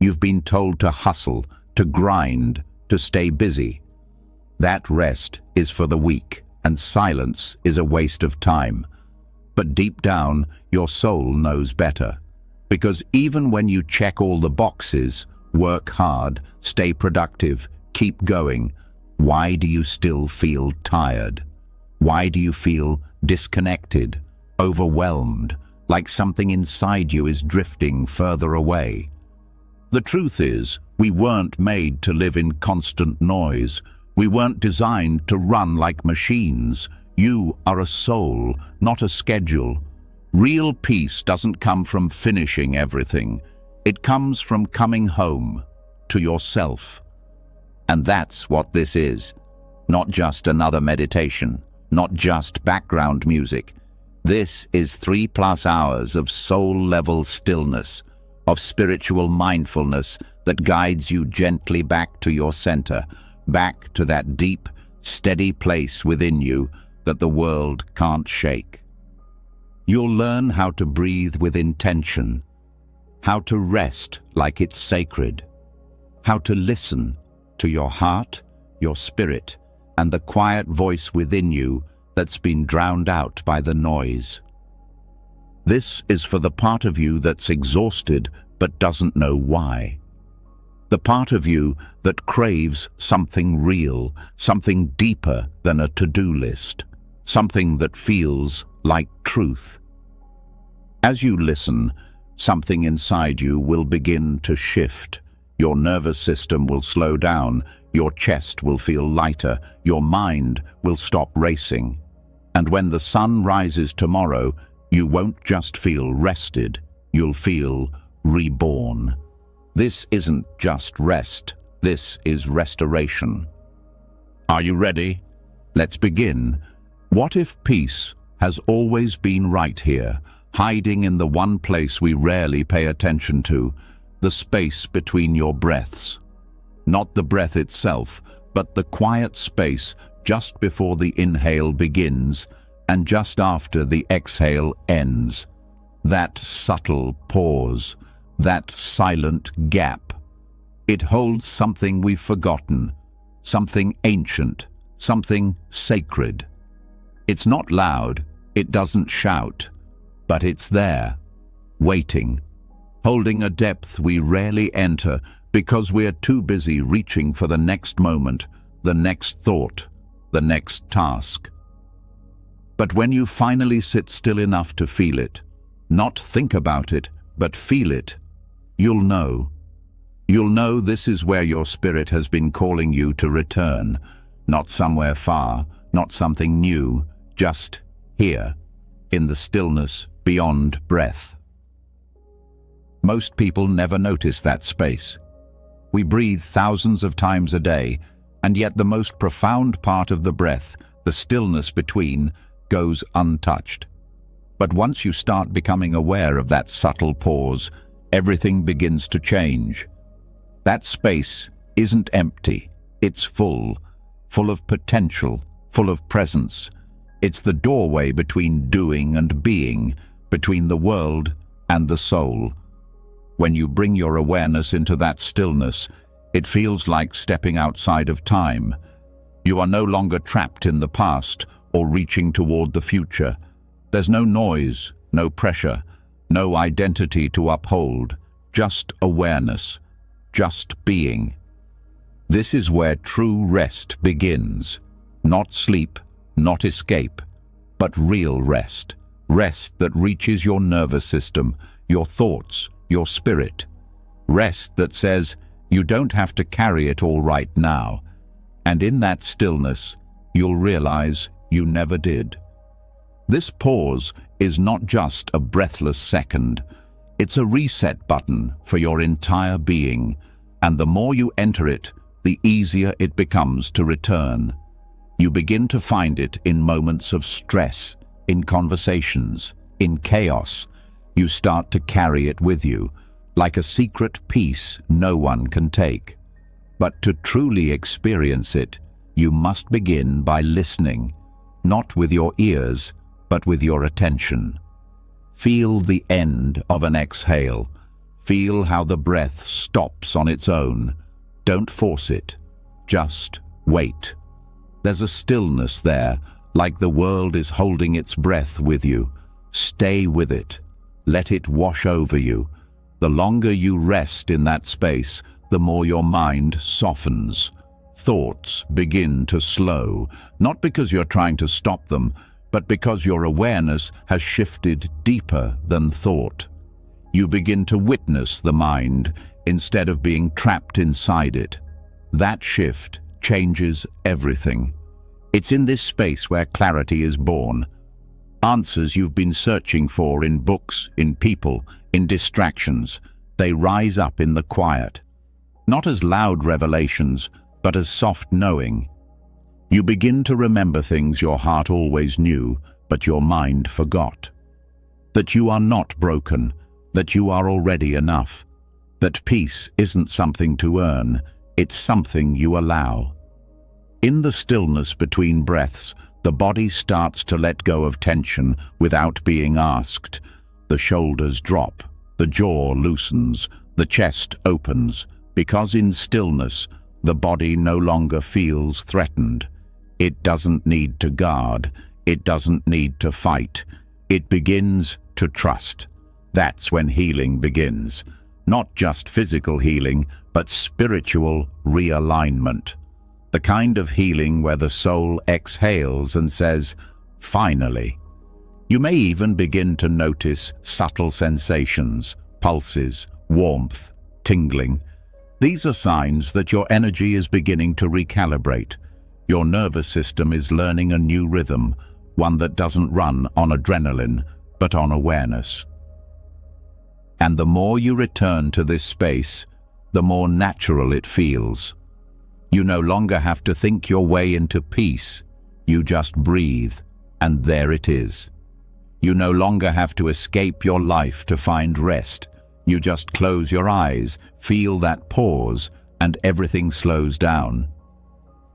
You've been told to hustle, to grind, to stay busy. That rest is for the weak, and silence is a waste of time. But deep down, your soul knows better. Because even when you check all the boxes, work hard, stay productive, keep going, why do you still feel tired? Why do you feel disconnected, overwhelmed, like something inside you is drifting further away? The truth is, we weren't made to live in constant noise. We weren't designed to run like machines. You are a soul, not a schedule. Real peace doesn't come from finishing everything. It comes from coming home to yourself. And that's what this is. Not just another meditation, not just background music. This is 3+ hours of soul-level stillness, of spiritual mindfulness that guides you gently back to your center, back to that deep, steady place within you that the world can't shake. You'll learn how to breathe with intention, how to rest like it's sacred, how to listen to your heart, your spirit, and the quiet voice within you that's been drowned out by the noise. This is for the part of you that's exhausted but doesn't know why. The part of you that craves something real, something deeper than a to-do list, something that feels like truth. As you listen, something inside you will begin to shift. Your nervous system will slow down, your chest will feel lighter, your mind will stop racing. And when the sun rises tomorrow, you won't just feel rested, you'll feel reborn. This isn't just rest, this is restoration. Are you ready? Let's begin. What if peace has always been right here, hiding in the one place we rarely pay attention to, the space between your breaths? Not the breath itself, but the quiet space just before the inhale begins and just after the exhale ends. That subtle pause, that silent gap. It holds something we've forgotten, something ancient, something sacred. It's not loud, it doesn't shout, but it's there, waiting, holding a depth we rarely enter because we're too busy reaching for the next moment, the next thought, the next task. But when you finally sit still enough to feel it, not think about it, but feel it, you'll know. You'll know this is where your spirit has been calling you to return, not somewhere far, not something new, just here, in the stillness beyond breath. Most people never notice that space. We breathe thousands of times a day, and yet the most profound part of the breath, the stillness between, goes untouched. But once you start becoming aware of that subtle pause, everything begins to change. That space isn't empty, it's full of potential, full of presence. It's the doorway between doing and being, between the world and the soul. When you bring your awareness into that stillness, it feels like stepping outside of time. You are no longer trapped in the past or reaching toward the future. There's no noise, no pressure, no identity to uphold, just awareness, just being. This is where true rest begins. Not sleep, not escape, but real rest. Rest that reaches your nervous system, your thoughts, your spirit. Rest that says, you don't have to carry it all right now. And in that stillness, you'll realize you never did. This pause is not just a breathless second. It's a reset button for your entire being. And the more you enter it, the easier it becomes to return. You begin to find it in moments of stress, in conversations, in chaos. You start to carry it with you, like a secret peace no one can take. But to truly experience it, you must begin by listening, not with your ears, but with your attention. Feel the end of an exhale. Feel how the breath stops on its own. Don't force it. Just wait. There's a stillness there, like the world is holding its breath with you. Stay with it. Let it wash over you. The longer you rest in that space, the more your mind softens. Thoughts begin to slow, not because you're trying to stop them, but because your awareness has shifted deeper than thought. You begin to witness the mind instead of being trapped inside it. That shift changes everything. It's in this space where clarity is born. Answers you've been searching for in books, in people, in distractions, they rise up in the quiet. Not as loud revelations, but as soft knowing. You begin to remember things your heart always knew, but your mind forgot. That you are not broken, that you are already enough. That peace isn't something to earn, it's something you allow. In the stillness between breaths, the body starts to let go of tension without being asked. The shoulders drop, the jaw loosens, the chest opens, because in stillness, the body no longer feels threatened. It doesn't need to guard, it doesn't need to fight. It begins to trust. That's when healing begins. Not just physical healing, but spiritual realignment. The kind of healing where the soul exhales and says, finally. You may even begin to notice subtle sensations, pulses, warmth, tingling. These are signs that your energy is beginning to recalibrate. Your nervous system is learning a new rhythm, one that doesn't run on adrenaline, but on awareness. And the more you return to this space, the more natural it feels. You no longer have to think your way into peace. You just breathe, and there it is. You no longer have to escape your life to find rest. You just close your eyes, feel that pause, and everything slows down.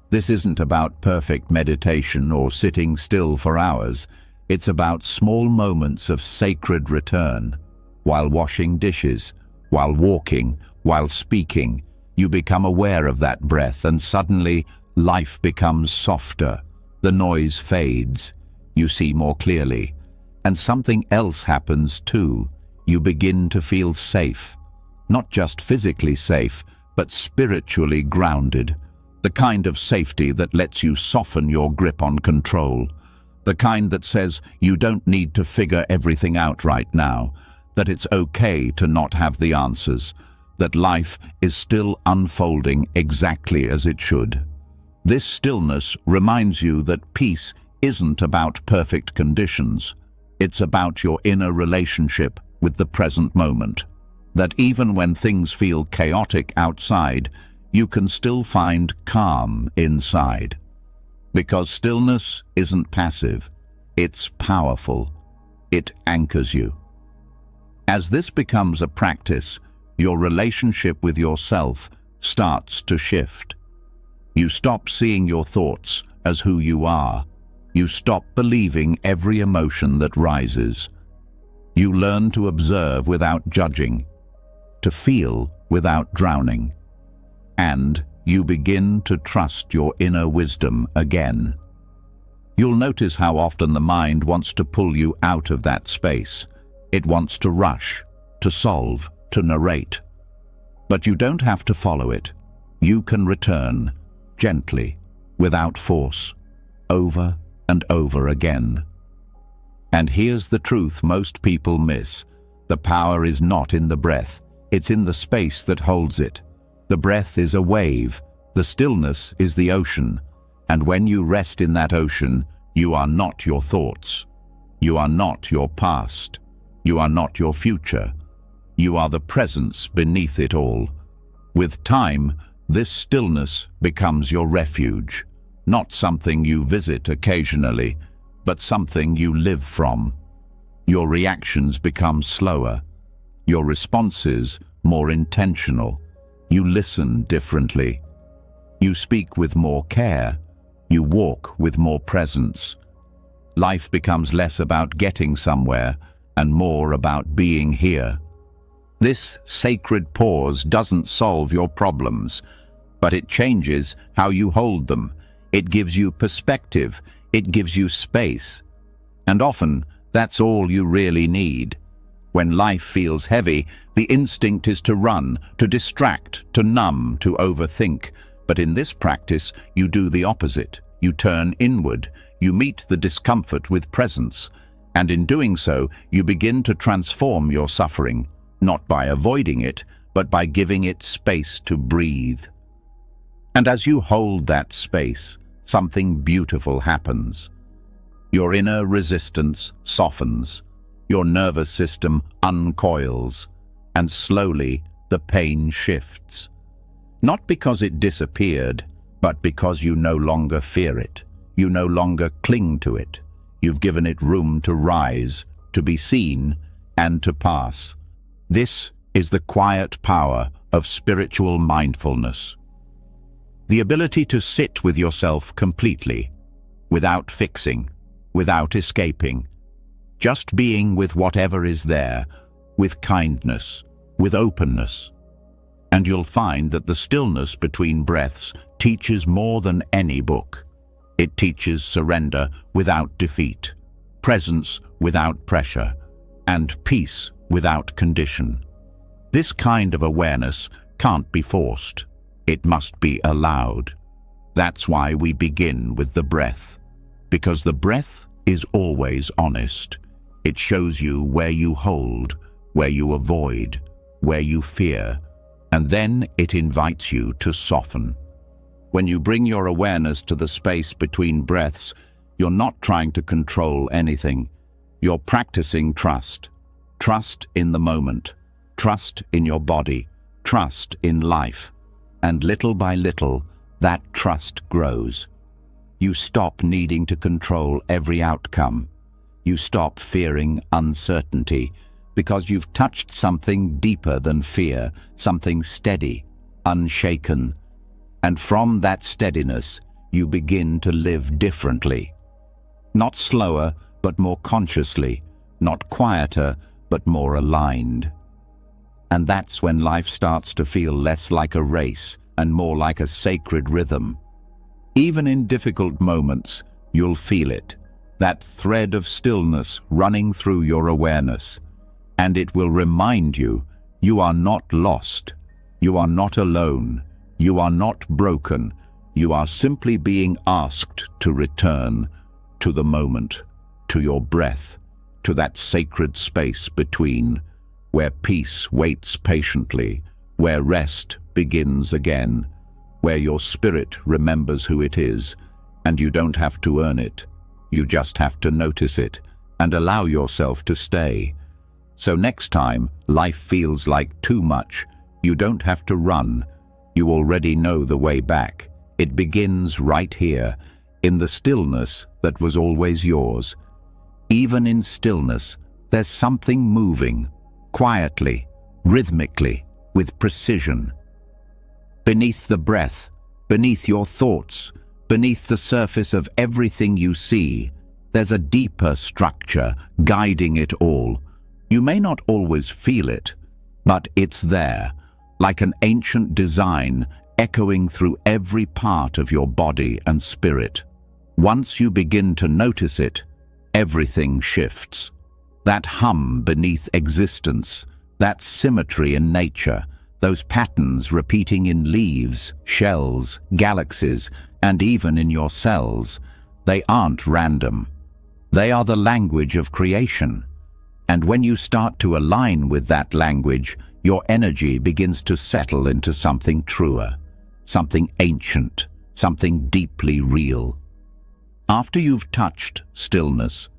This isn't about perfect meditation or sitting still for hours. It's about small moments of sacred return. While washing dishes, while walking, while speaking, you become aware of that breath, and suddenly life becomes softer. The noise fades. You see more clearly. And something else happens too. You begin to feel safe. Not just physically safe, but spiritually grounded. The kind of safety that lets you soften your grip on control. The kind that says you don't need to figure everything out right now. That it's okay to not have the answers. That life is still unfolding exactly as it should. This stillness reminds you that peace isn't about perfect conditions. It's about your inner relationship with the present moment. That even when things feel chaotic outside, you can still find calm inside. Because stillness isn't passive, it's powerful. It anchors you. As this becomes a practice, your relationship with yourself starts to shift. You stop seeing your thoughts as who you are. You stop believing every emotion that rises. You learn to observe without judging, to feel without drowning. And you begin to trust your inner wisdom again. You'll notice how often the mind wants to pull you out of that space. It wants to rush, to solve, to narrate. But you don't have to follow it. You can return, gently, without force, over and over again. And here's the truth most people miss. The power is not in the breath. It's in the space that holds it. The breath is a wave. The stillness is the ocean. And when you rest in that ocean, you are not your thoughts. You are not your past. You are not your future. You are the presence beneath it all. With time, this stillness becomes your refuge. Not something you visit occasionally, but something you live from. Your reactions become slower. Your responses more intentional. You listen differently. You speak with more care. You walk with more presence. Life becomes less about getting somewhere and more about being here. This sacred pause doesn't solve your problems, but it changes how you hold them. It gives you perspective. It gives you space. And often, that's all you really need. When life feels heavy, the instinct is to run, to distract, to numb, to overthink. But in this practice, you do the opposite. You turn inward. You meet the discomfort with presence. And in doing so, you begin to transform your suffering, not by avoiding it, but by giving it space to breathe. And as you hold that space, something beautiful happens. Your inner resistance softens, your nervous system uncoils, and slowly the pain shifts. Not because it disappeared, but because you no longer fear it. You no longer cling to it. You've given it room to rise, to be seen, and to pass. This is the quiet power of spiritual mindfulness. The ability to sit with yourself completely, without fixing, without escaping, just being with whatever is there, with kindness, with openness. And you'll find that the stillness between breaths teaches more than any book. It teaches surrender without defeat, presence without pressure, and peace without condition. This kind of awareness can't be forced. It must be allowed. That's why we begin with the breath, because the breath is always honest. It shows you where you hold, where you avoid, where you fear, and then it invites you to soften. When you bring your awareness to the space between breaths, you're not trying to control anything. You're practicing trust. Trust in the moment. Trust in your body. Trust in life. And little by little, that trust grows. You stop needing to control every outcome. You stop fearing uncertainty because you've touched something deeper than fear, something steady, unshaken. And from that steadiness, you begin to live differently. Not slower, but more consciously. Not quieter, but more aligned. And that's when life starts to feel less like a race and more like a sacred rhythm. Even in difficult moments, you'll feel it, that thread of stillness running through your awareness. And it will remind you, you are not lost, you are not alone, you are not broken, you are simply being asked to return to the moment, to your breath, to that sacred space between, where peace waits patiently, where rest begins again, where your spirit remembers who it is, and you don't have to earn it. You just have to notice it and allow yourself to stay. So next time life feels like too much, you don't have to run. You already know the way back. It begins right here, in the stillness that was always yours. Even in stillness, there's something moving, quietly, rhythmically, with precision. Beneath the breath, beneath your thoughts, beneath the surface of everything you see, there's a deeper structure guiding it all. You may not always feel it, but it's there, like an ancient design echoing through every part of your body and spirit. Once you begin to notice it, everything shifts. That hum beneath existence, that symmetry in nature, those patterns repeating in leaves, shells, galaxies, and even in your cells, they aren't random. They are the language of creation. And when you start to align with that language, your energy begins to settle into something truer, something ancient, something deeply real. After you've touched stillness,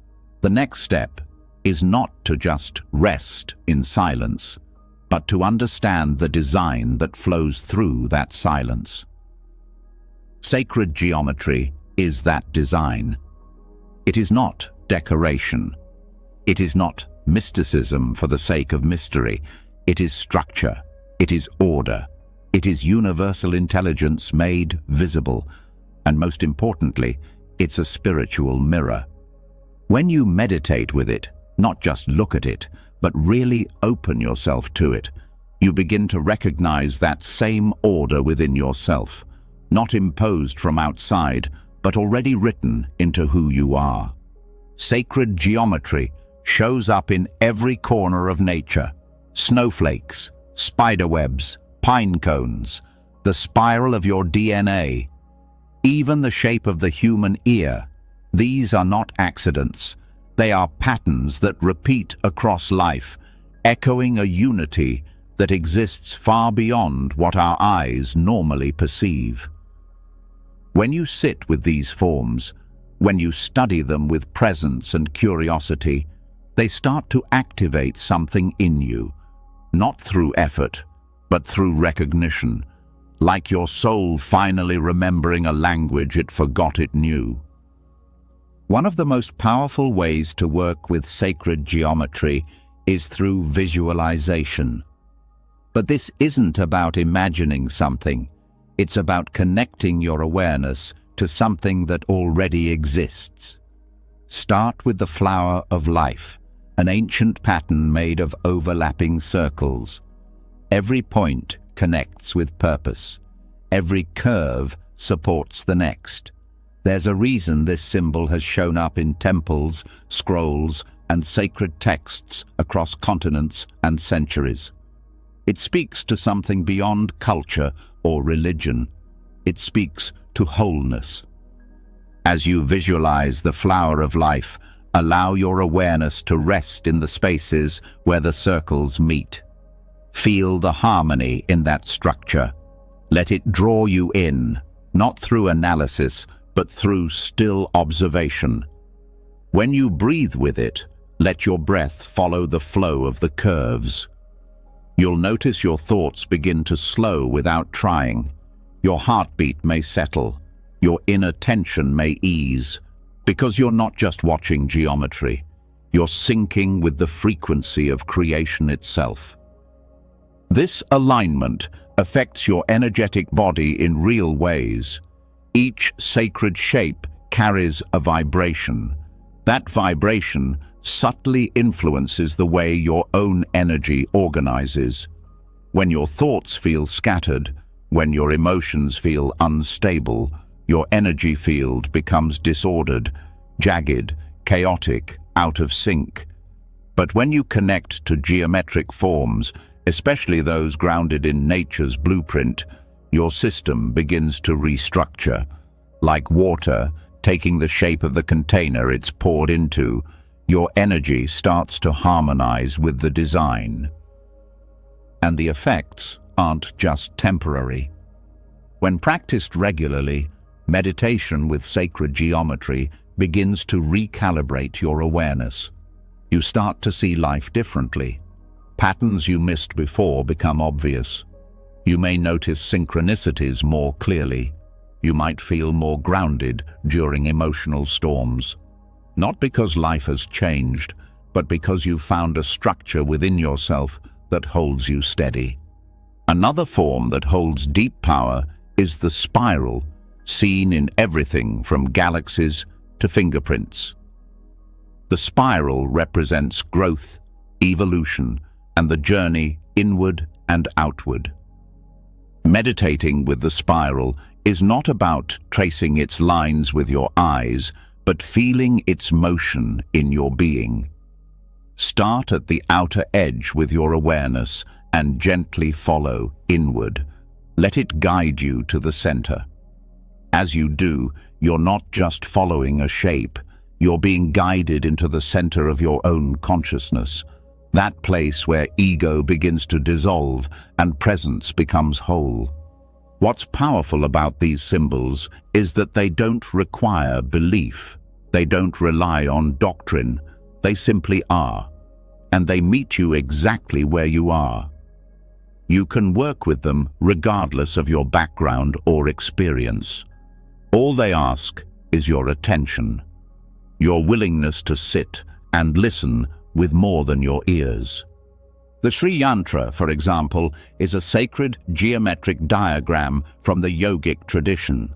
the next step is not to just rest in silence, but to understand the design that flows through that silence. Sacred geometry is that design. It is not decoration. It is not mysticism for the sake of mystery. It is structure. It is order. It is universal intelligence made visible. And most importantly, it's a spiritual mirror. When you meditate with it, Not just look at it, but really open yourself to it. You begin to recognize that same order within yourself, not imposed from outside, but already written into who you are. Sacred geometry shows up in every corner of nature. Snowflakes, spiderwebs, pine cones, the spiral of your DNA, even the shape of the human ear. These are not accidents. They are patterns that repeat across life, echoing a unity that exists far beyond what our eyes normally perceive. When you sit with these forms, when you study them with presence and curiosity, they start to activate something in you, not through effort, but through recognition, like your soul finally remembering a language it forgot it knew. One of the most powerful ways to work with sacred geometry is through visualization. But this isn't about imagining something. It's about connecting your awareness to something that already exists. Start with the flower of life, an ancient pattern made of overlapping circles. Every point connects with purpose. Every curve supports the next. There's a reason this symbol has shown up in temples, scrolls, and sacred texts across continents and centuries. It speaks to something beyond culture or religion. It speaks to wholeness. As you visualize the flower of life, allow your awareness to rest in the spaces where the circles meet. Feel the harmony in that structure. Let it draw you in, not through analysis, but through still observation. When you breathe with it, let your breath follow the flow of the curves. You'll notice your thoughts begin to slow without trying. Your heartbeat may settle. Your inner tension may ease. Because you're not just watching geometry. You're syncing with the frequency of creation itself. This alignment affects your energetic body in real ways. Each sacred shape carries a vibration. That vibration subtly influences the way your own energy organizes. When your thoughts feel scattered, when your emotions feel unstable, your energy field becomes disordered, jagged, chaotic, out of sync. But when you connect to geometric forms, especially those grounded in nature's blueprint, your system begins to restructure. Like water taking the shape of the container it's poured into, your energy starts to harmonize with the design. And the effects aren't just temporary. When practiced regularly, meditation with sacred geometry begins to recalibrate your awareness. You start to see life differently. Patterns you missed before become obvious. You may notice synchronicities more clearly. You might feel more grounded during emotional storms. Not because life has changed, but because you've found a structure within yourself that holds you steady. Another form that holds deep power is the spiral, seen in everything from galaxies to fingerprints. The spiral represents growth, evolution, and the journey inward and outward. Meditating with the spiral is not about tracing its lines with your eyes, but feeling its motion in your being. Start at the outer edge with your awareness and gently follow inward. Let it guide you to the center. As you do, you're not just following a shape, you're being guided into the center of your own consciousness, that place where ego begins to dissolve and presence becomes whole. What's powerful about these symbols is that they don't require belief. They don't rely on doctrine. They simply are. And they meet you exactly where you are. You can work with them regardless of your background or experience. All they ask is your attention, your willingness to sit and listen with more than your ears. The Sri Yantra, for example, is a sacred geometric diagram from the yogic tradition.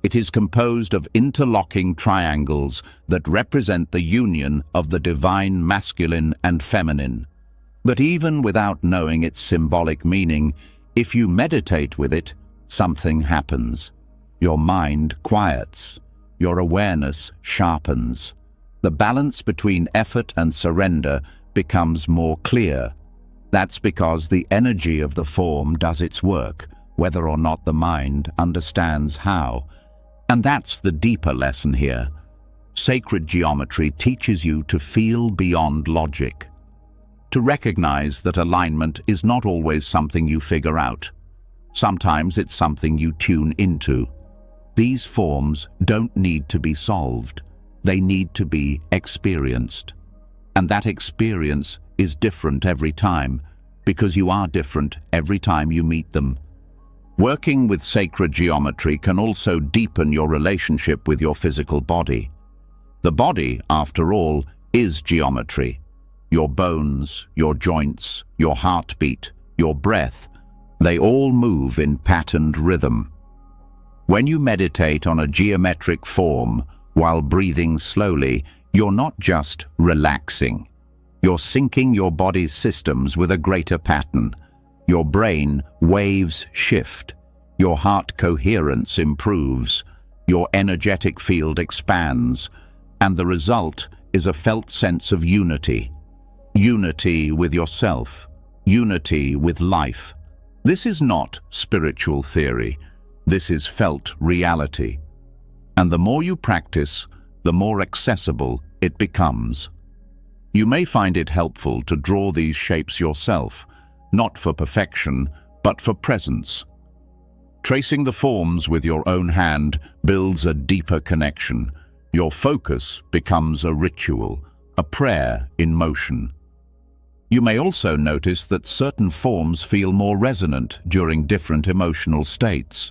It is composed of interlocking triangles that represent the union of the divine masculine and feminine. But even without knowing its symbolic meaning, if you meditate with it, something happens. Your mind quiets. Your awareness sharpens. The balance between effort and surrender becomes more clear. That's because the energy of the form does its work, whether or not the mind understands how. And that's the deeper lesson here. Sacred geometry teaches you to feel beyond logic, to recognize that alignment is not always something you figure out. Sometimes it's something you tune into. These forms don't need to be solved. They need to be experienced. And that experience is different every time, because you are different every time you meet them. Working with sacred geometry can also deepen your relationship with your physical body. The body, after all, is geometry. Your bones, your joints, your heartbeat, your breath, they all move in patterned rhythm. When you meditate on a geometric form while breathing slowly, you're not just relaxing. You're syncing your body's systems with a greater pattern. Your brain waves shift. Your heart coherence improves. Your energetic field expands. And the result is a felt sense of unity. Unity with yourself. Unity with life. This is not spiritual theory. This is felt reality. And the more you practice, the more accessible it becomes. You may find it helpful to draw these shapes yourself, not for perfection, but for presence. Tracing the forms with your own hand builds a deeper connection. Your focus becomes a ritual, a prayer in motion. You may also notice that certain forms feel more resonant during different emotional states.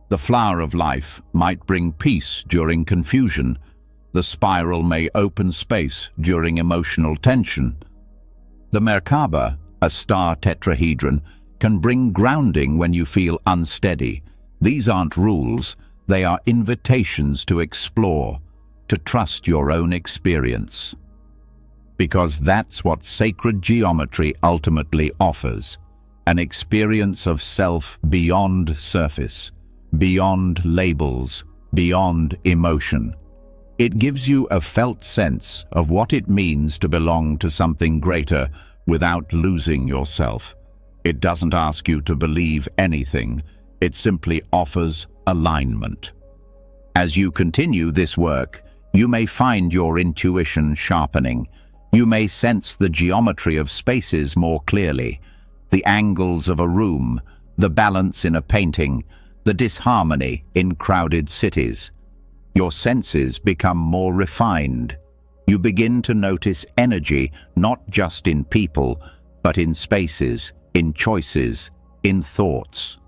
The flower of life might bring peace during confusion. The spiral may open space during emotional tension. The Merkaba, a star tetrahedron, can bring grounding when you feel unsteady. These aren't rules, they are invitations to explore, to trust your own experience. Because that's what sacred geometry ultimately offers, an experience of self beyond surface, beyond labels, beyond emotion. It gives you a felt sense of what it means to belong to something greater without losing yourself. It doesn't ask you to believe anything, it simply offers alignment. As you continue this work, you may find your intuition sharpening. You may sense the geometry of spaces more clearly, the angles of a room, the balance in a painting, the disharmony in crowded cities. Your senses become more refined. You begin to notice energy not just in people, but in spaces, in choices, in thoughts.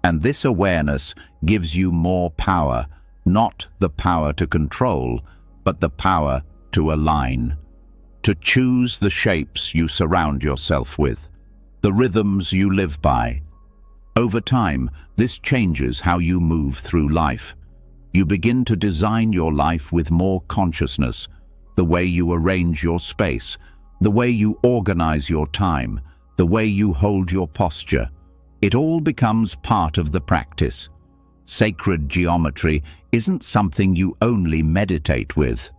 And this awareness gives you more power, not the power to control, but the power to align, to choose the shapes you surround yourself with, the rhythms you live by. Over time, this changes how you move through life. You begin to design your life with more consciousness, the way you arrange your space, the way you organize your time, the way you hold your posture. It all becomes part of the practice. Sacred geometry isn't something you only meditate with.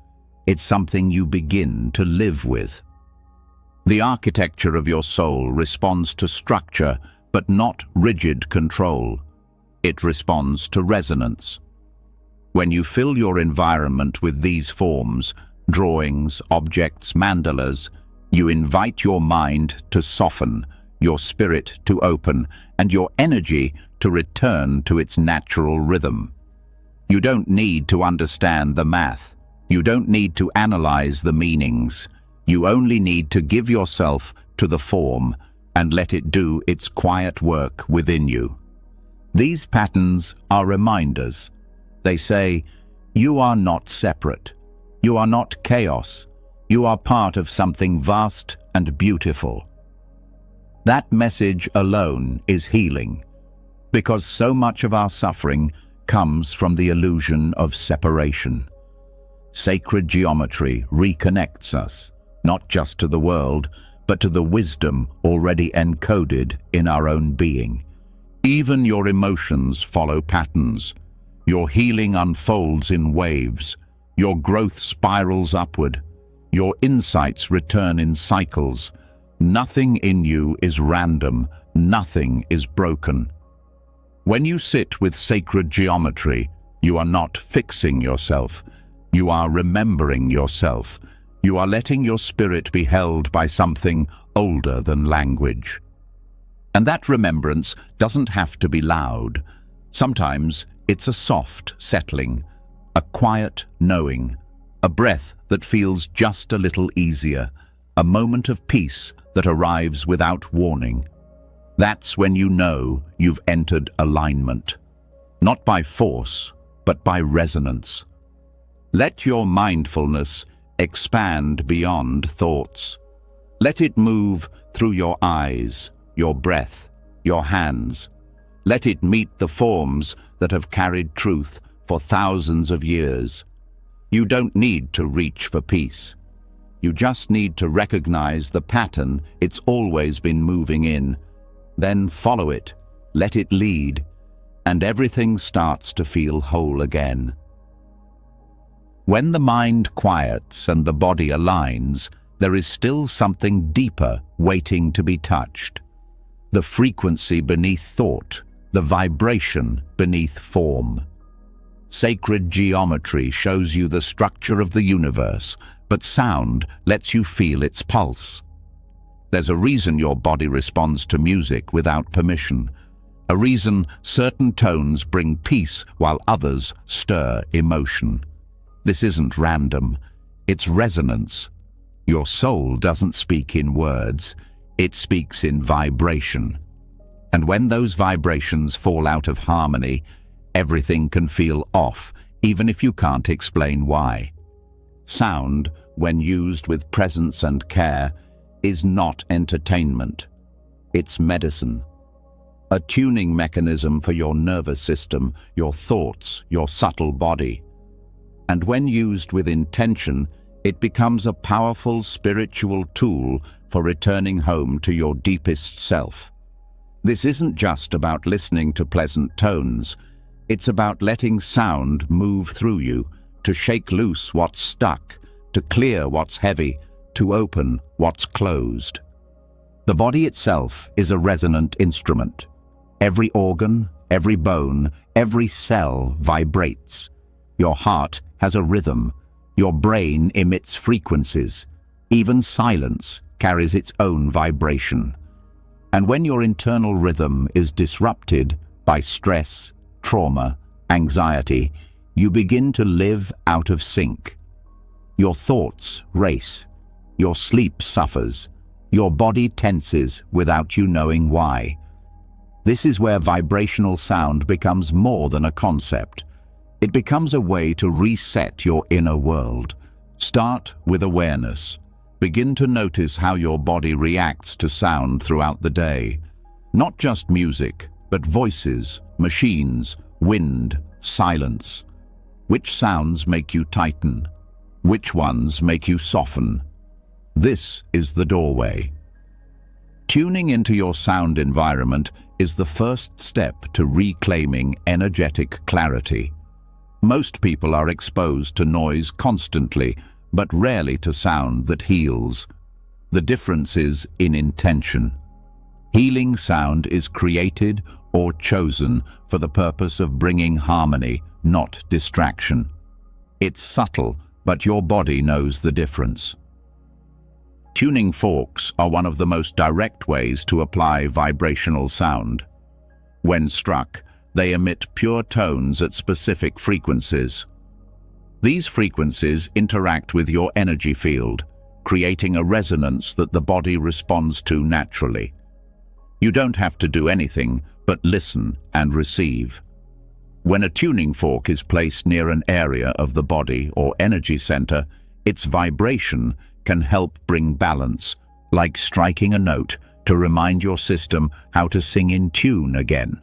It's something you begin to live with. The architecture of your soul responds to structure, but not rigid control. It responds to resonance. When you fill your environment with these forms, drawings, objects, mandalas, you invite your mind to soften, your spirit to open, and your energy to return to its natural rhythm. You don't need to understand the math. You don't need to analyze the meanings. You only need to give yourself to the form and let it do its quiet work within you. These patterns are reminders. They say, you are not separate. You are not chaos. You are part of something vast and beautiful. That message alone is healing, because so much of our suffering comes from the illusion of separation. Sacred geometry reconnects us, not just to the world, but to the wisdom already encoded in our own being. Even your emotions follow patterns. Your healing unfolds in waves. Your growth spirals upward. Your insights return in cycles. Nothing in you is random. Nothing is broken. When you sit with sacred geometry, you are not fixing yourself. You are remembering yourself. You are letting your spirit be held by something older than language. And that remembrance doesn't have to be loud. Sometimes it's a soft settling, a quiet knowing, a breath that feels just a little easier, a moment of peace that arrives without warning. That's when you know you've entered alignment, not by force, but by resonance. Let your mindfulness expand beyond thoughts. Let it move through your eyes, your breath, your hands. Let it meet the forms that have carried truth for thousands of years. You don't need to reach for peace. You just need to recognize the pattern it's always been moving in. Then follow it, let it lead, and everything starts to feel whole again. When the mind quiets and the body aligns, there is still something deeper waiting to be touched. The frequency beneath thought, the vibration beneath form. Sacred geometry shows you the structure of the universe, but sound lets you feel its pulse. There's a reason your body responds to music without permission, a reason certain tones bring peace while others stir emotion. This isn't random, it's resonance. Your soul doesn't speak in words, it speaks in vibration. And when those vibrations fall out of harmony, everything can feel off, even if you can't explain why. Sound, when used with presence and care, is not entertainment. It's medicine. A tuning mechanism for your nervous system, your thoughts, your subtle body. And when used with intention, it becomes a powerful spiritual tool for returning home to your deepest self. This isn't just about listening to pleasant tones. It's about letting sound move through you, to shake loose what's stuck, to clear what's heavy, to open what's closed. The body itself is a resonant instrument. Every organ, every bone, every cell vibrates. Your heart has a rhythm. Your brain emits frequencies. Even silence carries its own vibration. And when your internal rhythm is disrupted by stress, trauma, anxiety, you begin to live out of sync. Your thoughts race. Your sleep suffers. Your body tenses without you knowing why. This is where vibrational sound becomes more than a concept. It becomes a way to reset your inner world. Start with awareness. Begin to notice how your body reacts to sound throughout the day. Not just music, but voices, machines, wind, silence. Which sounds make you tighten? Which ones make you soften? This is the doorway. Tuning into your sound environment is the first step to reclaiming energetic clarity. Most people are exposed to noise constantly, but rarely to sound that heals. The difference is in intention. Healing sound is created or chosen for the purpose of bringing harmony, not distraction. It's subtle, but your body knows the difference. Tuning forks are one of the most direct ways to apply vibrational sound. When struck, they emit pure tones at specific frequencies. These frequencies interact with your energy field, creating a resonance that the body responds to naturally. You don't have to do anything but listen and receive. When a tuning fork is placed near an area of the body or energy center, its vibration can help bring balance, like striking a note to remind your system how to sing in tune again.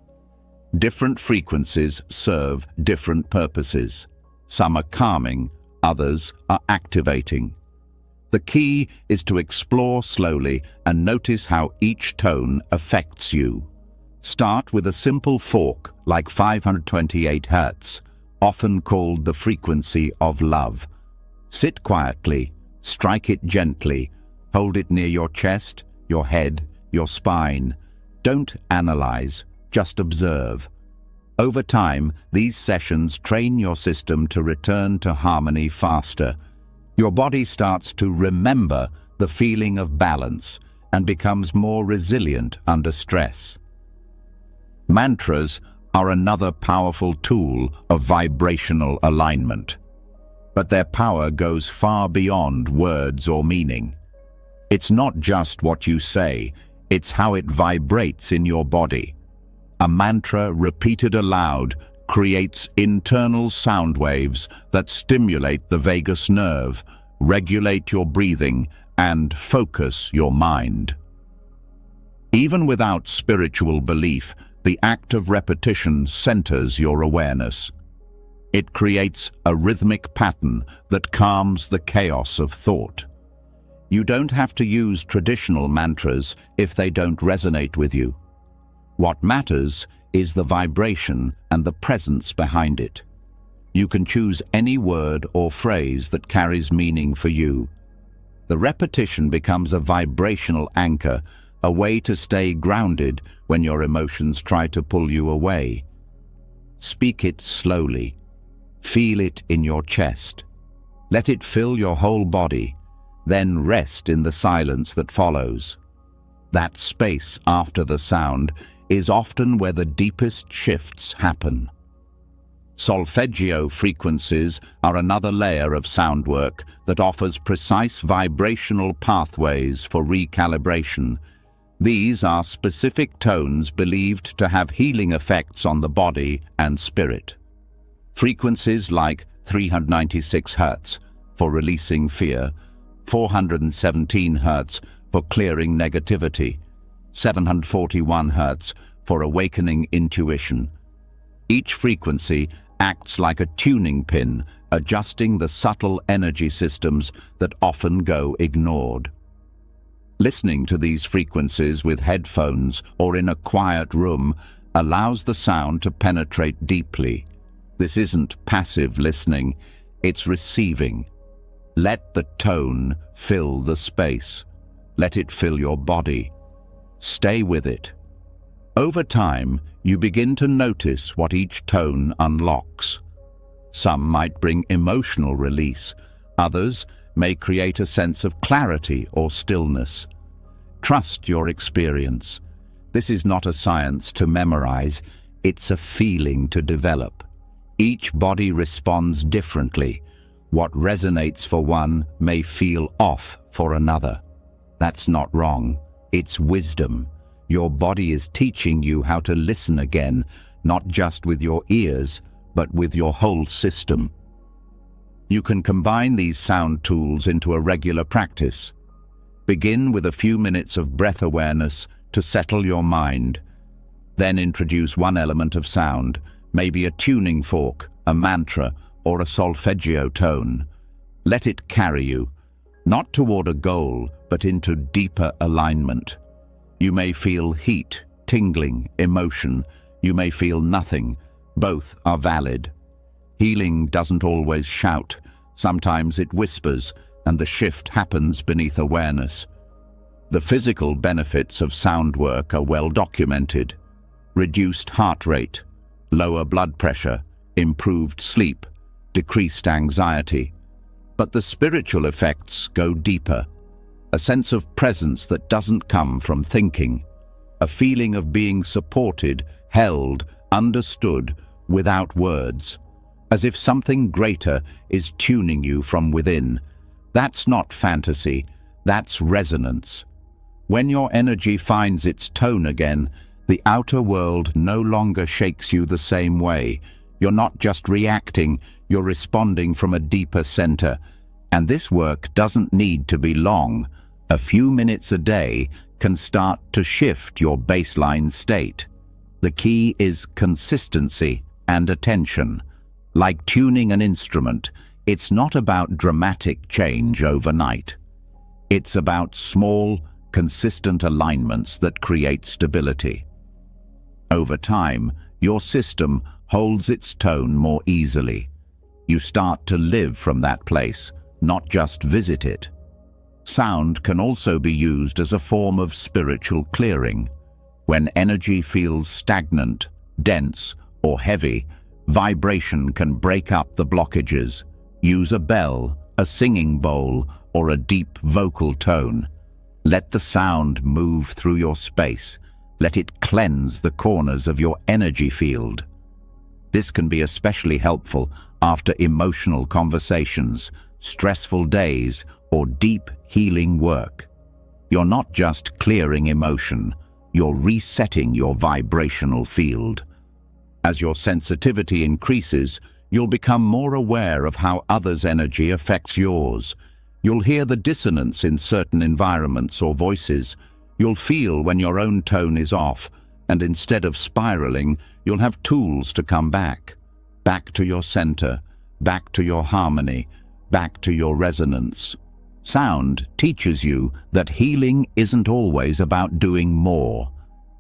Different frequencies serve different purposes. Some are calming, others are activating. The key is to explore slowly and notice how each tone affects you. Start with a simple fork like 528 Hz, often called the frequency of love. Sit quietly, strike it gently, hold it near your chest, your head, your spine. Don't analyze, just observe. Over time, these sessions train your system to return to harmony faster. Your body starts to remember the feeling of balance and becomes more resilient under stress. Mantras are another powerful tool of vibrational alignment, but their power goes far beyond words or meaning. It's not just what you say, it's how it vibrates in your body. A mantra repeated aloud creates internal sound waves that stimulate the vagus nerve, regulate your breathing, and focus your mind. Even without spiritual belief, the act of repetition centers your awareness. It creates a rhythmic pattern that calms the chaos of thought. You don't have to use traditional mantras if they don't resonate with you. What matters is the vibration and the presence behind it. You can choose any word or phrase that carries meaning for you. The repetition becomes a vibrational anchor, a way to stay grounded when your emotions try to pull you away. Speak it slowly. Feel it in your chest. Let it fill your whole body, then rest in the silence that follows. That space after the sound is often where the deepest shifts happen. Solfeggio frequencies are another layer of sound work that offers precise vibrational pathways for recalibration. These are specific tones believed to have healing effects on the body and spirit. Frequencies like 396 Hz for releasing fear, 417 Hz for clearing negativity, 741 Hz for awakening intuition. Each frequency acts like a tuning pin, adjusting the subtle energy systems that often go ignored. Listening to these frequencies with headphones or in a quiet room allows the sound to penetrate deeply. This isn't passive listening, it's receiving. Let the tone fill the space. Let it fill your body. Stay with it. Over time, you begin to notice what each tone unlocks. Some might bring emotional release. Others may create a sense of clarity or stillness. Trust your experience. This is not a science to memorize, it's a feeling to develop. Each body responds differently. What resonates for one may feel off for another. That's not wrong, it's wisdom. Your body is teaching you how to listen again, not just with your ears, but with your whole system. You can combine these sound tools into a regular practice. Begin with a few minutes of breath awareness to settle your mind. Then introduce one element of sound, maybe a tuning fork, a mantra, or a solfeggio tone. Let it carry you, not toward a goal, but into deeper alignment. You may feel heat, tingling, emotion. You may feel nothing. Both are valid. Healing doesn't always shout. Sometimes it whispers, and the shift happens beneath awareness. The physical benefits of sound work are well documented. Reduced heart rate, lower blood pressure, improved sleep, decreased anxiety. But the spiritual effects go deeper. A sense of presence that doesn't come from thinking. A feeling of being supported, held, understood, without words. As if something greater is tuning you from within. That's not fantasy, that's resonance. When your energy finds its tone again, the outer world no longer shakes you the same way. You're not just reacting, you're responding from a deeper center. And this work doesn't need to be long. A few minutes a day can start to shift your baseline state. The key is consistency and attention. Like tuning an instrument, it's not about dramatic change overnight. It's about small, consistent alignments that create stability. Over time, your system holds its tone more easily. You start to live from that place, not just visit it. Sound can also be used as a form of spiritual clearing. When energy feels stagnant, dense, or heavy, vibration can break up the blockages. Use a bell, a singing bowl, or a deep vocal tone. Let the sound move through your space. Let it cleanse the corners of your energy field. This can be especially helpful after emotional conversations, stressful days, or deep healing work. You're not just clearing emotion, you're resetting your vibrational field. As your sensitivity increases, you'll become more aware of how others' energy affects yours. You'll hear the dissonance in certain environments or voices. You'll feel when your own tone is off, and instead of spiraling, you'll have tools to come back. Back to your center, back to your harmony, back to your resonance. Sound teaches you that healing isn't always about doing more.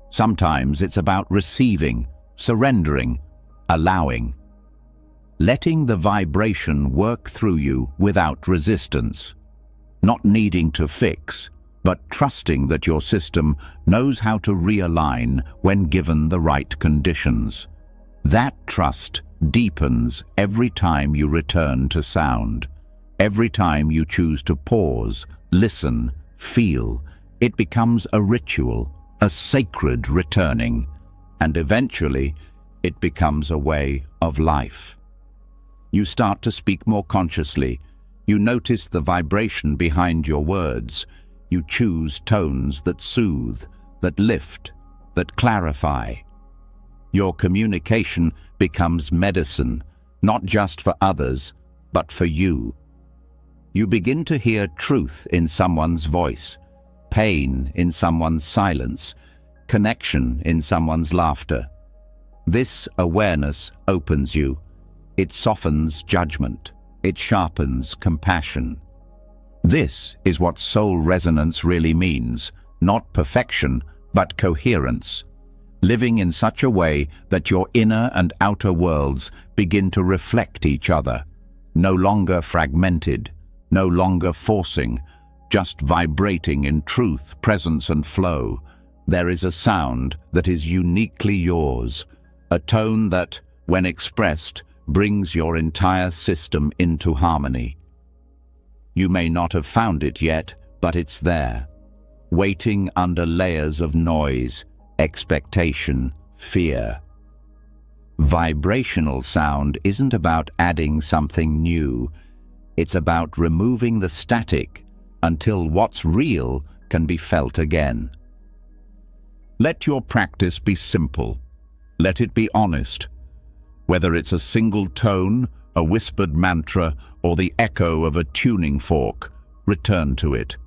Sometimes it's about receiving, surrendering, allowing. Letting the vibration work through you without resistance. Not needing to fix, but trusting that your system knows how to realign when given the right conditions. That trust deepens every time you return to sound. Every time you choose to pause, listen, feel, it becomes a ritual, a sacred returning, and eventually it becomes a way of life. You start to speak more consciously. You notice the vibration behind your words. You choose tones that soothe, that lift, that clarify. Your communication becomes medicine, not just for others, but for you. You begin to hear truth in someone's voice, pain in someone's silence, connection in someone's laughter. This awareness opens you. It softens judgment. It sharpens compassion. This is what soul resonance really means, not perfection, but coherence. Living in such a way that your inner and outer worlds begin to reflect each other, no longer fragmented, no longer forcing, just vibrating in truth, presence, and flow. There is a sound that is uniquely yours, a tone that, when expressed, brings your entire system into harmony. You may not have found it yet, but it's there, waiting under layers of noise, expectation, fear. Vibrational sound isn't about adding something new. It's about removing the static until what's real can be felt again. Let your practice be simple. Let it be honest. Whether it's a single tone, a whispered mantra, or the echo of a tuning fork, return to it.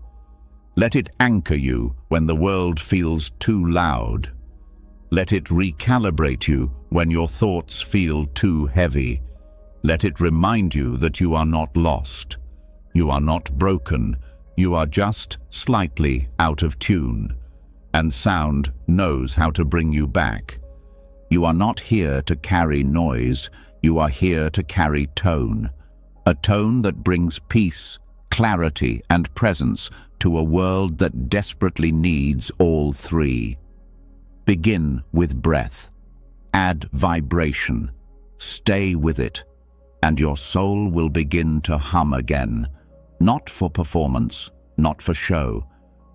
Let it anchor you when the world feels too loud. Let it recalibrate you when your thoughts feel too heavy. Let it remind you that you are not lost. You are not broken. You are just slightly out of tune. And sound knows how to bring you back. You are not here to carry noise. You are here to carry tone. A tone that brings peace, clarity, and presence to a world that desperately needs all three. Begin with breath. Add vibration. Stay with it. And your soul will begin to hum again, not for performance, not for show,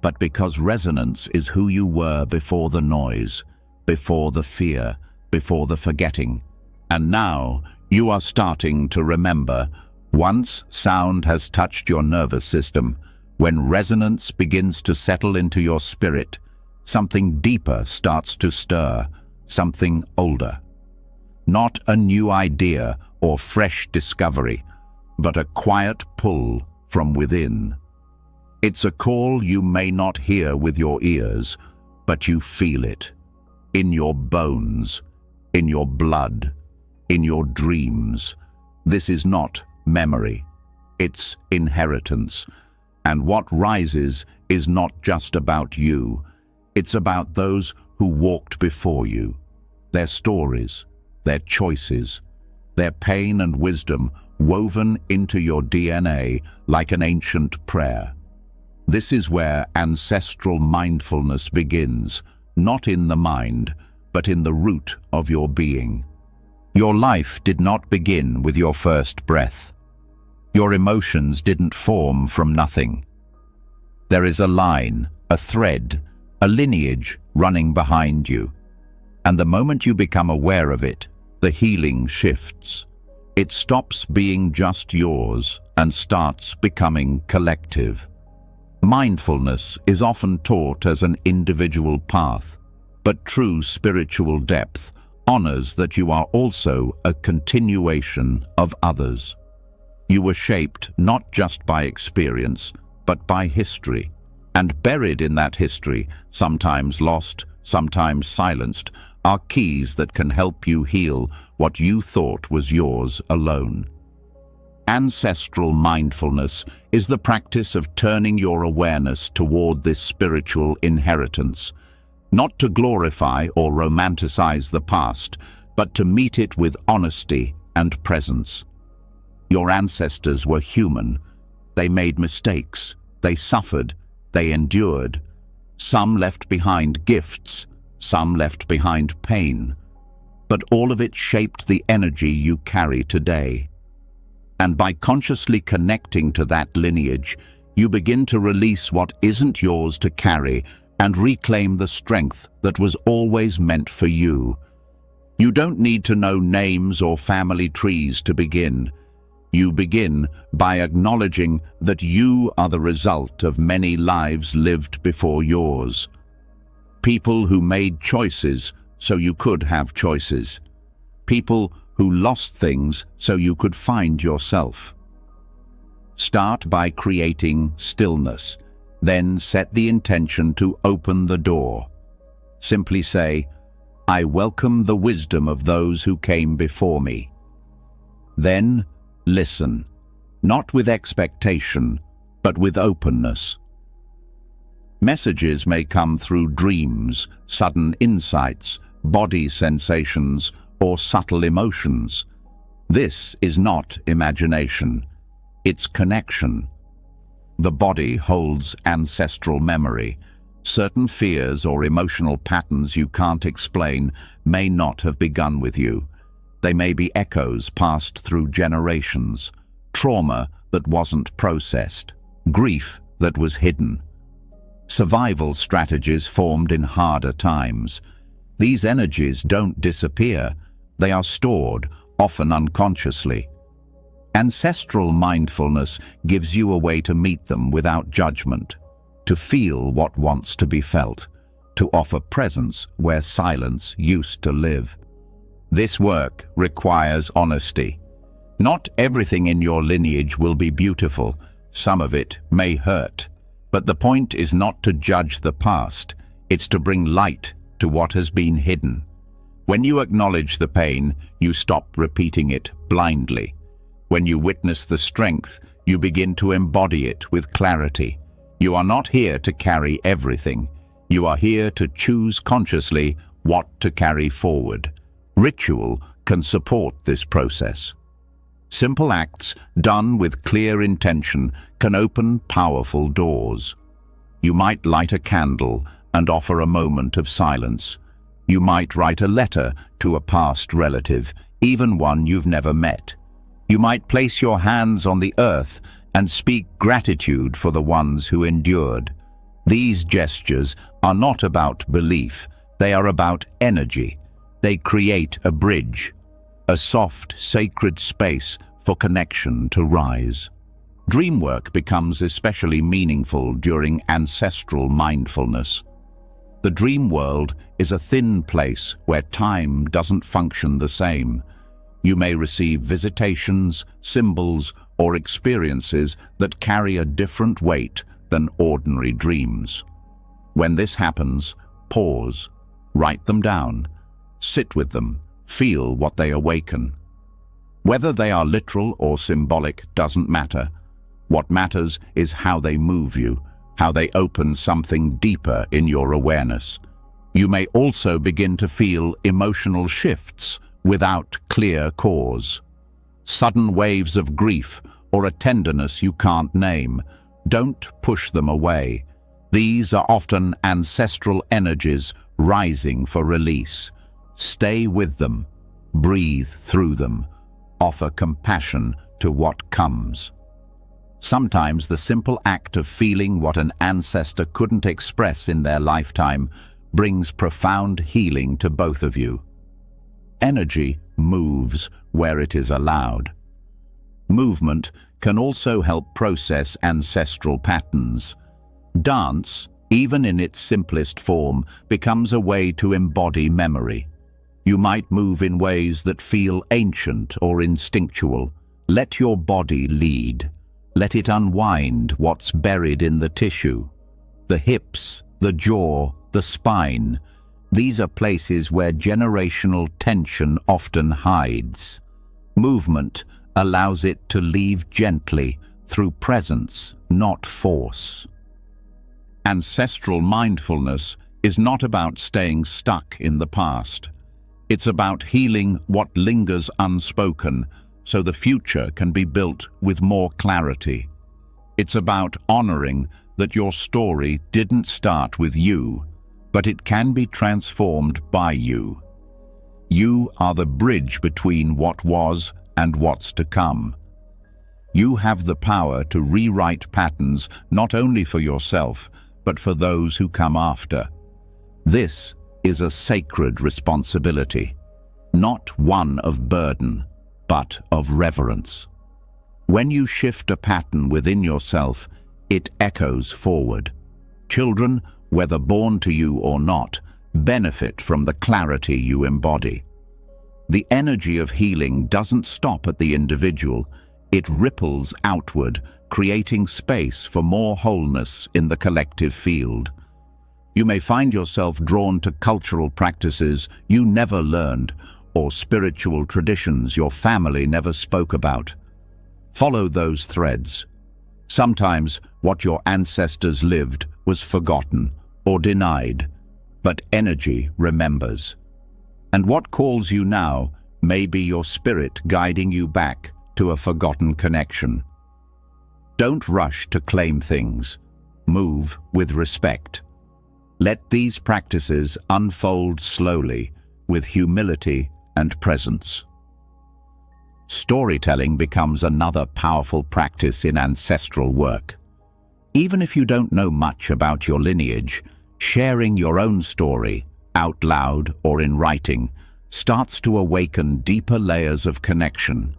but because resonance is who you were before the noise, before the fear, before the forgetting. And now you are starting to remember. Once sound has touched your nervous system, when resonance begins to settle into your spirit, something deeper starts to stir, something older. Not a new idea or fresh discovery, but a quiet pull from within. It's a call you may not hear with your ears, but you feel it. in your bones, in your blood, in your dreams. This is not memory. It's inheritance. And what rises is not just about you. It's about those who walked before you, their stories, their choices, their pain and wisdom woven into your DNA like an ancient prayer. This is where ancestral mindfulness begins, not in the mind, but in the root of your being. Your life did not begin with your first breath. Your emotions didn't form from nothing. There is a line, a thread, a lineage running behind you. And the moment you become aware of it, the healing shifts. It stops being just yours and starts becoming collective. Mindfulness is often taught as an individual path, but true spiritual depth honors that you are also a continuation of others. You were shaped not just by experience, but by history. And buried in that history, sometimes lost, sometimes silenced, are keys that can help you heal what you thought was yours alone. Ancestral mindfulness is the practice of turning your awareness toward this spiritual inheritance, not to glorify or romanticize the past, but to meet it with honesty and presence. Your ancestors were human. They made mistakes. They suffered. They endured. Some left behind gifts. Some left behind pain. But all of it shaped the energy you carry today. And by consciously connecting to that lineage, you begin to release what isn't yours to carry and reclaim the strength that was always meant for you. You don't need to know names or family trees to begin. You begin by acknowledging that you are the result of many lives lived before yours. People who made choices so you could have choices. People who lost things so you could find yourself. Start by creating stillness, then set the intention to open the door. Simply say, I welcome the wisdom of those who came before me. Then listen, not with expectation, but with openness. Messages may come through dreams, sudden insights, body sensations, or subtle emotions. This is not imagination. It's connection. The body holds ancestral memory. Certain fears or emotional patterns you can't explain may not have begun with you. They may be echoes passed through generations, trauma that wasn't processed, grief that was hidden, survival strategies formed in harder times. These energies don't disappear. They are stored, often unconsciously. Ancestral mindfulness gives you a way to meet them without judgment, to feel what wants to be felt, to offer presence where silence used to live. This work requires honesty. Not everything in your lineage will be beautiful. Some of it may hurt. But the point is not to judge the past. It's to bring light to what has been hidden. When you acknowledge the pain, you stop repeating it blindly. When you witness the strength, you begin to embody it with clarity. You are not here to carry everything. You are here to choose consciously what to carry forward. Ritual can support this process. Simple acts done with clear intention can open powerful doors. You might light a candle and offer a moment of silence. You might write a letter to a past relative, even one you've never met. You might place your hands on the earth and speak gratitude for the ones who endured. These gestures are not about belief, they are about energy. They create a bridge, a soft, sacred space for connection to rise. Dream work becomes especially meaningful during ancestral mindfulness. The dream world is a thin place where time doesn't function the same. You may receive visitations, symbols, or experiences that carry a different weight than ordinary dreams. When this happens, pause. Write them down. Sit with them. Feel what they awaken. Whether they are literal or symbolic doesn't matter. What matters is how they move you, how they open something deeper in your awareness. You may also begin to feel emotional shifts without clear cause. Sudden waves of grief or a tenderness you can't name. Don't push them away. These are often ancestral energies rising for release. Stay with them. Breathe through them. Offer compassion to what comes. Sometimes the simple act of feeling what an ancestor couldn't express in their lifetime brings profound healing to both of you. Energy moves where it is allowed. Movement can also help process ancestral patterns. Dance, even in its simplest form, becomes a way to embody memory. You might move in ways that feel ancient or instinctual. Let your body lead. Let it unwind what's buried in the tissue. The hips, the jaw, the spine. These are places where generational tension often hides. Movement allows it to leave gently through presence, not force. Ancestral mindfulness is not about staying stuck in the past. It's about healing what lingers unspoken so the future can be built with more clarity. It's about honoring that your story didn't start with you, but it can be transformed by you. You are the bridge between what was and what's to come. You have the power to rewrite patterns not only for yourself, but for those who come after. This is a sacred responsibility, not one of burden, but of reverence. When you shift a pattern within yourself, it echoes forward. Children, whether born to you or not, benefit from the clarity you embody. The energy of healing doesn't stop at the individual, it ripples outward, creating space for more wholeness in the collective field. You may find yourself drawn to cultural practices you never learned, or spiritual traditions your family never spoke about. Follow those threads. Sometimes what your ancestors lived was forgotten or denied, but energy remembers. And what calls you now may be your spirit guiding you back to a forgotten connection. Don't rush to claim things. Move with respect. Let these practices unfold slowly, with humility and presence. Storytelling becomes another powerful practice in ancestral work. Even if you don't know much about your lineage, sharing your own story, out loud or in writing, starts to awaken deeper layers of connection.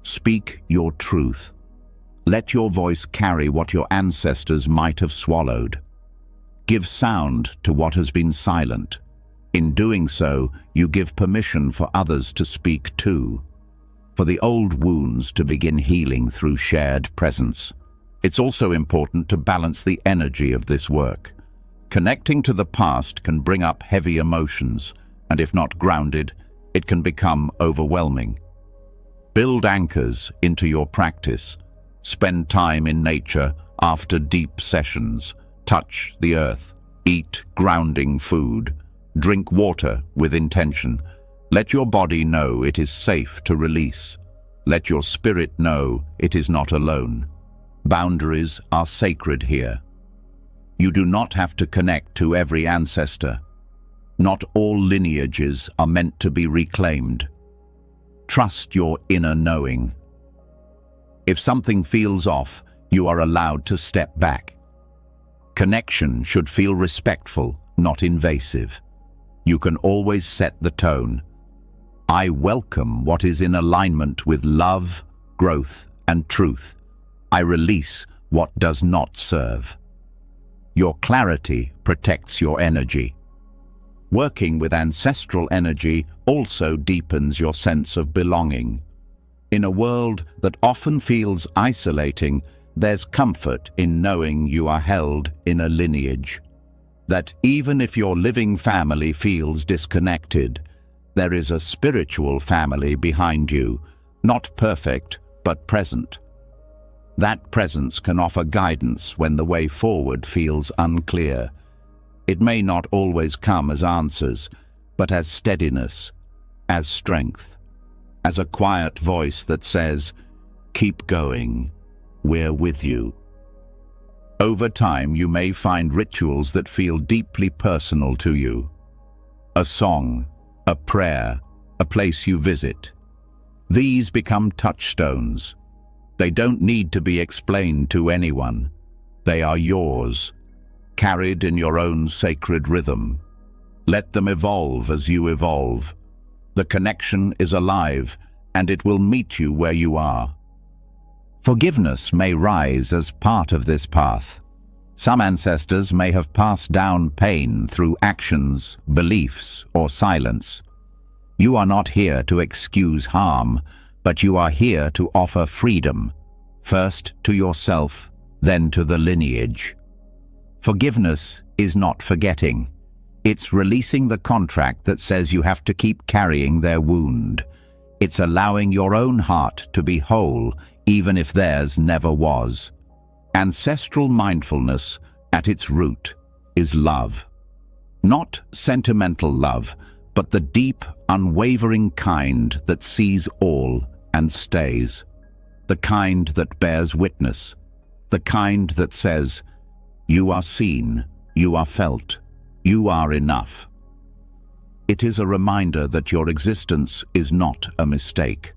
Speak your truth. Let your voice carry what your ancestors might have swallowed. Give sound to what has been silent. In doing so, you give permission for others to speak too, for the old wounds to begin healing through shared presence. It's also important to balance the energy of this work. Connecting to the past can bring up heavy emotions, and if not grounded, it can become overwhelming. Build anchors into your practice. Spend time in nature after deep sessions. Touch the earth. Eat grounding food. Drink water with intention. Let your body know it is safe to release. Let your spirit know it is not alone. Boundaries are sacred here. You do not have to connect to every ancestor. Not all lineages are meant to be reclaimed. Trust your inner knowing. If something feels off, you are allowed to step back. Connection should feel respectful, not invasive. You can always set the tone. I welcome what is in alignment with love, growth, and truth. I release what does not serve. Your clarity protects your energy. Working with ancestral energy also deepens your sense of belonging. In a world that often feels isolating, there's comfort in knowing you are held in a lineage. that even if your living family feels disconnected, there is a spiritual family behind you, not perfect, but present. That presence can offer guidance when the way forward feels unclear. It may not always come as answers, but as steadiness, as strength, as a quiet voice that says, "Keep going, we're with you." Over time, you may find rituals that feel deeply personal to you. A song, a prayer, a place you visit. These become touchstones. They don't need to be explained to anyone. They are yours, carried in your own sacred rhythm. Let them evolve as you evolve. The connection is alive, and it will meet you where you are. Forgiveness may rise as part of this path. Some ancestors may have passed down pain through actions, beliefs, or silence. You are not here to excuse harm, but you are here to offer freedom, first to yourself, then to the lineage. Forgiveness is not forgetting. It's releasing the contract that says you have to keep carrying their wound. It's allowing your own heart to be whole, even if theirs never was. Ancestral mindfulness, at its root, is love. Not sentimental love, but the deep, unwavering kind that sees all and stays. The kind that bears witness. The kind that says, "You are seen, you are felt, you are enough." It is a reminder that your existence is not a mistake.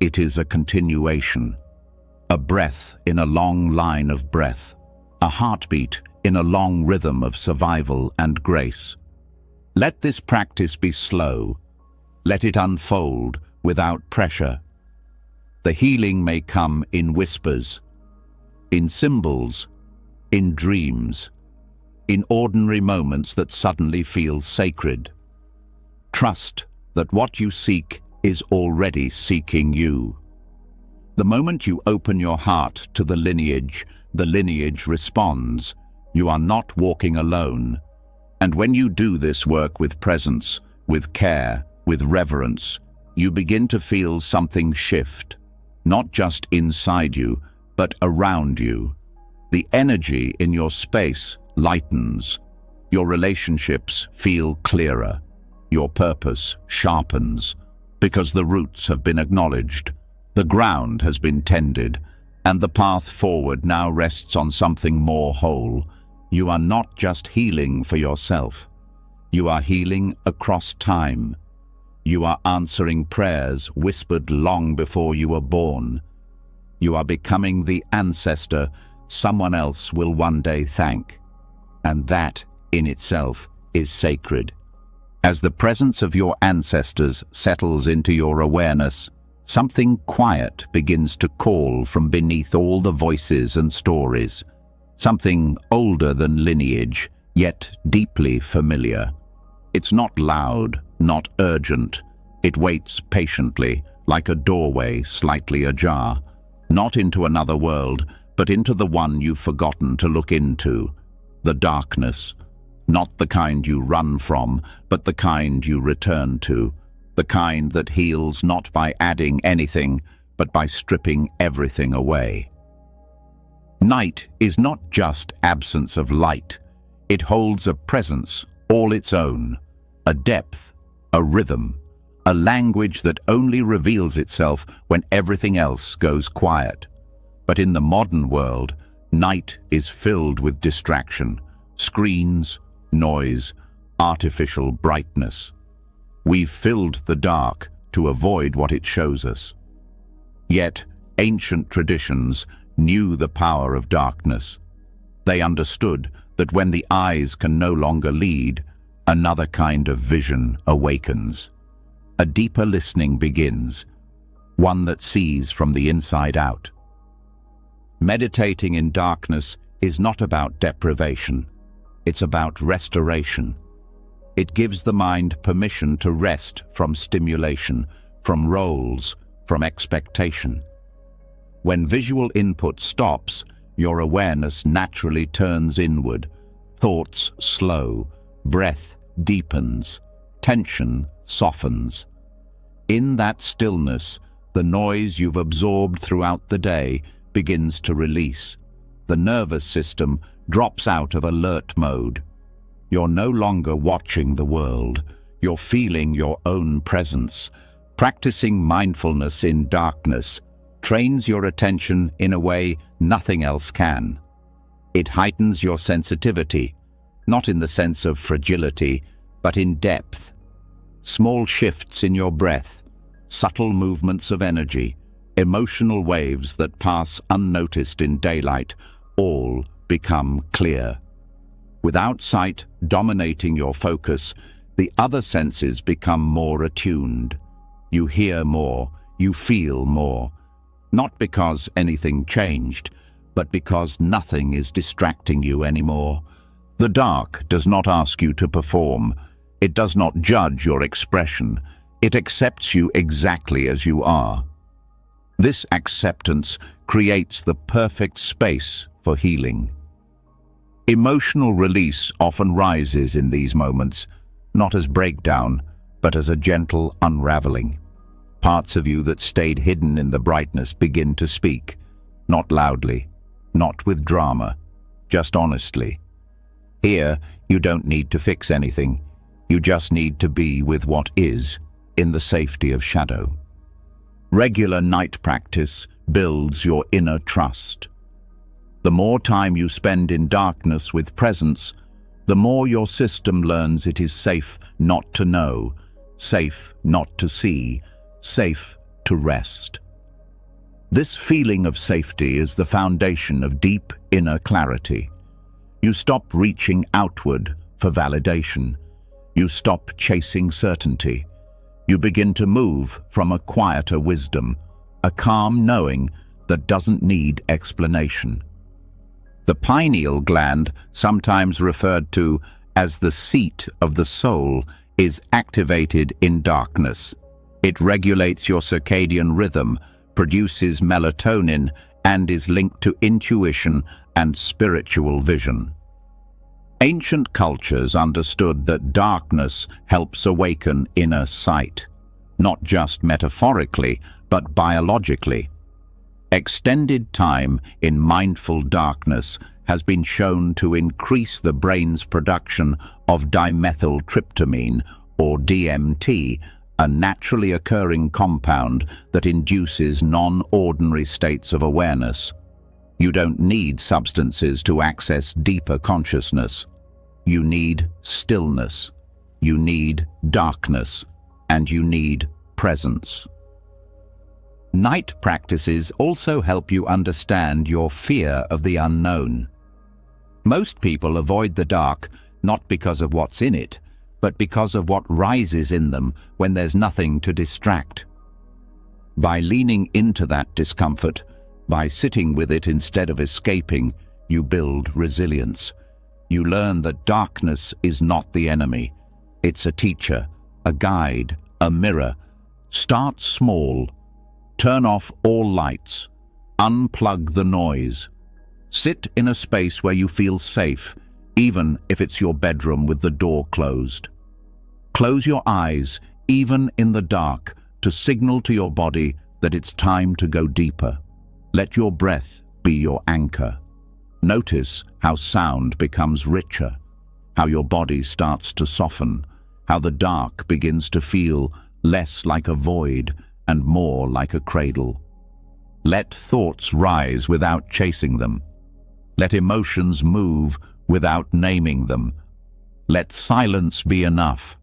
It is a continuation. A breath in a long line of breath. A heartbeat in a long rhythm of survival and grace. Let this practice be slow. Let it unfold without pressure. The healing may come in whispers, in symbols, in dreams, in ordinary moments that suddenly feel sacred. Trust that what you seek is already seeking you. The moment you open your heart to the lineage responds. You are not walking alone. And when you do this work with presence, with care, with reverence, you begin to feel something shift, not just inside you, but around you. The energy in your space lightens. Your relationships feel clearer. Your purpose sharpens, because the roots have been acknowledged. The ground has been tended, and the path forward now rests on something more whole. You are not just healing for yourself. You are healing across time. You are answering prayers whispered long before you were born. You are becoming the ancestor someone else will one day thank. And that, in itself, is sacred. As the presence of your ancestors settles into your awareness, something quiet begins to call from beneath all the voices and stories. Something older than lineage, yet deeply familiar. It's not loud, not urgent. It waits patiently, like a doorway slightly ajar. Not into another world, but into the one you've forgotten to look into. The darkness. Not the kind you run from, but the kind you return to. The kind that heals not by adding anything, but by stripping everything away. Night is not just absence of light. It holds a presence all its own, a depth, a rhythm, a language that only reveals itself when everything else goes quiet. But in the modern world, night is filled with distraction, screens, noise, artificial brightness. We've filled the dark to avoid what it shows us. Yet, ancient traditions knew the power of darkness. They understood that when the eyes can no longer lead, another kind of vision awakens. A deeper listening begins, one that sees from the inside out. Meditating in darkness is not about deprivation. It's about restoration. It gives the mind permission to rest from stimulation, from roles, from expectation. When visual input stops, your awareness naturally turns inward, thoughts slow, breath deepens, tension softens. In that stillness, the noise you've absorbed throughout the day begins to release. The nervous system drops out of alert mode. You're no longer watching the world. You're feeling your own presence. Practicing mindfulness in darkness trains your attention in a way nothing else can. It heightens your sensitivity, not in the sense of fragility, but in depth. Small shifts in your breath, subtle movements of energy, emotional waves that pass unnoticed in daylight, all become clear. Without sight dominating your focus, the other senses become more attuned. You hear more, you feel more, not because anything changed, but because nothing is distracting you anymore. The dark does not ask you to perform. It does not judge your expression. It accepts you exactly as you are. This acceptance creates the perfect space for healing. Emotional release often rises in these moments, not as breakdown, but as a gentle unraveling. Parts of you that stayed hidden in the brightness begin to speak, not loudly, not with drama, just honestly. Here, you don't need to fix anything. You just need to be with what is, in the safety of shadow. Regular night practice builds your inner trust. The more time you spend in darkness with presence, the more your system learns it is safe not to know, safe not to see, safe to rest. This feeling of safety is the foundation of deep inner clarity. You stop reaching outward for validation. You stop chasing certainty. You begin to move from a quieter wisdom, a calm knowing that doesn't need explanation. The pineal gland, sometimes referred to as the seat of the soul, is activated in darkness. It regulates your circadian rhythm, produces melatonin, and is linked to intuition and spiritual vision. Ancient cultures understood that darkness helps awaken inner sight, not just metaphorically, but biologically. Extended time in mindful darkness has been shown to increase the brain's production of dimethyltryptamine, or DMT, a naturally occurring compound that induces non-ordinary states of awareness. You don't need substances to access deeper consciousness. You need stillness, you need darkness, and you need presence. Night practices also help you understand your fear of the unknown. Most people avoid the dark not because of what's in it, but because of what rises in them when there's nothing to distract. By leaning into that discomfort, by sitting with it instead of escaping, you build resilience. You learn that darkness is not the enemy. It's a teacher, a guide, a mirror. Start small. Turn off all lights. Unplug the noise. Sit in a space where you feel safe, even if it's your bedroom with the door closed. Close your eyes, even in the dark, to signal to your body that it's time to go deeper. Let your breath be your anchor. Notice how sound becomes richer, how your body starts to soften, how the dark begins to feel less like a void and more like a cradle. Let thoughts rise without chasing them. Let emotions move without naming them. Let silence be enough.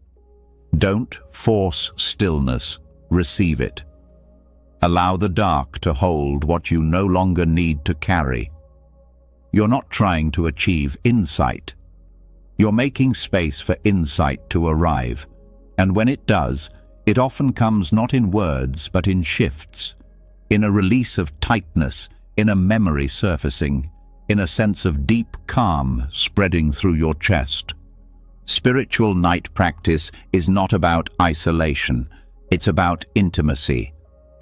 Don't force stillness, receive it. Allow the dark to hold what you no longer need to carry. You're not trying to achieve insight. You're making space for insight to arrive, and when it does, it often comes not in words but in shifts, in a release of tightness, in a memory surfacing, in a sense of deep calm spreading through your chest. Spiritual night practice is not about isolation, it's about intimacy,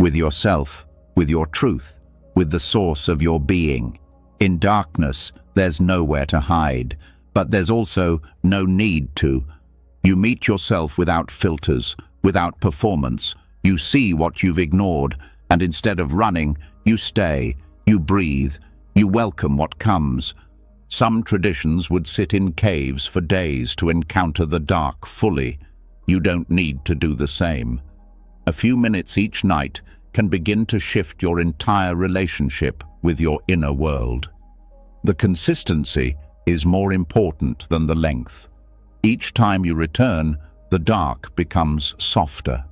with yourself, with your truth, with the source of your being. In darkness, there's nowhere to hide, But there's also no need to. You meet yourself without filters, without performance. You see what you've ignored, and instead of running, you stay, you breathe, you welcome what comes. Some traditions would sit in caves for days to encounter the dark fully. You don't need to do the same. A few minutes each night can begin to shift your entire relationship with your inner world. The consistency is more important than the length. Each time you return, the dark becomes softer,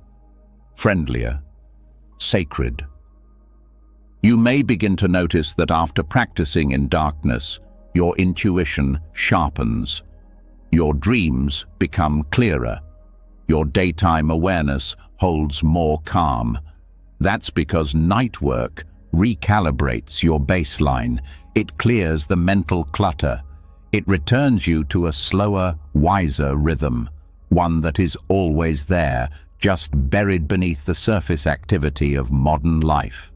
friendlier, sacred. You may begin to notice that after practicing in darkness, your intuition sharpens. Your dreams become clearer. Your daytime awareness holds more calm. That's because night work recalibrates your baseline. It clears the mental clutter. It returns you to a slower, wiser rhythm, one that is always there, just buried beneath the surface activity of modern life.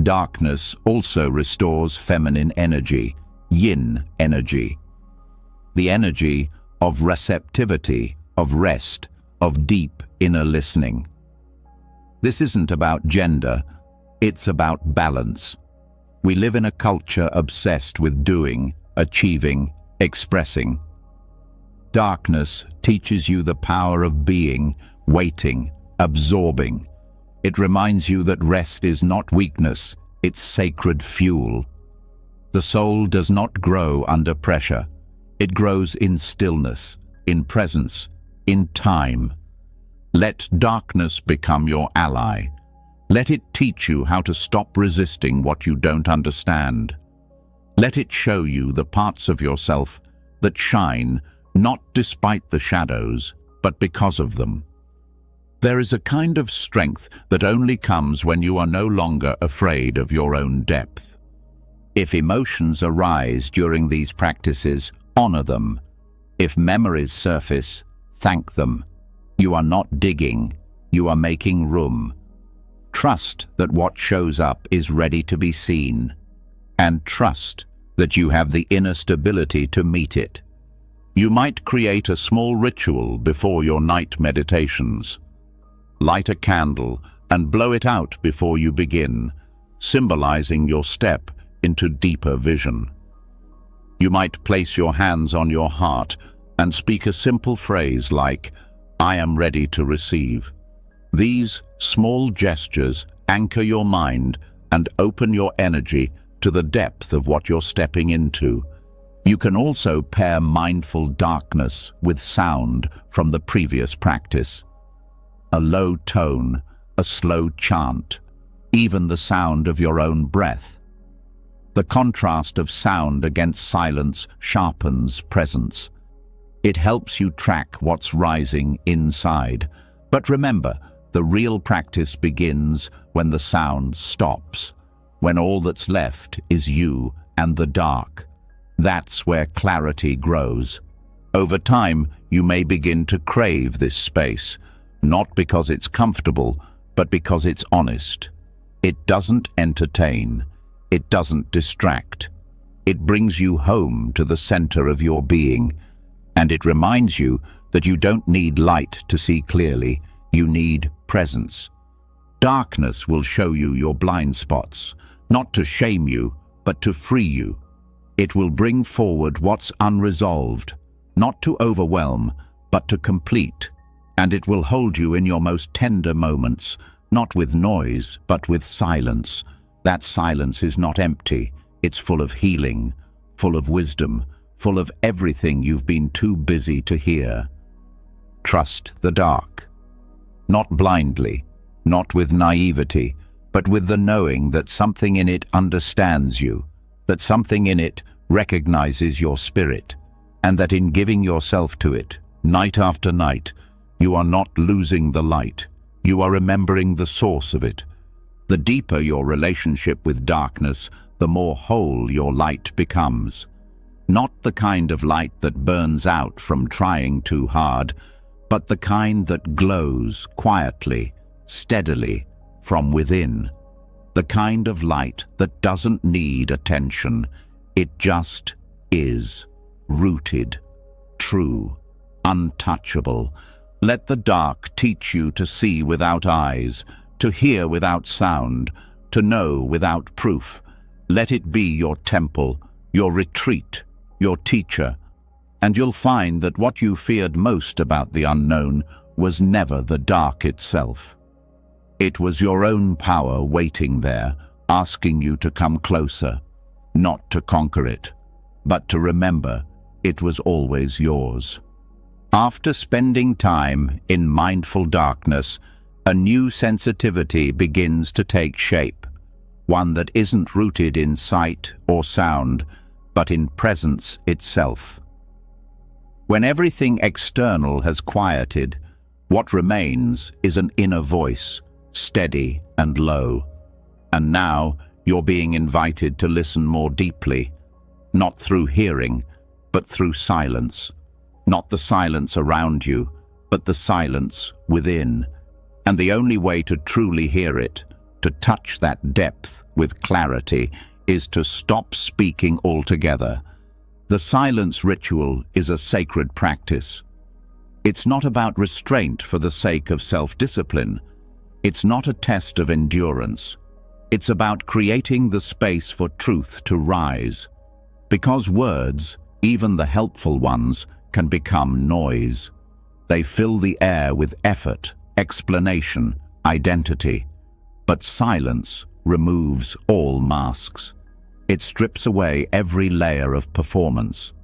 Darkness also restores feminine energy, yin energy. The energy of receptivity, of rest, of deep inner listening. This isn't about gender, it's about balance. We live in a culture obsessed with doing, achieving, expressing. Darkness teaches you the power of being, waiting, absorbing. It reminds you that rest is not weakness, it's sacred fuel. The soul does not grow under pressure. It grows in stillness, in presence, in time. Let darkness become your ally. Let it teach you how to stop resisting what you don't understand. Let it show you the parts of yourself that shine, not despite the shadows, but because of them. There is a kind of strength that only comes when you are no longer afraid of your own depth. If emotions arise during these practices, honor them. If memories surface, thank them. You are not digging, you are making room. Trust that what shows up is ready to be seen, and trust that you have the inner stability to meet it. You might create a small ritual before your night meditations. Light a candle and blow it out before you begin, symbolizing your step into deeper vision. You might place your hands on your heart and speak a simple phrase like, "I am ready to receive." These small gestures anchor your mind and open your energy to the depth of what you're stepping into. You can also pair mindful darkness with sound from the previous practice. A low tone, a slow chant, even the sound of your own breath. The contrast of sound against silence sharpens presence. It helps you track what's rising inside. But remember, the real practice begins when the sound stops, when all that's left is you and the dark. That's where clarity grows. Over time, you may begin to crave this space, not because it's comfortable, but because it's honest. It doesn't entertain. It doesn't distract. It brings you home to the center of your being, and it reminds you that you don't need light to see clearly. You need presence. Darkness will show you your blind spots, not to shame you, but to free you. It will bring forward what's unresolved, not to overwhelm, but to complete. And it will hold you in your most tender moments, not with noise, but with silence. That silence is not empty. It's full of healing, full of wisdom, full of everything you've been too busy to hear. Trust the dark. Not blindly, not with naivety, but with the knowing that something in it understands you, that something in it recognizes your spirit, and that in giving yourself to it, night after night, you are not losing the light. You are remembering the source of it. The deeper your relationship with darkness, the more whole your light becomes. Not the kind of light that burns out from trying too hard, but the kind that glows quietly, steadily, from within. The kind of light that doesn't need attention. It just is. rooted, true, untouchable. Let the dark teach you to see without eyes, to hear without sound, to know without proof. Let it be your temple, your retreat, your teacher, and you'll find that what you feared most about the unknown was never the dark itself. It was your own power waiting there, asking you to come closer, not to conquer it, but to remember it was always yours. After spending time in mindful darkness, a new sensitivity begins to take shape, one that isn't rooted in sight or sound, but in presence itself. When everything external has quieted, what remains is an inner voice, steady and low. And now you're being invited to listen more deeply, not through hearing, but through silence. Not the silence around you, but the silence within. And the only way to truly hear it, to touch that depth with clarity, is to stop speaking altogether. The silence ritual is a sacred practice. It's not about restraint for the sake of self-discipline. It's not a test of endurance. It's about creating the space for truth to rise. Because words, even the helpful ones, can become noise. They fill the air with effort, explanation, identity. But silence removes all masks. It strips away every layer of performance.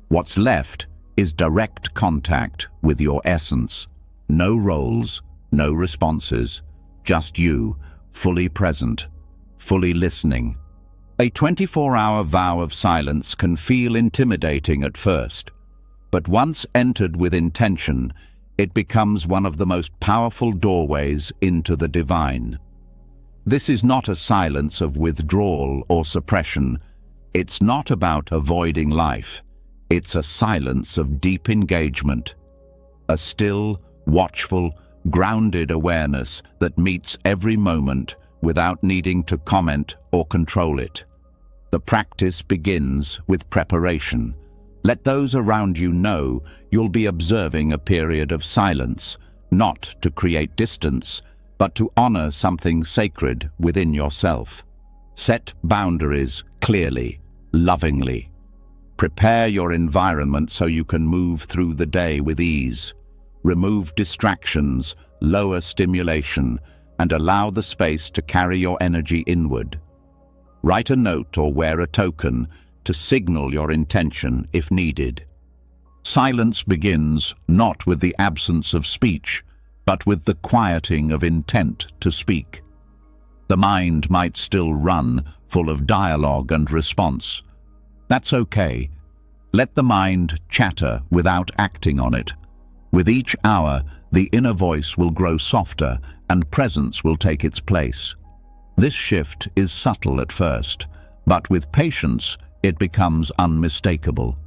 What's left is direct contact with your essence. No roles, no responses, just you, fully present, fully listening. A 24-hour vow of silence can feel intimidating at first, but once entered with intention, it becomes one of the most powerful doorways into the divine. This is not a silence of withdrawal or suppression. It's not about avoiding life. It's a silence of deep engagement. A still, watchful, grounded awareness that meets every moment without needing to comment or control it. The practice begins with preparation. Let those around you know you'll be observing a period of silence, not to create distance, but to honor something sacred within yourself. Set boundaries clearly, lovingly. Prepare your environment so you can move through the day with ease. Remove distractions, lower stimulation, and allow the space to carry your energy inward. Write a note or wear a token to signal your intention if needed. Silence begins not with the absence of speech, but with the quieting of intent to speak. The mind might still run, full of dialogue and response. That's okay. Let the mind chatter without acting on it. With each hour, the inner voice will grow softer and presence will take its place. This shift is subtle at first, but with patience, it becomes unmistakable.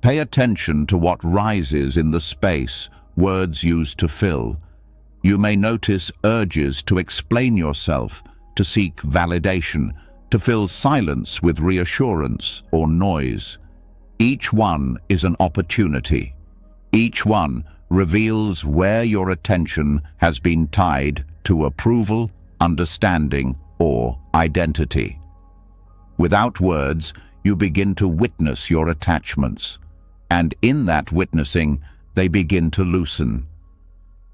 Pay attention to what rises in the space words use to fill. You may notice urges to explain yourself, to seek validation, to fill silence with reassurance or noise. Each one is an opportunity. Each one reveals where your attention has been tied to approval, understanding, or identity. Without words, you begin to witness your attachments, and in that witnessing, they begin to loosen.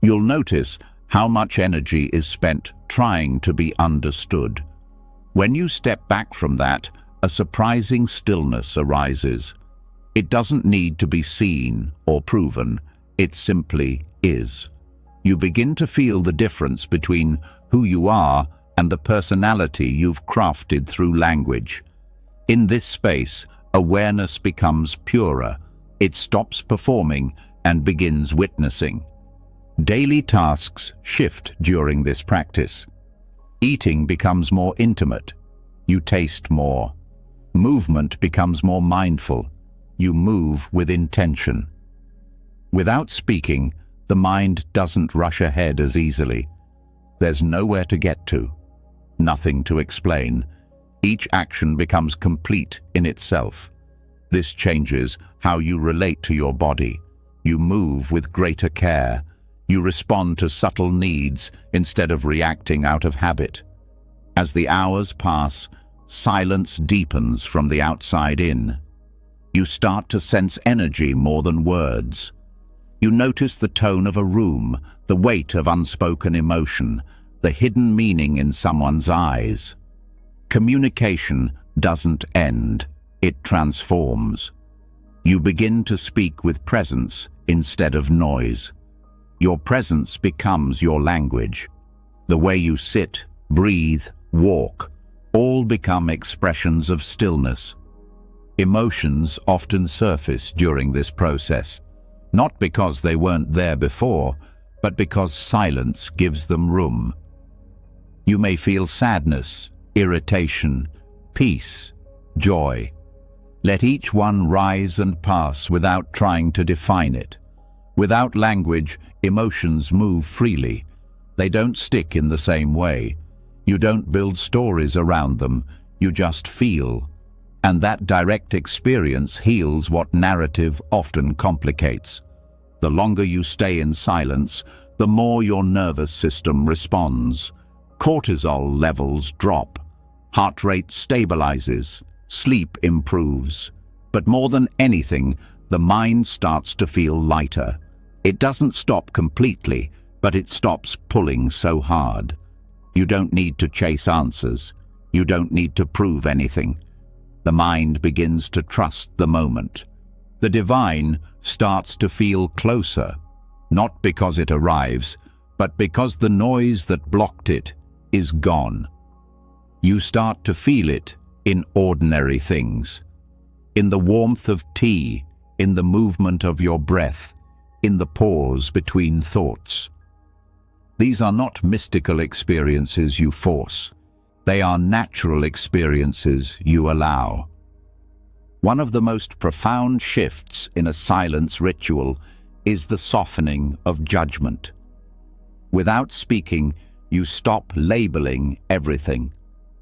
You'll notice how much energy is spent trying to be understood. When you step back from that, a surprising stillness arises. It doesn't need to be seen or proven, it simply is. You begin to feel the difference between who you are and the personality you've crafted through language. In this space, awareness becomes purer. It stops performing and begins witnessing. Daily tasks shift during this practice. Eating becomes more intimate. You taste more. Movement becomes more mindful. You move with intention. Without speaking, the mind doesn't rush ahead as easily. There's nowhere to get to, nothing to explain. Each action becomes complete in itself. This changes how you relate to your body. You move with greater care. You respond to subtle needs instead of reacting out of habit. As the hours pass, silence deepens from the outside in. You start to sense energy more than words. You notice the tone of a room, the weight of unspoken emotion, the hidden meaning in someone's eyes. Communication doesn't end, it transforms. You begin to speak with presence instead of noise. Your presence becomes your language. The way you sit, breathe, walk, all become expressions of stillness. Emotions often surface during this process, not because they weren't there before, but because silence gives them room. You may feel sadness, irritation, peace, joy. Let each one rise and pass without trying to define it. Without language, emotions move freely. They don't stick in the same way. You don't build stories around them, you just feel. And that direct experience heals what narrative often complicates. The longer you stay in silence, the more your nervous system responds. Cortisol levels drop, heart rate stabilizes, sleep improves. But more than anything, the mind starts to feel lighter. It doesn't stop completely, but it stops pulling so hard. You don't need to chase answers. You don't need to prove anything. The mind begins to trust the moment. The divine starts to feel closer, not because it arrives, but because the noise that blocked it is gone. You start to feel it in ordinary things, in the warmth of tea, in the movement of your breath, in the pause between thoughts. These are not mystical experiences you force. They are natural experiences you allow. One of the most profound shifts in a silence ritual is the softening of judgment. Without speaking, you stop labeling everything.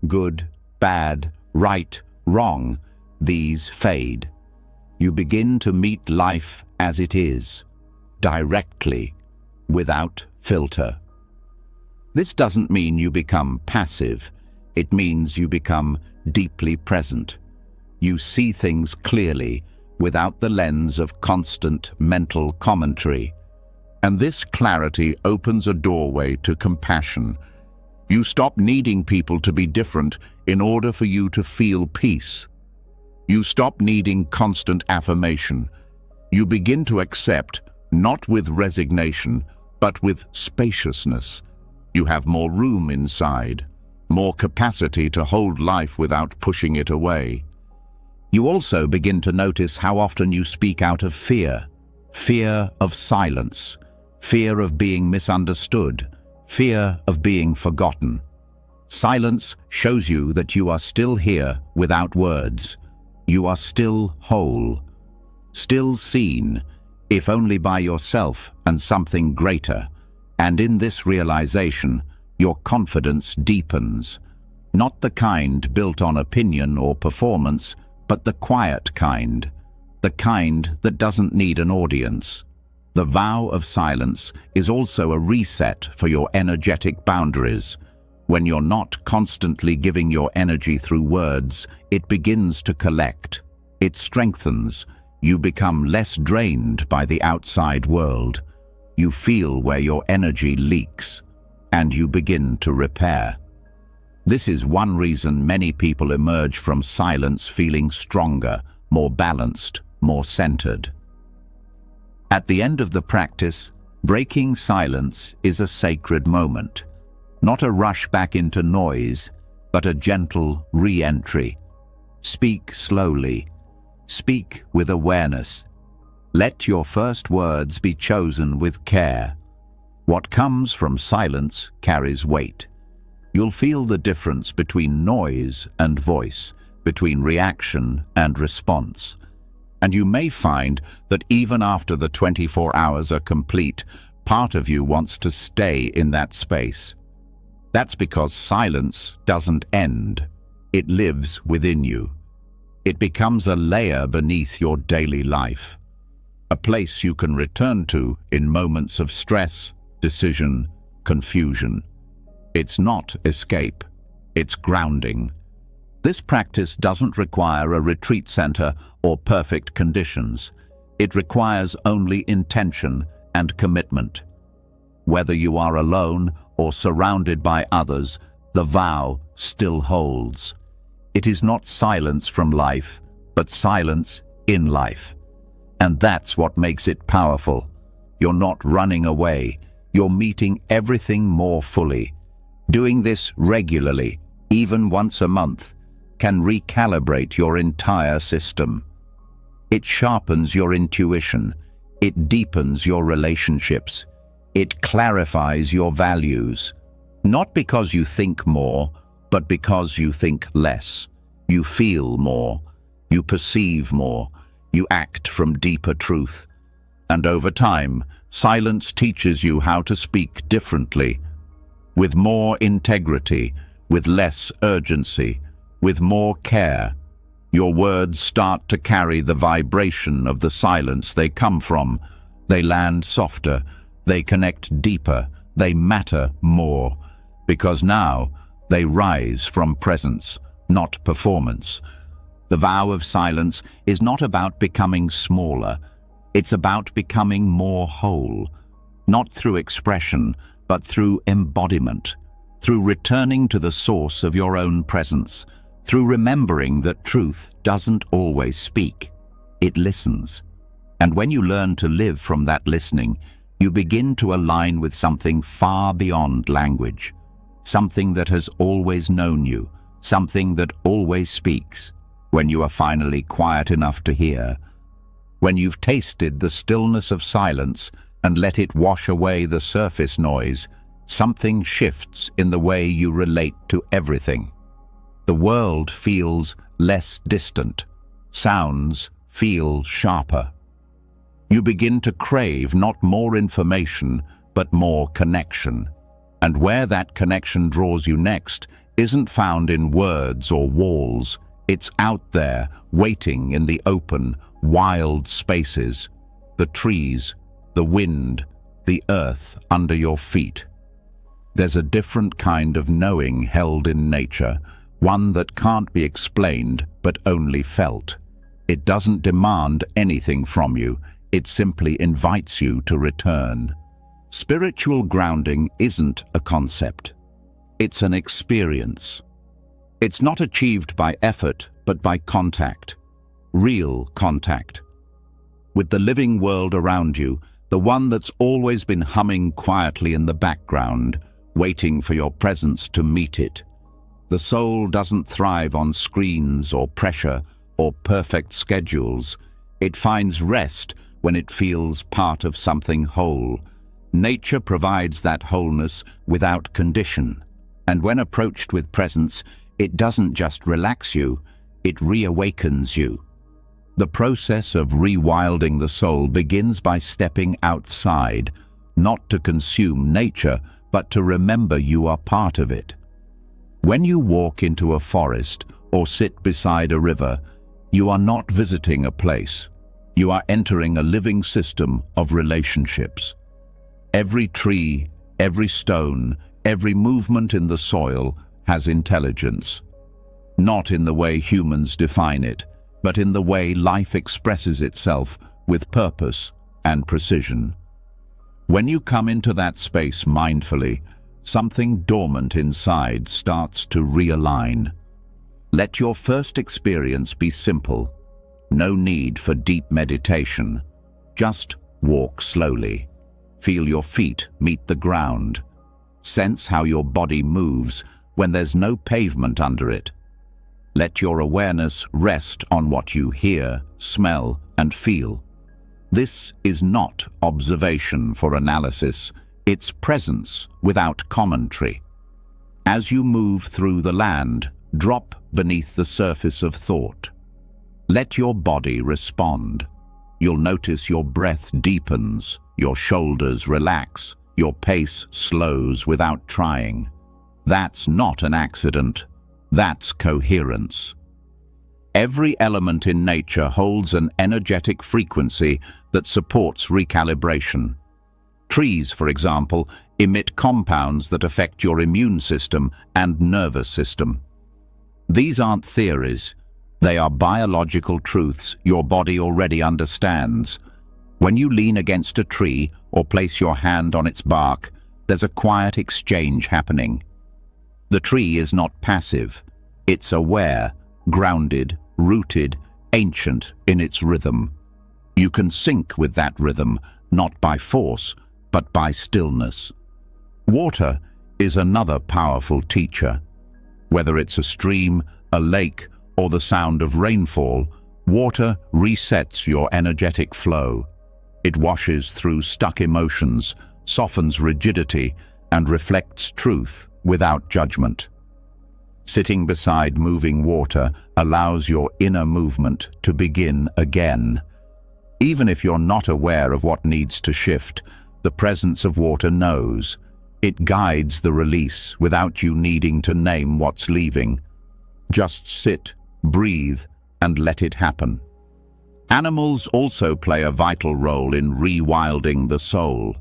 Good, bad, right, wrong, these fade. You begin to meet life as it is, directly, without filter. This doesn't mean you become passive. It means you become deeply present. You see things clearly, without the lens of constant mental commentary. And this clarity opens a doorway to compassion. You stop needing people to be different in order for you to feel peace. You stop needing constant affirmation. You begin to accept, not with resignation, but with spaciousness. You have more room inside, more capacity to hold life without pushing it away. You also begin to notice how often you speak out of fear. Fear of silence, fear of being misunderstood, fear of being forgotten. Silence shows you that you are still here without words. You are still whole, still seen, if only by yourself and something greater. And in this realization, your confidence deepens. Not the kind built on opinion or performance, but the quiet kind, the kind that doesn't need an audience. The vow of silence is also a reset for your energetic boundaries. When you're not constantly giving your energy through words, it begins to collect. It strengthens. You become less drained by the outside world. You feel where your energy leaks, and you begin to repair. This is one reason many people emerge from silence feeling stronger, more balanced, more centered. At the end of the practice, breaking silence is a sacred moment. Not a rush back into noise, but a gentle re-entry. Speak slowly. Speak with awareness. Let your first words be chosen with care. What comes from silence carries weight. You'll feel the difference between noise and voice, between reaction and response. And you may find that even after the 24 hours are complete, part of you wants to stay in that space. That's because silence doesn't end. It lives within you. It becomes a layer beneath your daily life, a place you can return to in moments of stress, decision, confusion. It's not escape, it's grounding. This practice doesn't require a retreat center or perfect conditions. It requires only intention and commitment. Whether you are alone or surrounded by others, the vow still holds. It is not silence from life, but silence in life. And that's what makes it powerful. You're not running away. You're meeting everything more fully. Doing this regularly, even once a month, can recalibrate your entire system. It sharpens your intuition. It deepens your relationships. It clarifies your values. Not because you think more, but because you think less. You feel more. You perceive more. You act from deeper truth. And over time, silence teaches you how to speak differently, with more integrity, with less urgency, with more care. Your words start to carry the vibration of the silence they come from. They land softer, they connect deeper, they matter more, because now they rise from presence, not performance. The vow of silence is not about becoming smaller, it's about becoming more whole, not through expression, but through embodiment, through returning to the source of your own presence, through remembering that truth doesn't always speak, it listens. And when you learn to live from that listening, you begin to align with something far beyond language, something that has always known you, something that always speaks, when you are finally quiet enough to hear. When you've tasted the stillness of silence and let it wash away the surface noise, something shifts in the way you relate to everything. The world feels less distant. Sounds feel sharper. You begin to crave not more information, but more connection. And where that connection draws you next isn't found in words or walls. It's out there, waiting in the open, wild spaces. The trees, the wind, the earth under your feet. There's a different kind of knowing held in nature, one that can't be explained but only felt. It doesn't demand anything from you, it simply invites you to return. Spiritual grounding isn't a concept. It's an experience. It's not achieved by effort, but by contact. Real contact. With the living world around you, the one that's always been humming quietly in the background, waiting for your presence to meet it. The soul doesn't thrive on screens or pressure or perfect schedules. It finds rest when it feels part of something whole. Nature provides that wholeness without condition. And when approached with presence, it doesn't just relax you, it reawakens you. The process of rewilding the soul begins by stepping outside, not to consume nature, but to remember you are part of it. When you walk into a forest or sit beside a river, you are not visiting a place. You are entering a living system of relationships. Every tree, every stone, every movement in the soil has intelligence. Not in the way humans define it, but in the way life expresses itself with purpose and precision. When you come into that space mindfully, something dormant inside starts to realign. Let your first experience be simple. No need for deep meditation. Just walk slowly. Feel your feet meet the ground. Sense how your body moves when there's no pavement under it. Let your awareness rest on what you hear, smell, and feel. This is not observation for analysis. It's presence without commentary. As you move through the land, drop beneath the surface of thought. Let your body respond. You'll notice your breath deepens, your shoulders relax, your pace slows without trying. That's not an accident. That's coherence. Every element in nature holds an energetic frequency that supports recalibration. Trees, for example, emit compounds that affect your immune system and nervous system. These aren't theories. They are biological truths your body already understands. When you lean against a tree or place your hand on its bark, there's a quiet exchange happening. The tree is not passive. It's aware, grounded, rooted, ancient in its rhythm. You can sync with that rhythm, not by force, but by stillness. Water is another powerful teacher. Whether it's a stream, a lake, or the sound of rainfall, water resets your energetic flow. It washes through stuck emotions, softens rigidity, and reflects truth without judgment. Sitting beside moving water allows your inner movement to begin again. Even if you're not aware of what needs to shift, the presence of water knows. It guides the release without you needing to name what's leaving. Just sit, breathe, and let it happen. Animals also play a vital role in rewilding the soul,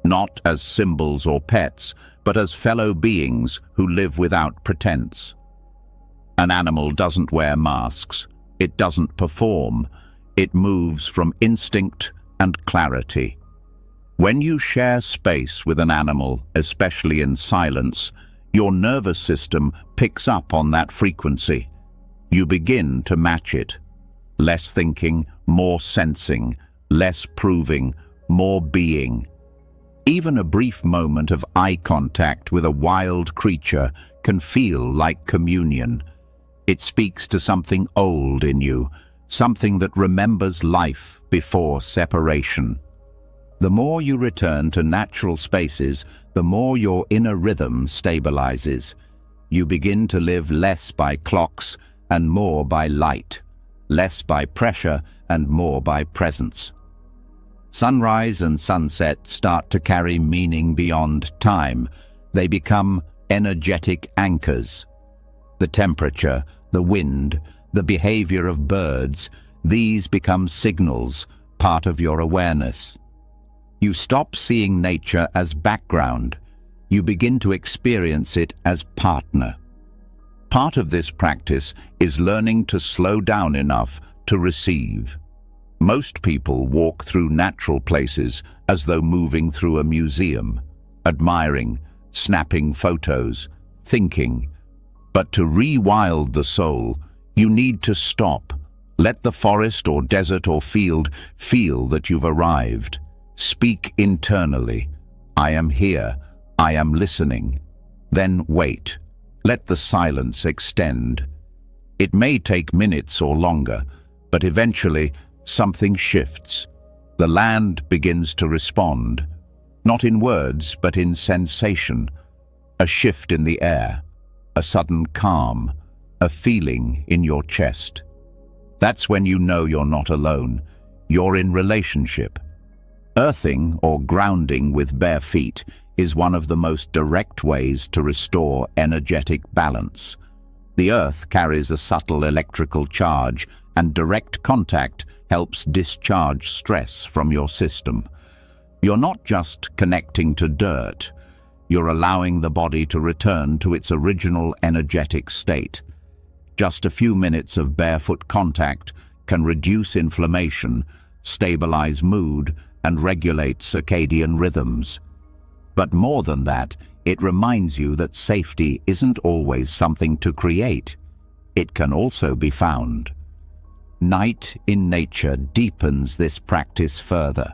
not as symbols or pets, but as fellow beings who live without pretense. An animal doesn't wear masks. It doesn't perform. It moves from instinct and clarity. When you share space with an animal, especially in silence, your nervous system picks up on that frequency. You begin to match it. Less thinking, more sensing, less proving, more being. Even a brief moment of eye contact with a wild creature can feel like communion. It speaks to something old in you, something that remembers life before separation. The more you return to natural spaces, the more your inner rhythm stabilizes. You begin to live less by clocks and more by light, less by pressure and more by presence. Sunrise and sunset start to carry meaning beyond time. They become energetic anchors. The temperature, the wind, the behavior of birds, these become signals, part of your awareness. You stop seeing nature as background. You begin to experience it as partner. Part of this practice is learning to slow down enough to receive. Most people walk through natural places as though moving through a museum, admiring, snapping photos, thinking. But to rewild the soul, you need to stop. Let the forest or desert or field feel that you've arrived. Speak internally. I am here. I am listening. Then wait. Let the silence extend. It may take minutes or longer, but eventually something shifts. The land begins to respond, not in words, but in sensation. A shift in the air, a sudden calm, a feeling in your chest. That's when you know you're not alone. You're in relationship. Earthing or grounding with bare feet is one of the most direct ways to restore energetic balance. The earth carries a subtle electrical charge, and direct contact helps discharge stress from your system. You're not just connecting to dirt, you're allowing the body to return to its original energetic state. Just a few minutes of barefoot contact can reduce inflammation, stabilize mood, and regulate circadian rhythms. But more than that, it reminds you that safety isn't always something to create. It can also be found. Night in nature deepens this practice further.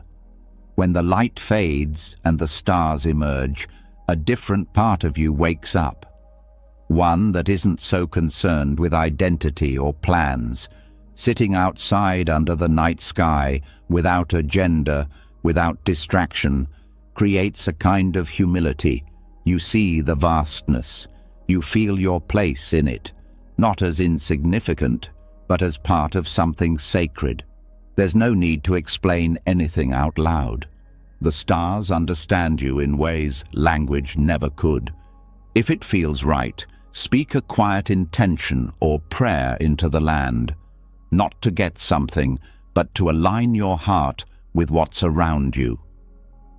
When the light fades and the stars emerge, a different part of you wakes up. One that isn't so concerned with identity or plans, sitting outside under the night sky, without agenda, without distraction, creates a kind of humility. You see the vastness. You feel your place in it, not as insignificant, but as part of something sacred. There's no need to explain anything out loud. The stars understand you in ways language never could. If it feels right, speak a quiet intention or prayer into the land, not to get something, but to align your heart with what's around you.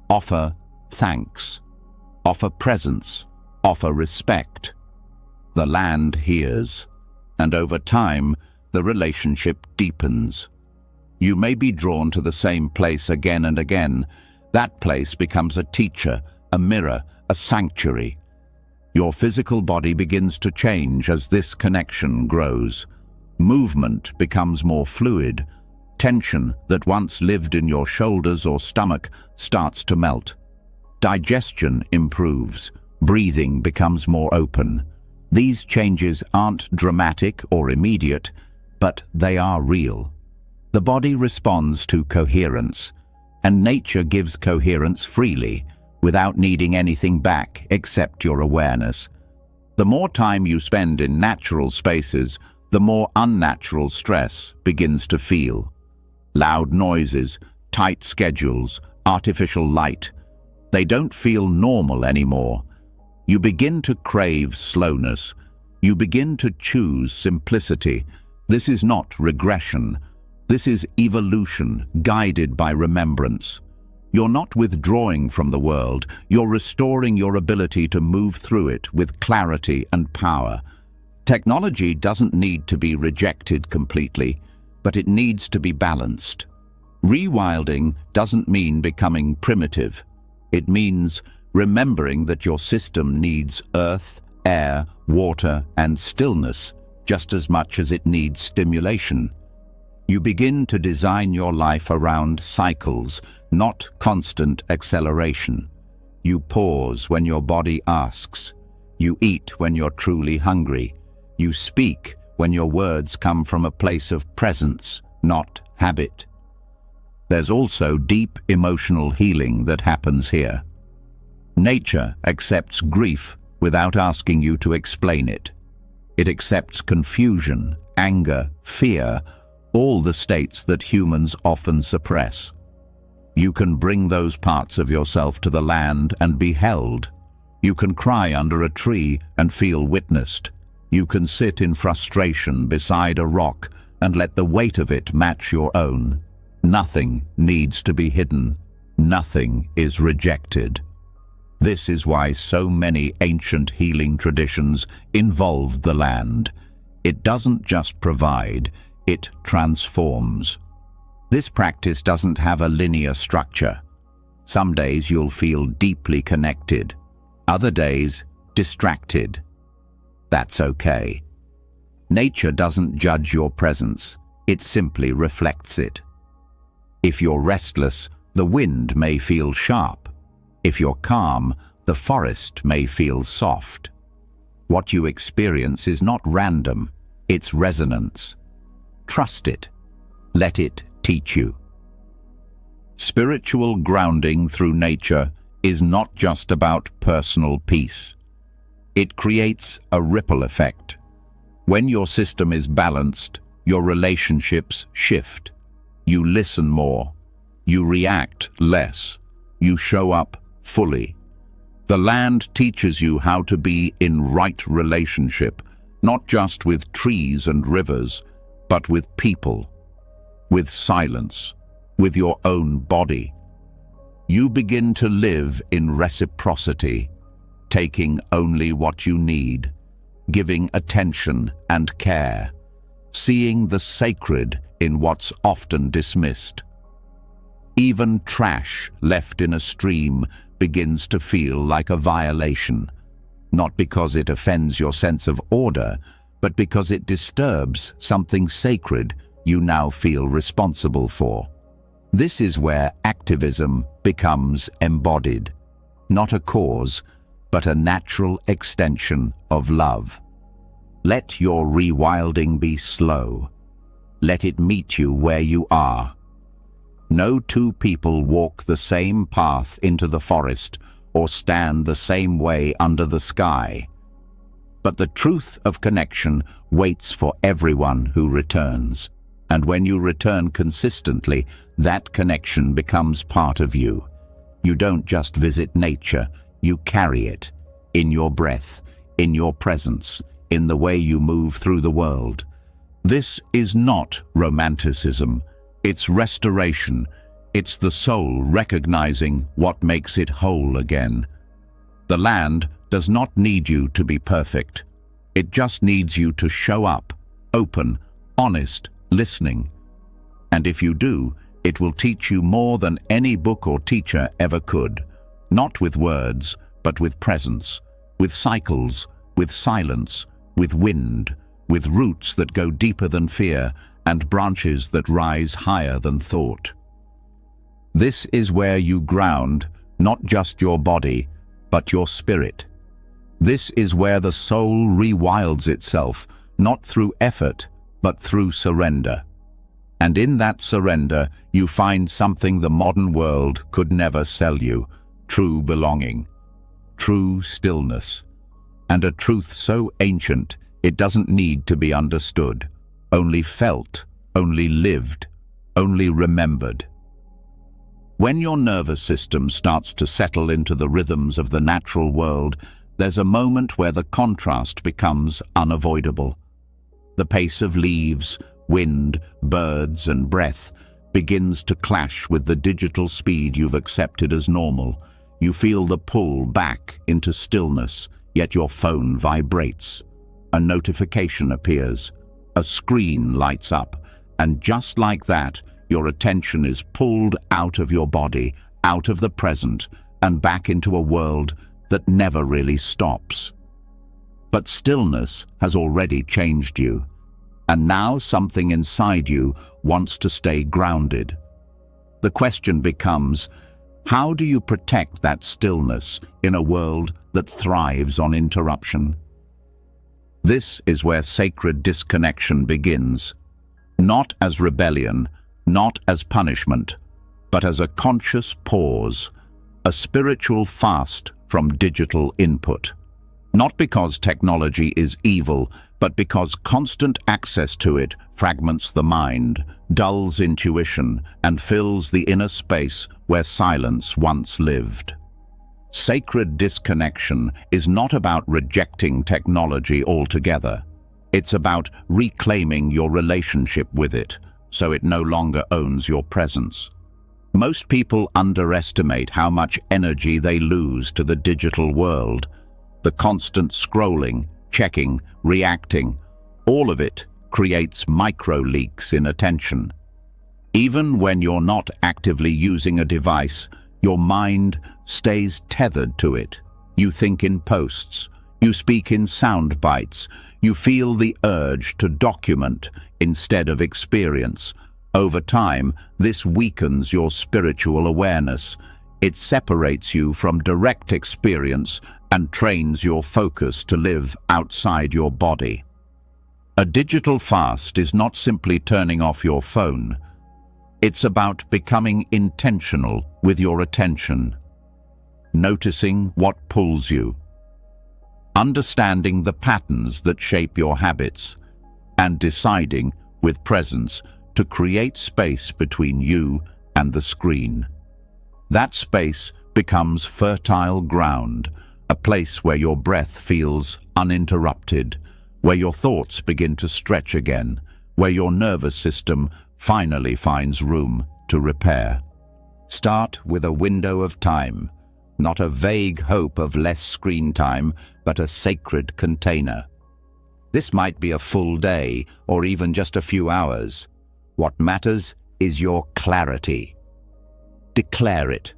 Offer thanks, offer presence, offer respect. The land hears, and over time, the relationship deepens. You may be drawn to the same place again and again. That place becomes a teacher, a mirror, a sanctuary. Your physical body begins to change as this connection grows. Movement becomes more fluid. Tension that once lived in your shoulders or stomach starts to melt. Digestion improves. Breathing becomes more open. These changes aren't dramatic or immediate, but they are real. The body responds to coherence, and nature gives coherence freely, without needing anything back except your awareness. The more time you spend in natural spaces, the more unnatural stress begins to feel. Loud noises, tight schedules, artificial light, they don't feel normal anymore. You begin to crave slowness. You begin to choose simplicity. This is not regression. This is evolution, guided by remembrance. You're not withdrawing from the world. You're restoring your ability to move through it with clarity and power. Technology doesn't need to be rejected completely, but it needs to be balanced. Rewilding doesn't mean becoming primitive. It means remembering that your system needs earth, air, water, and stillness just as much as it needs stimulation. You begin to design your life around cycles, not constant acceleration. You pause when your body asks. You eat when you're truly hungry. You speak when your words come from a place of presence, not habit. There's also deep emotional healing that happens here. Nature accepts grief without asking you to explain it. It accepts confusion, anger, fear, all the states that humans often suppress. You can bring those parts of yourself to the land and be held. You can cry under a tree and feel witnessed. You can sit in frustration beside a rock and let the weight of it match your own. Nothing needs to be hidden. Nothing is rejected. This is why so many ancient healing traditions involve the land. It doesn't just provide, it transforms. This practice doesn't have a linear structure. Some days you'll feel deeply connected, other days distracted. That's okay. Nature doesn't judge your presence, it simply reflects it. If you're restless, the wind may feel sharp. If you're calm, the forest may feel soft. What you experience is not random, it's resonance. Trust it. Let it teach you. Spiritual grounding through nature is not just about personal peace. It creates a ripple effect. When your system is balanced, your relationships shift. You listen more. You react less. You show up fully. The land teaches you how to be in right relationship, not just with trees and rivers, but with people, with silence, with your own body. You begin to live in reciprocity, taking only what you need, giving attention and care, seeing the sacred in what's often dismissed. Even trash left in a stream begins to feel like a violation, not because it offends your sense of order, but because it disturbs something sacred you now feel responsible for. This is where activism becomes embodied, not a cause, but a natural extension of love. Let your rewilding be slow. Let it meet you where you are. No two people walk the same path into the forest or stand the same way under the sky. But the truth of connection waits for everyone who returns. And when you return consistently, that connection becomes part of you. You don't just visit nature, you carry it in your breath, in your presence, in the way you move through the world. This is not romanticism. It's restoration. It's the soul recognizing what makes it whole again. The land does not need you to be perfect. It just needs you to show up, open, honest, listening. And if you do, it will teach you more than any book or teacher ever could. Not with words, but with presence, with cycles, with silence, with wind, with roots that go deeper than fear and branches that rise higher than thought. This is where you ground not just your body, but your spirit. This is where the soul rewilds itself, not through effort, but through surrender. And in that surrender, you find something the modern world could never sell you: true belonging, true stillness, and a truth so ancient it doesn't need to be understood, only felt, only lived, only remembered. When your nervous system starts to settle into the rhythms of the natural world, there's a moment where the contrast becomes unavoidable. The pace of leaves, wind, birds, and breath begins to clash with the digital speed you've accepted as normal. You feel the pull back into stillness, yet your phone vibrates. A notification appears, a screen lights up, and just like that, your attention is pulled out of your body, out of the present, and back into a world that never really stops. But stillness has already changed you, and now something inside you wants to stay grounded. The question becomes, how do you protect that stillness in a world that thrives on interruption? This is where sacred disconnection begins, not as rebellion, not as punishment, but as a conscious pause, a spiritual fast from digital input. Not because technology is evil, but because constant access to it fragments the mind, dulls intuition, and fills the inner space where silence once lived. Sacred disconnection is not about rejecting technology altogether. It's about reclaiming your relationship with it, so it no longer owns your presence. Most people underestimate how much energy they lose to the digital world. The constant scrolling, checking, reacting, all of it creates micro-leaks in attention. Even when you're not actively using a device, your mind stays tethered to it. You think in posts, you speak in sound bites, you feel the urge to document instead of experience. Over time, this weakens your spiritual awareness. It separates you from direct experience and trains your focus to live outside your body. A digital fast is not simply turning off your phone. It's about becoming intentional with your attention, noticing what pulls you, understanding the patterns that shape your habits, and deciding, with presence, to create space between you and the screen. That space becomes fertile ground, a place where your breath feels uninterrupted, where your thoughts begin to stretch again, where your nervous system finally finds room to repair. Start with a window of time, not a vague hope of less screen time, but a sacred container. This might be a full day, or even just a few hours. What matters is your clarity. Declare it.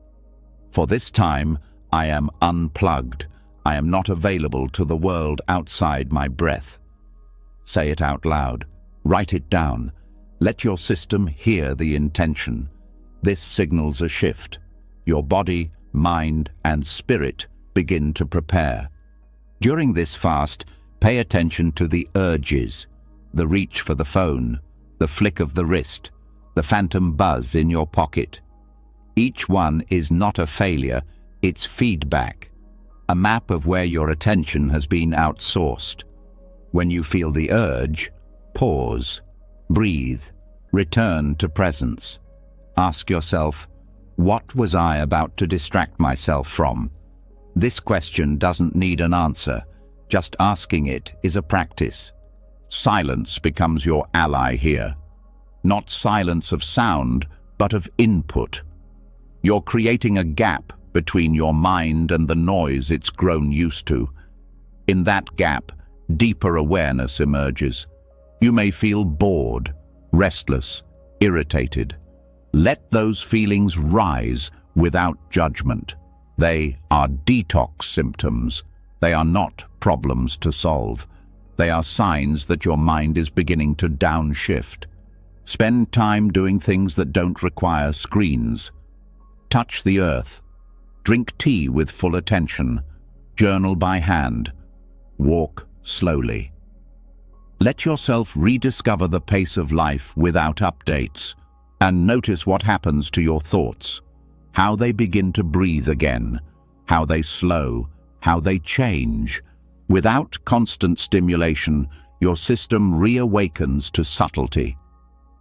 For this time, I am unplugged. I am not available to the world outside my breath. Say it out loud. Write it down. Let your system hear the intention. This signals a shift. Your body, mind, and spirit begin to prepare. During this fast, pay attention to the urges, the reach for the phone, the flick of the wrist, the phantom buzz in your pocket. Each one is not a failure, it's feedback, a map of where your attention has been outsourced. When you feel the urge, pause, breathe, return to presence. Ask yourself, what was I about to distract myself from? This question doesn't need an answer, Just asking it is a practice. Silence becomes your ally here. Not silence of sound, but of input. You're creating a gap between your mind and the noise it's grown used to. In that gap, deeper awareness emerges. You may feel bored, restless, irritated. Let those feelings rise without judgment. They are detox symptoms. They are not problems to solve. They are signs that your mind is beginning to downshift. Spend time doing things that don't require screens. Touch the earth. Drink tea with full attention. Journal by hand. Walk slowly. Let yourself rediscover the pace of life without updates, and notice what happens to your thoughts, how they begin to breathe again, how they slow, how they change. Without constant stimulation, your system reawakens to subtlety.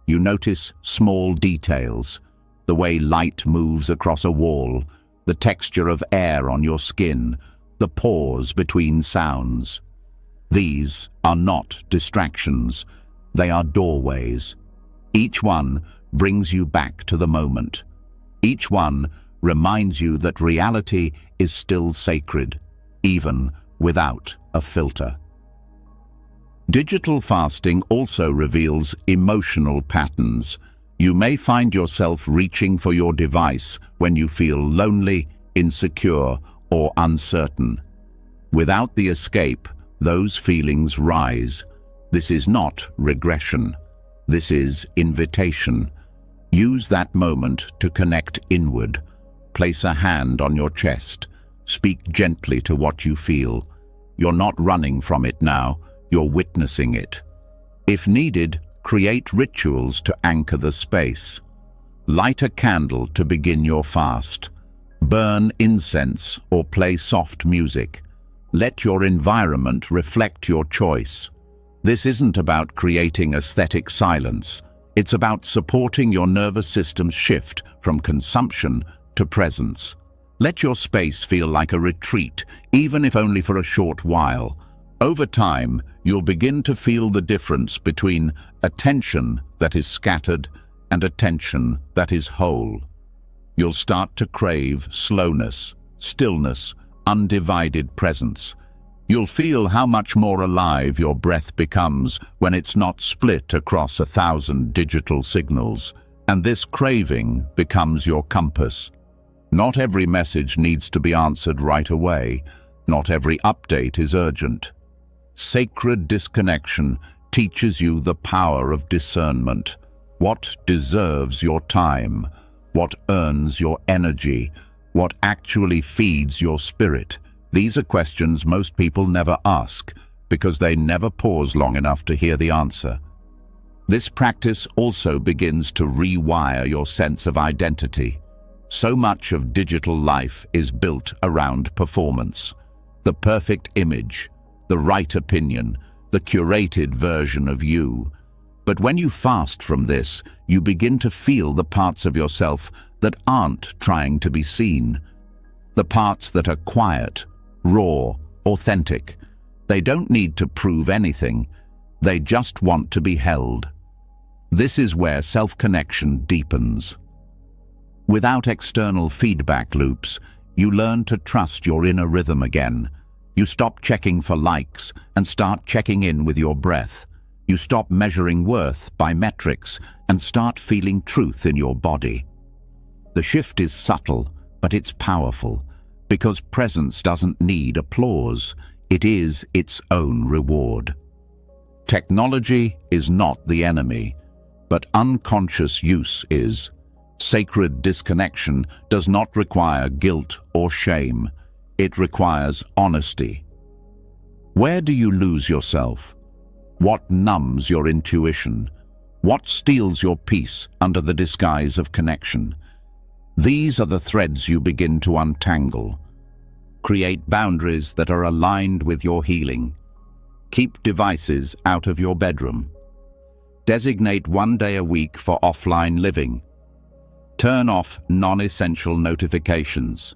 You notice small details, the way light moves across a wall, the texture of air on your skin, the pause between sounds. These are not distractions, they are doorways. Each one brings you back to the moment. Each one reminds you that reality is still sacred, even without a filter. Digital fasting also reveals emotional patterns. You may find yourself reaching for your device when you feel lonely, insecure, or uncertain. Without the escape, those feelings rise. This is not regression. This is invitation. Use that moment to connect inward. Place a hand on your chest. Speak gently to what you feel. You're not running from it now, you're witnessing it. If needed, create rituals to anchor the space. Light a candle to begin your fast. Burn incense or play soft music. Let your environment reflect your choice. This isn't about creating aesthetic silence. It's about supporting your nervous system's shift from consumption to presence. Let your space feel like a retreat, even if only for a short while. Over time, you'll begin to feel the difference between attention that is scattered and attention that is whole. You'll start to crave slowness, stillness, undivided presence. You'll feel how much more alive your breath becomes when it's not split across 1,000 digital signals, and this craving becomes your compass. Not every message needs to be answered right away. Not every update is urgent. Sacred disconnection teaches you the power of discernment. What deserves your time? What earns your energy? What actually feeds your spirit? These are questions most people never ask because they never pause long enough to hear the answer. This practice also begins to rewire your sense of identity. So much of digital life is built around performance. The perfect image, the right opinion, the curated version of you. But when you fast from this, you begin to feel the parts of yourself that aren't trying to be seen. The parts that are quiet, raw, authentic. They don't need to prove anything. They just want to be held. This is where self-connection deepens. Without external feedback loops, you learn to trust your inner rhythm again. You stop checking for likes and start checking in with your breath. You stop measuring worth by metrics and start feeling truth in your body. The shift is subtle, but it's powerful, because presence doesn't need applause. It is its own reward. Technology is not the enemy, but unconscious use is. Sacred disconnection does not require guilt or shame. It requires honesty. Where do you lose yourself? What numbs your intuition? What steals your peace under the disguise of connection? These are the threads you begin to untangle. Create boundaries that are aligned with your healing. Keep devices out of your bedroom. Designate one day a week for offline living. Turn off non-essential notifications.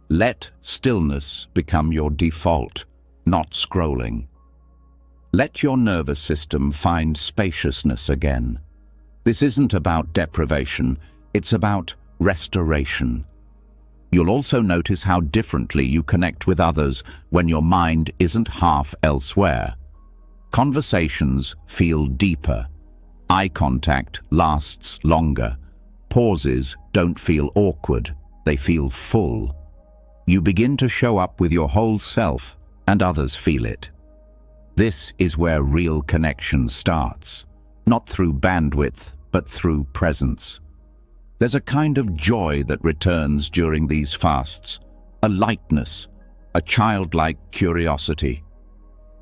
Let stillness become your default. not scrolling. Let your nervous system find spaciousness again. This isn't about deprivation, it's about restoration. You'll also notice how differently you connect with others when your mind isn't half elsewhere. Conversations feel deeper. Eye contact lasts longer. Pauses don't feel awkward, they feel full. You begin to show up with your whole self, and others feel it. This is where real connection starts, not through bandwidth, but through presence. There's a kind of joy that returns during these fasts, a lightness, a childlike curiosity.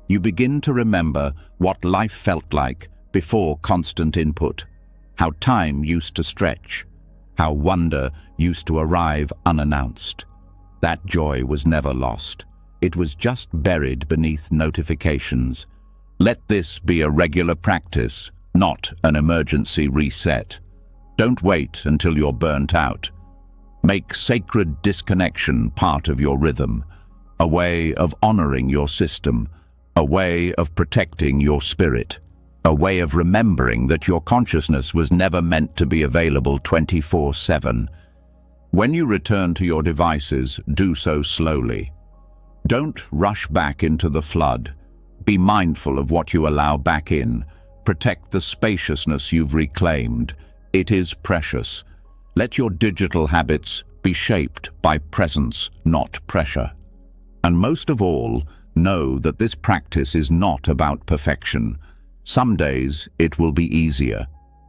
You begin to remember what life felt like before constant input, how time used to stretch, how wonder used to arrive unannounced. That joy was never lost. It was just buried beneath notifications. Let this be a regular practice, not an emergency reset. Don't wait until you're burnt out. Make sacred disconnection part of your rhythm, a way of honoring your system, a way of protecting your spirit, a way of remembering that your consciousness was never meant to be available 24/7. When you return to your devices, do so slowly. Don't rush back into the flood. Be mindful of what you allow back in. Protect the spaciousness you've reclaimed. It is precious. Let your digital habits be shaped by presence, not pressure. And most of all, know that this practice is not about perfection. Some days it will be easier.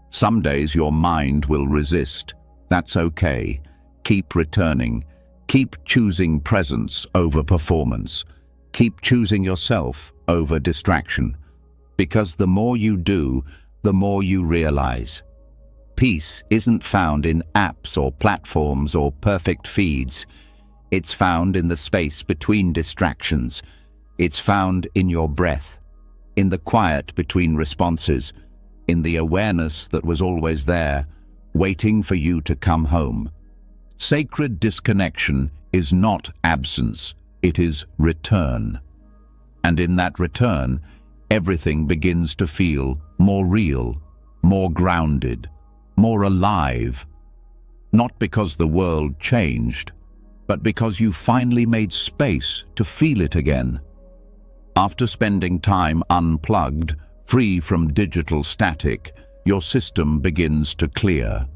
Some days your mind will resist. That's okay. Keep returning. Keep choosing presence over performance. Keep choosing yourself over distraction. Because the more you do, the more you realize. Peace isn't found in apps or platforms or perfect feeds. It's found in the space between distractions. It's found in your breath, in the quiet between responses, in the awareness that was always there, waiting for you to come home. Sacred disconnection is not absence, it is return. And in that return, everything begins to feel more real, more grounded, more alive. Not because the world changed, but because you finally made space to feel it again. After spending time unplugged, free from digital static, your system begins to clear.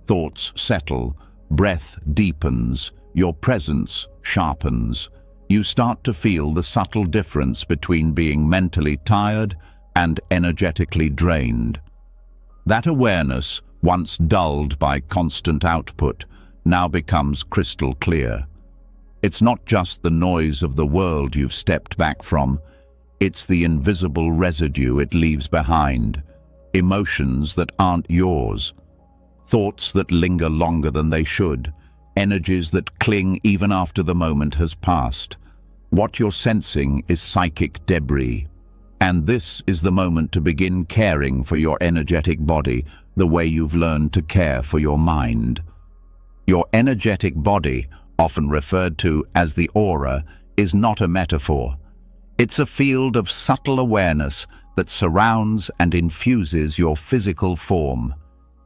Thoughts settle, breath deepens, your presence sharpens. You start to feel the subtle difference between being mentally tired and energetically drained. That awareness, once dulled by constant output, now becomes crystal clear. It's not just the noise of the world you've stepped back from, it's the invisible residue it leaves behind, emotions that aren't yours, thoughts that linger longer than they should, energies that cling even after the moment has passed. What you're sensing is psychic debris, and this is the moment to begin caring for your energetic body the way you've learned to care for your mind. Your energetic body, often referred to as the aura, is not a metaphor. It's a field of subtle awareness that surrounds and infuses your physical form.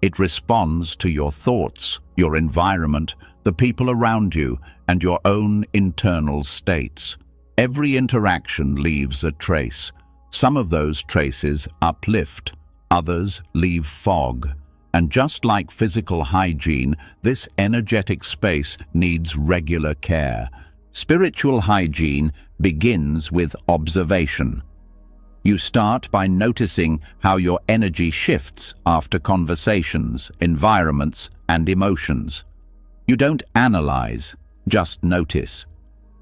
It responds to your thoughts, your environment, the people around you, and your own internal states. Every interaction leaves a trace. Some of those traces uplift, others leave fog. And just like physical hygiene, this energetic space needs regular care. Spiritual hygiene begins with observation. You start by noticing how your energy shifts after conversations, environments, and emotions. You don't analyze, just notice.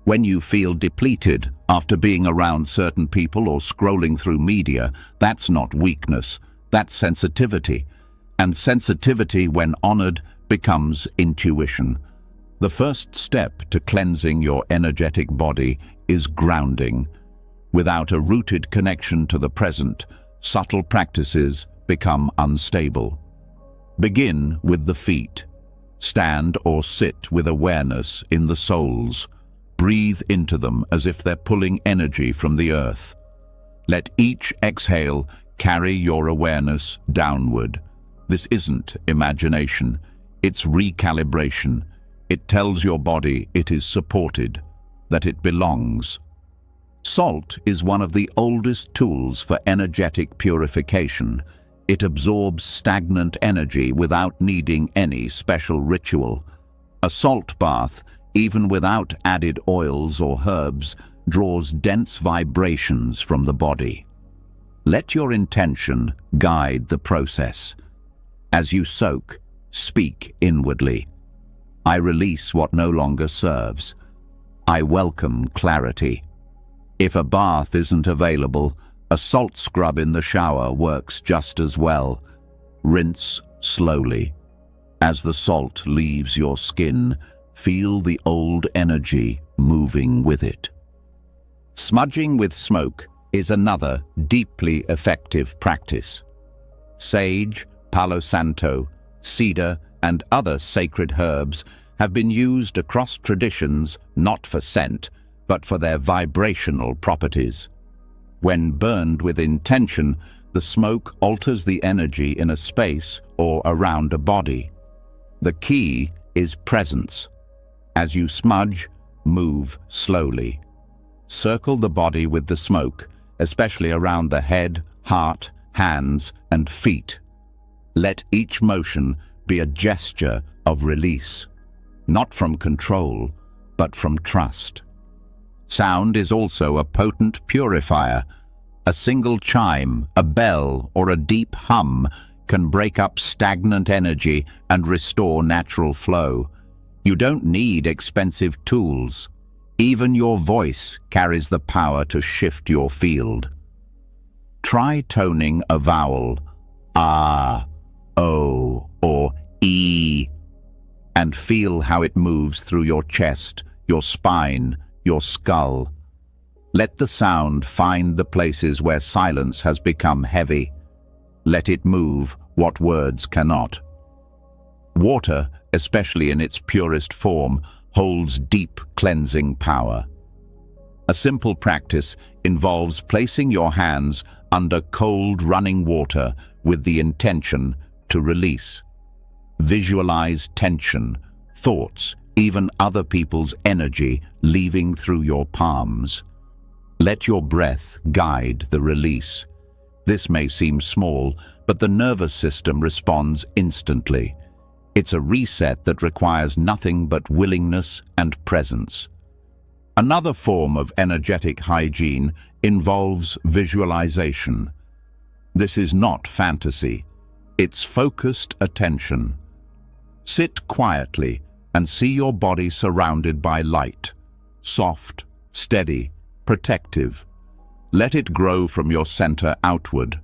When you feel depleted after being around certain people or scrolling through media, that's not weakness, that's sensitivity. And sensitivity, when honored, becomes intuition. The first step to cleansing your energetic body is grounding. Without a rooted connection to the present, subtle practices become unstable. Begin with the feet. Stand or sit with awareness in the soles. Breathe into them as if they're pulling energy from the earth. Let each exhale carry your awareness downward. This isn't imagination, it's recalibration. It tells your body it is supported, that it belongs. Salt is one of the oldest tools for energetic purification. It absorbs stagnant energy without needing any special ritual. A salt bath, even without added oils or herbs, draws dense vibrations from the body. Let your intention guide the process. As you soak, speak inwardly. I release what no longer serves. I welcome clarity. If a bath isn't available, a salt scrub in the shower works just as well. Rinse slowly. As the salt leaves your skin, feel the old energy moving with it. Smudging with smoke is another deeply effective practice. Sage, Palo Santo, cedar, and other sacred herbs have been used across traditions not for scent, but for their vibrational properties. When burned with intention, the smoke alters the energy in a space or around a body. The key is presence. As you smudge, move slowly. Circle the body with the smoke, especially around the head, heart, hands, and feet. Let each motion be a gesture of release, not from control, but from trust. Sound is also a potent purifier. A single chime, a bell, or a deep hum can break up stagnant energy and restore natural flow. You don't need expensive tools. Even your voice carries the power to shift your field. Try toning a vowel, ah, o, or e, and feel how it moves through your chest, your spine, your skull. Let the sound find the places where silence has become heavy. Let it move what words cannot. Water, especially in its purest form, holds deep cleansing power. A simple practice involves placing your hands under cold running water with the intention to release. Visualize tension, thoughts, even other people's energy leaving through your palms. Let your breath guide the release. This may seem small, but the nervous system responds instantly. It's a reset that requires nothing but willingness and presence. Another form of energetic hygiene involves visualization. This is not fantasy. It's focused attention. Sit quietly and see your body surrounded by light, soft, steady, protective. Let it grow from your center outward.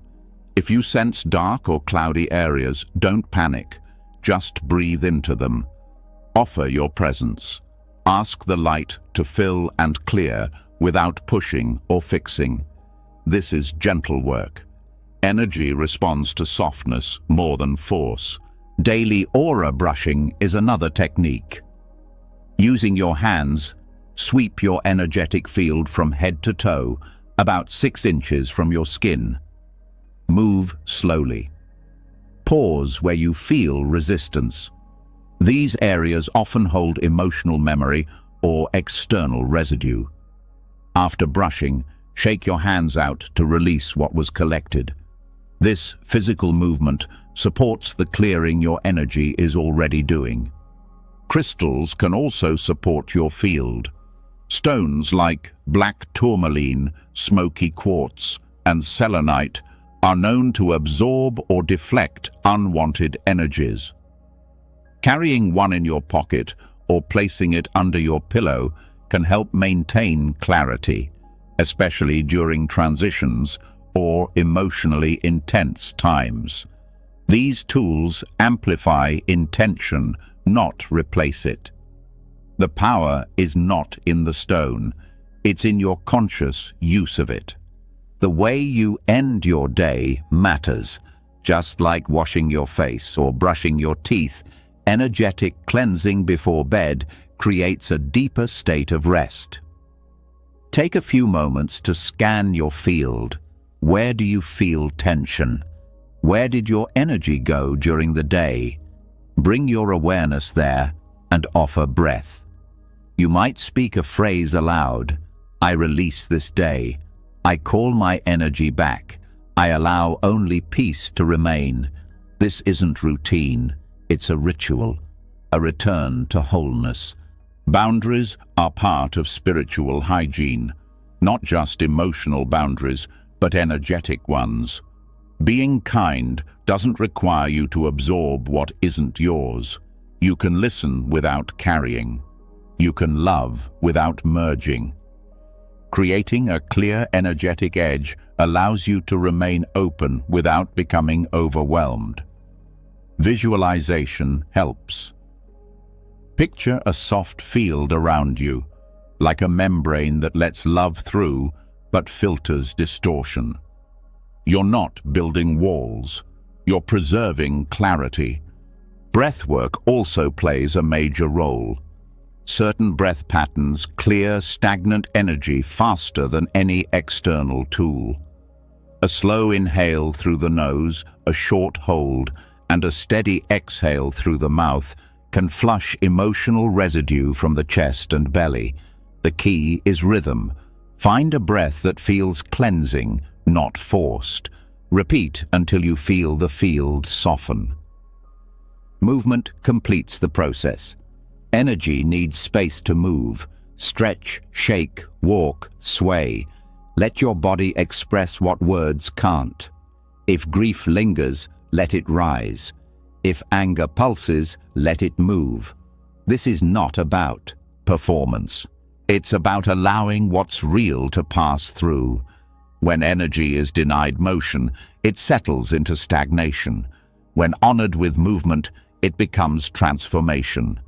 If you sense dark or cloudy areas, don't panic. Just breathe into them. Offer your presence. Ask the light to fill and clear without pushing or fixing. This is gentle work. Energy responds to softness more than force. Daily aura brushing is another technique. Using your hands, sweep your energetic field from head to toe, about 6 inches from your skin. Move slowly. Pause where you feel resistance. These areas often hold emotional memory or external residue. After brushing, shake your hands out to release what was collected. This physical movement supports the clearing your energy is already doing. Crystals can also support your field. Stones like black tourmaline, smoky quartz, and selenite are known to absorb or deflect unwanted energies. Carrying one in your pocket or placing it under your pillow can help maintain clarity, especially during transitions or emotionally intense times. These tools amplify intention, not replace it. The power is not in the stone, it's in your conscious use of it. The way you end your day matters. Just like washing your face or brushing your teeth, energetic cleansing before bed creates a deeper state of rest. Take a few moments to scan your field. Where do you feel tension? Where did your energy go during the day? Bring your awareness there and offer breath. You might speak a phrase aloud. I release this day. I call my energy back. I allow only peace to remain. This isn't routine. It's a ritual, a return to wholeness. Boundaries are part of spiritual hygiene, not just emotional boundaries, but energetic ones. Being kind doesn't require you to absorb what isn't yours. You can listen without carrying. You can love without merging. Creating a clear energetic edge allows you to remain open without becoming overwhelmed. Visualization helps. Picture a soft field around you, like a membrane that lets love through but filters distortion. You're not building walls. You're preserving clarity. Breathwork also plays a major role. Certain breath patterns clear stagnant energy faster than any external tool. A slow inhale through the nose, a short hold, and a steady exhale through the mouth can flush emotional residue from the chest and belly. The key is rhythm. Find a breath that feels cleansing, not forced. Repeat until you feel the field soften. Movement completes the process. Energy needs space to move. Stretch, shake, walk, sway. Let your body express what words can't. If grief lingers, let it rise. If anger pulses, let it move. This is not about performance. It's about allowing what's real to pass through. When energy is denied motion, it settles into stagnation. When honored with movement, it becomes transformation.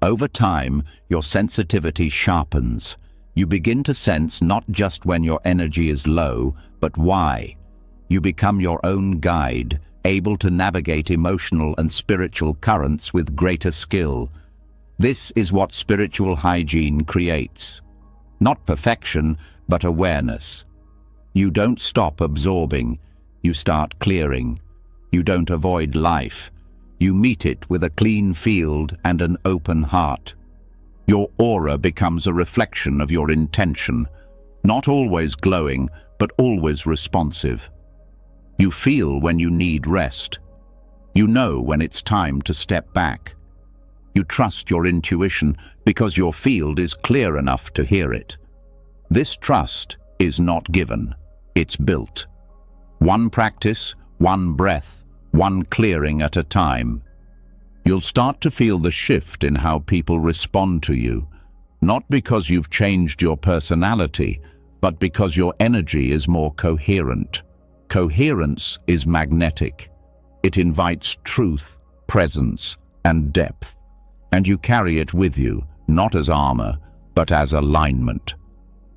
Over time, your sensitivity sharpens. You begin to sense not just when your energy is low, but why. You become your own guide, able to navigate emotional and spiritual currents with greater skill. This is what spiritual hygiene creates. Not perfection, but awareness. You don't stop absorbing, you start clearing. You don't avoid life. You meet it with a clean field and an open heart. Your aura becomes a reflection of your intention, not always glowing, but always responsive. You feel when you need rest. You know when it's time to step back. You trust your intuition because your field is clear enough to hear it. This trust is not given, it's built. One practice, one breath, one clearing at a time. You'll start to feel the shift in how people respond to you, not because you've changed your personality, but because your energy is more coherent. Coherence is magnetic. It invites truth, presence, and depth. And you carry it with you, not as armor, but as alignment.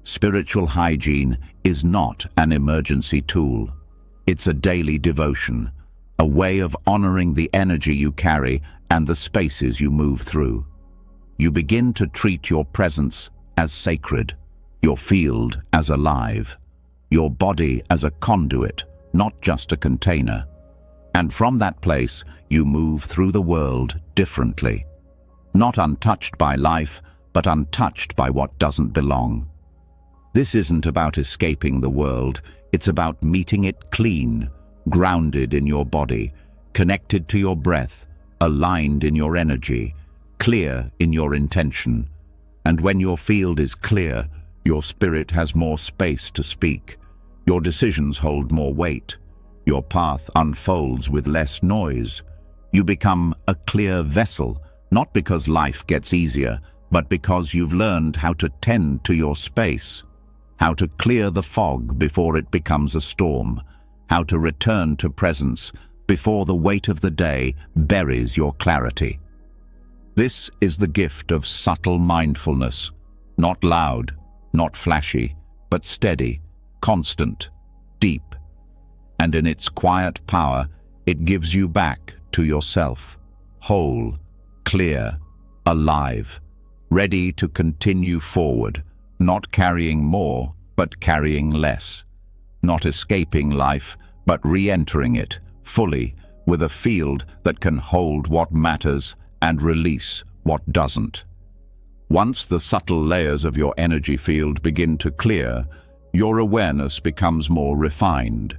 Spiritual hygiene is not an emergency tool. It's a daily devotion, a way of honoring the energy you carry and the spaces you move through. You begin to treat your presence as sacred, your field as alive, your body as a conduit, not just a container. And from that place, you move through the world differently. Not untouched by life, but untouched by what doesn't belong. This isn't about escaping the world, it's about meeting it clean, grounded in your body, connected to your breath, aligned in your energy, clear in your intention. And when your field is clear, your spirit has more space to speak. Your decisions hold more weight. Your path unfolds with less noise. You become a clear vessel, not because life gets easier, but because you've learned how to tend to your space, how to clear the fog before it becomes a storm, how to return to presence before the weight of the day buries your clarity. This is the gift of subtle mindfulness, not loud, not flashy, but steady, constant, deep. And in its quiet power, it gives you back to yourself, whole, clear, alive, ready to continue forward, not carrying more, but carrying less. Not escaping life, but re-entering it, fully, with a field that can hold what matters and release what doesn't. Once the subtle layers of your energy field begin to clear, your awareness becomes more refined.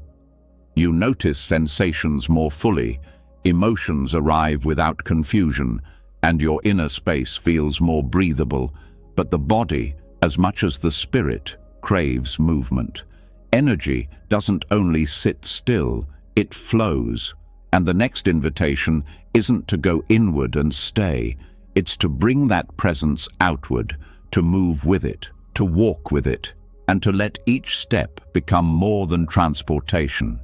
You notice sensations more fully, emotions arrive without confusion, and your inner space feels more breathable, but the body, as much as the spirit, craves movement. Energy doesn't only sit still, it flows, and the next invitation isn't to go inward and stay, it's to bring that presence outward, to move with it, to walk with it, and to let each step become more than transportation.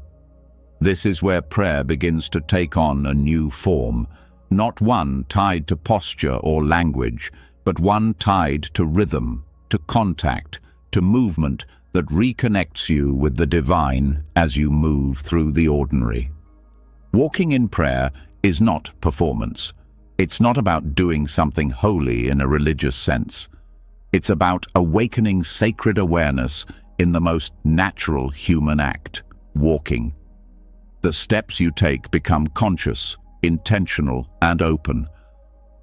This is where prayer begins to take on a new form, not one tied to posture or language, but one tied to rhythm, to contact, to movement that reconnects you with the divine as you move through the ordinary. Walking in prayer is not performance. It's not about doing something holy in a religious sense. It's about awakening sacred awareness in the most natural human act, walking. The steps you take become conscious, intentional, and open.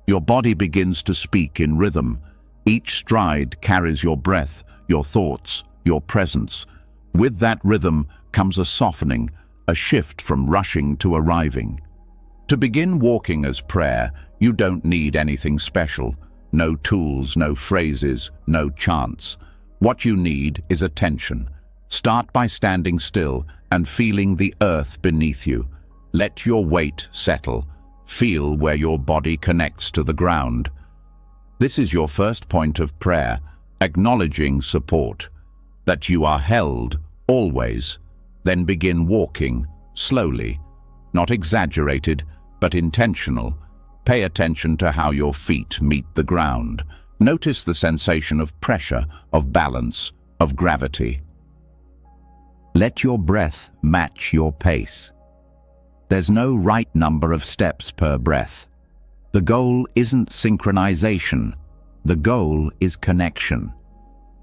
Your body begins to speak in rhythm. Each stride carries your breath, your thoughts, your presence. With that rhythm comes a softening, a shift from rushing to arriving. To begin walking as prayer, you don't need anything special. No tools, no phrases, no chants. What you need is attention. Start by standing still and feeling the earth beneath you. Let your weight settle. Feel where your body connects to the ground. This is your first point of prayer, acknowledging support, that you are held, always. Then begin walking, slowly, not exaggerated, but intentional. Pay attention to how your feet meet the ground. Notice the sensation of pressure, of balance, of gravity. Let your breath match your pace. There's no right number of steps per breath. The goal isn't synchronization. The goal is connection.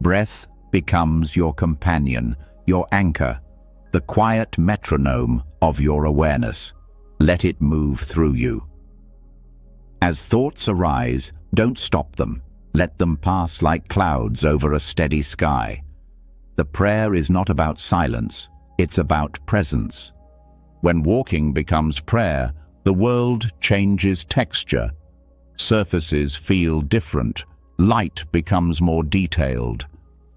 Breath becomes your companion, your anchor, the quiet metronome of your awareness. Let it move through you. As thoughts arise, don't stop them. Let them pass like clouds over a steady sky. The prayer is not about silence, it's about presence. When walking becomes prayer, the world changes texture. Surfaces feel different. Light becomes more detailed.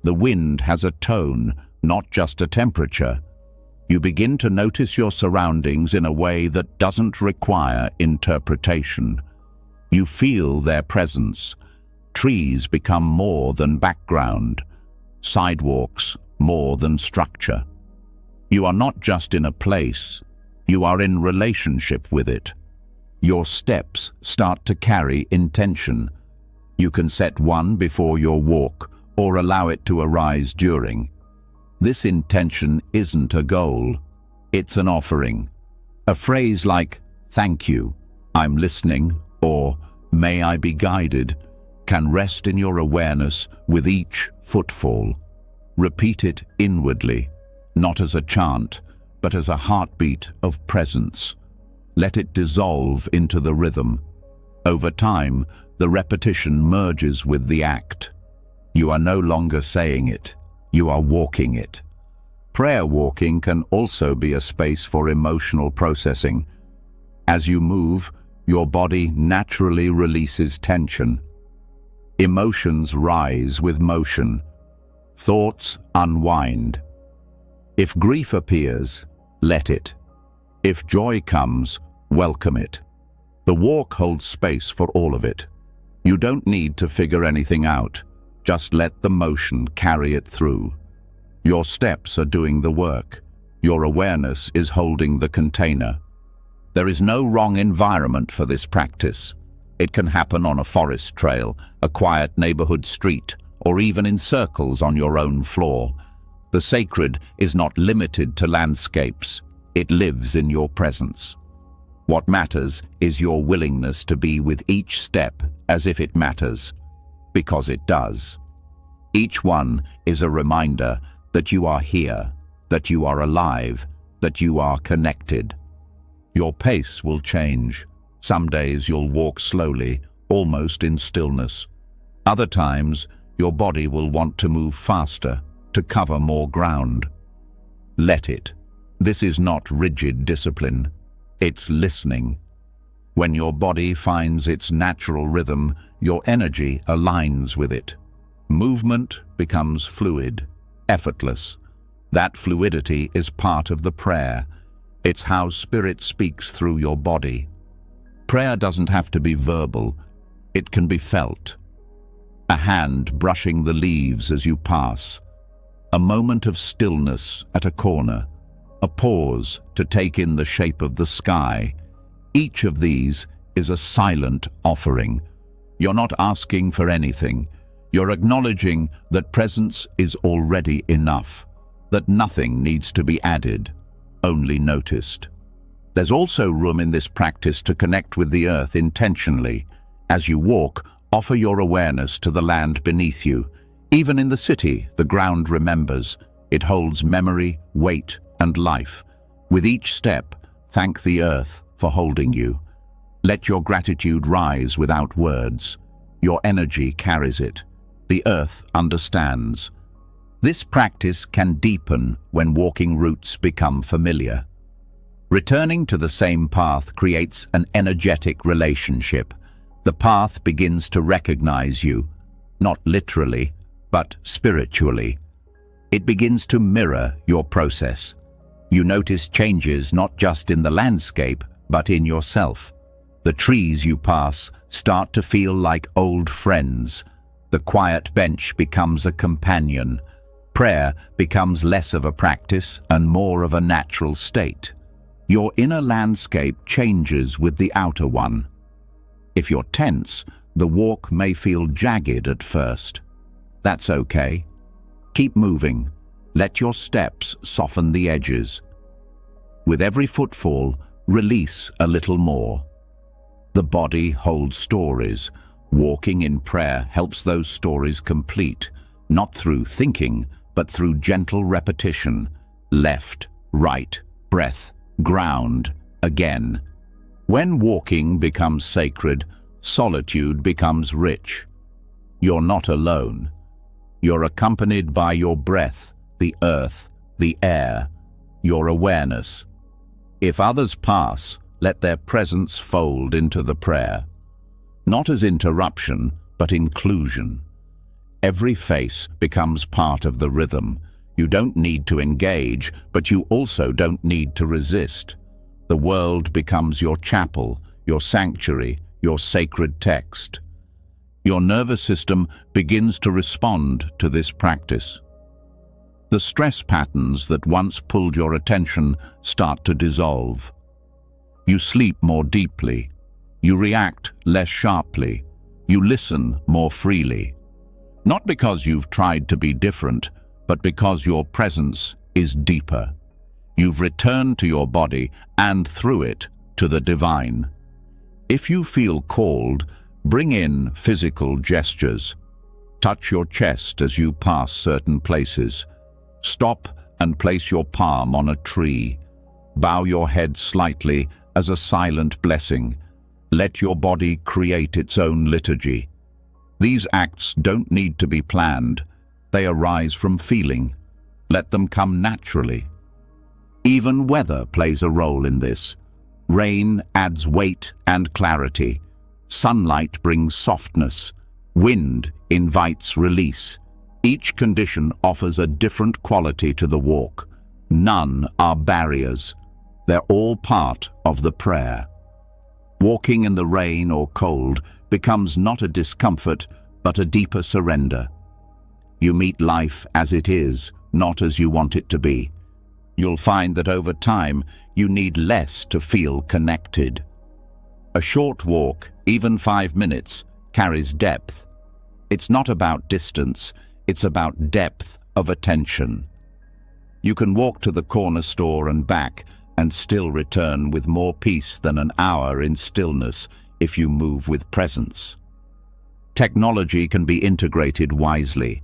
The wind has a tone, not just a temperature. You begin to notice your surroundings in a way that doesn't require interpretation. You feel their presence. Trees become more than background. Sidewalks more than structure. You are not just in a place, you are in relationship with it. Your steps start to carry intention. You can set one before your walk or allow it to arise during. This intention isn't a goal, it's an offering. A phrase like, "Thank you, I'm listening," or "May I be guided," can rest in your awareness with each footfall. Repeat it inwardly, not as a chant, but as a heartbeat of presence. Let it dissolve into the rhythm. Over time, the repetition merges with the act. You are no longer saying it, you are walking it. Prayer walking can also be a space for emotional processing. As you move, your body naturally releases tension. Emotions rise with motion. Thoughts unwind. If grief appears, let it. If joy comes, welcome it. The walk holds space for all of it. You don't need to figure anything out. Just let the motion carry it through. Your steps are doing the work. Your awareness is holding the container. There is no wrong environment for this practice. It can happen on a forest trail, a quiet neighborhood street, or even in circles on your own floor. The sacred is not limited to landscapes. It lives in your presence. What matters is your willingness to be with each step as if it matters. because it does. Each one is a reminder that you are here, that you are alive, that you are connected. Your pace will change. Some days you'll walk slowly, almost in stillness. Other times, your body will want to move faster, to cover more ground. Let it. This is not rigid discipline. It's listening. When your body finds its natural rhythm, your energy aligns with it. Movement becomes fluid, effortless. That fluidity is part of the prayer. It's how spirit speaks through your body. Prayer doesn't have to be verbal. It can be felt. A hand brushing the leaves as you pass. A moment of stillness at a corner. A pause to take in the shape of the sky. Each of these is a silent offering. You're not asking for anything. You're acknowledging that presence is already enough, that nothing needs to be added, only noticed. There's also room in this practice to connect with the earth intentionally. As you walk, offer your awareness to the land beneath you. Even in the city, the ground remembers. It holds memory, weight, and life. With each step, thank the earth for holding you. Let your gratitude rise without words. Your energy carries it. The earth understands. This practice can deepen when walking routes become familiar. Returning to the same path creates an energetic relationship. The path begins to recognize you, not literally, but spiritually. It begins to mirror your process. You notice changes not just in the landscape, but in yourself. The trees you pass start to feel like old friends. The quiet bench becomes a companion. Prayer becomes less of a practice and more of a natural state. Your inner landscape changes with the outer one. If you're tense, the walk may feel jagged at first. That's okay. Keep moving. Let your steps soften the edges. With every footfall, release a little more. The body holds stories. Walking in prayer helps those stories complete, not through thinking, but through gentle repetition. Left, right, breath, ground, again. When walking becomes sacred, solitude becomes rich. You're not alone. You're accompanied by your breath, the earth, the air, your awareness. If others pass, let their presence fold into the prayer. Not as interruption, but inclusion. Every face becomes part of the rhythm. You don't need to engage, but you also don't need to resist. The world becomes your chapel, your sanctuary, your sacred text. Your nervous system begins to respond to this practice. The stress patterns that once pulled your attention start to dissolve. You sleep more deeply. You react less sharply. You listen more freely. Not because you've tried to be different, but because your presence is deeper. You've returned to your body and through it to the divine. If you feel called, bring in physical gestures. Touch your chest as you pass certain places. Stop and place your palm on a tree. Bow your head slightly as a silent blessing. Let your body create its own liturgy. These acts don't need to be planned. They arise from feeling. Let them come naturally. Even weather plays a role in this. Rain adds weight and clarity. Sunlight brings softness. Wind invites release. Each condition offers a different quality to the walk. None are barriers. They're all part of the prayer. Walking in the rain or cold becomes not a discomfort, but a deeper surrender. You meet life as it is, not as you want it to be. You'll find that over time, you need less to feel connected. A short walk, even 5 minutes, carries depth. It's not about distance, it's about depth of attention. You can walk to the corner store and back and still return with more peace than an hour in stillness if you move with presence. Technology can be integrated wisely.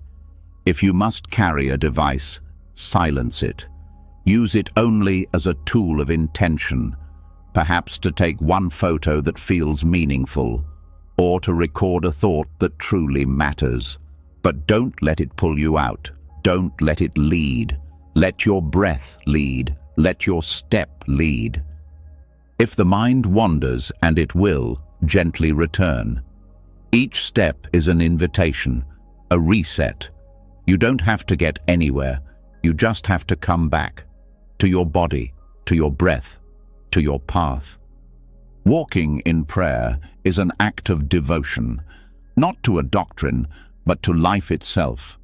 If you must carry a device, silence it. Use it only as a tool of intention, perhaps to take one photo that feels meaningful, or to record a thought that truly matters. But don't let it pull you out. Don't let it lead. Let your breath lead. Let your step lead. If the mind wanders, and it will, gently return. Each step is an invitation, a reset. You don't have to get anywhere. You just have to come back, to your body, to your breath, to your path. Walking in prayer is an act of devotion, not to a doctrine, but to life itself.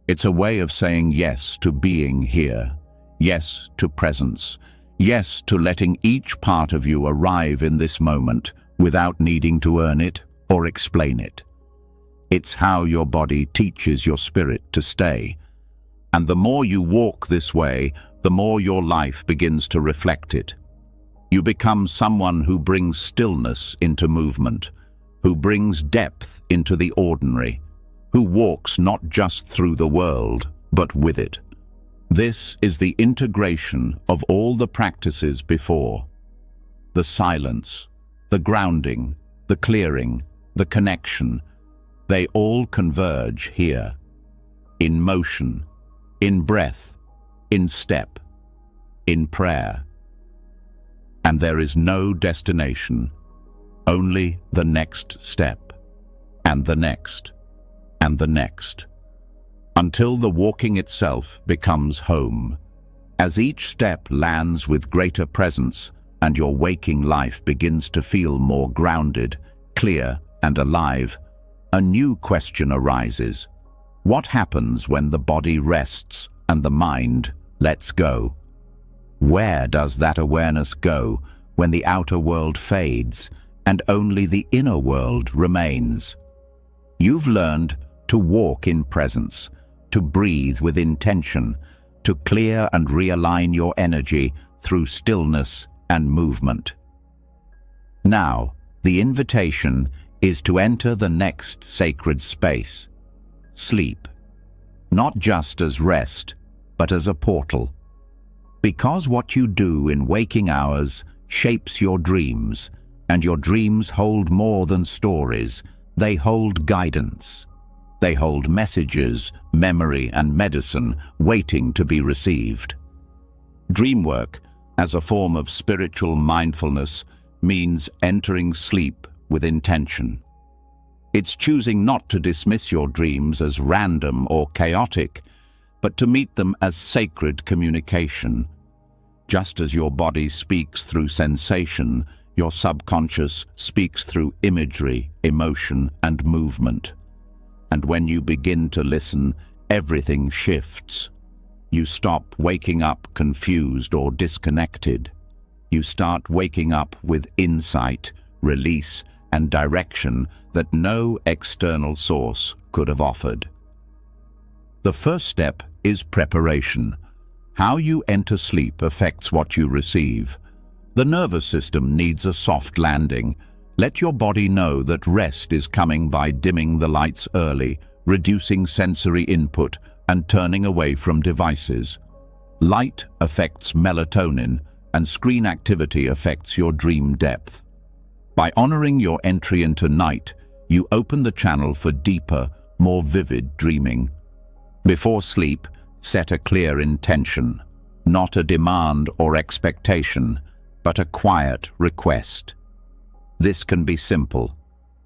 It's a way of saying yes to being here, yes to presence, yes to letting each part of you arrive in this moment without needing to earn it or explain it. It's how your body teaches your spirit to stay. And the more you walk this way, the more your life begins to reflect it. You become someone who brings stillness into movement, who brings depth into the ordinary, who walks not just through the world, but with it. This is the integration of all the practices before. The silence, the grounding, the clearing, the connection, they all converge here. In motion, in breath, in step, in prayer. And there is no destination, only the next step, and the next, and the next, until the walking itself becomes home. As each step lands with greater presence and your waking life begins to feel more grounded, clear, and alive, a new question arises. What happens when the body rests and the mind lets go? Where does that awareness go when the outer world fades and only the inner world remains? You've learned to walk in presence, to breathe with intention, to clear and realign your energy through stillness and movement. Now, the invitation is to enter the next sacred space, sleep, not just as rest, but as a portal. Because what you do in waking hours shapes your dreams, and your dreams hold more than stories. They hold guidance. They hold messages, memory, and medicine waiting to be received. Dream work, as a form of spiritual mindfulness, means entering sleep with intention. It's choosing not to dismiss your dreams as random or chaotic, but to meet them as sacred communication. Just as your body speaks through sensation, your subconscious speaks through imagery, emotion, and movement. And when you begin to listen, everything shifts. You stop waking up confused or disconnected. You start waking up with insight, release, and direction that no external source could have offered. The first step is preparation. How you enter sleep affects what you receive. The nervous system needs a soft landing. Let your body know that rest is coming by dimming the lights early, reducing sensory input, and turning away from devices. Light affects melatonin, and screen activity affects your dream depth. By honoring your entry into night, you open the channel for deeper, more vivid dreaming. Before sleep, set a clear intention, not a demand or expectation, but a quiet request. This can be simple.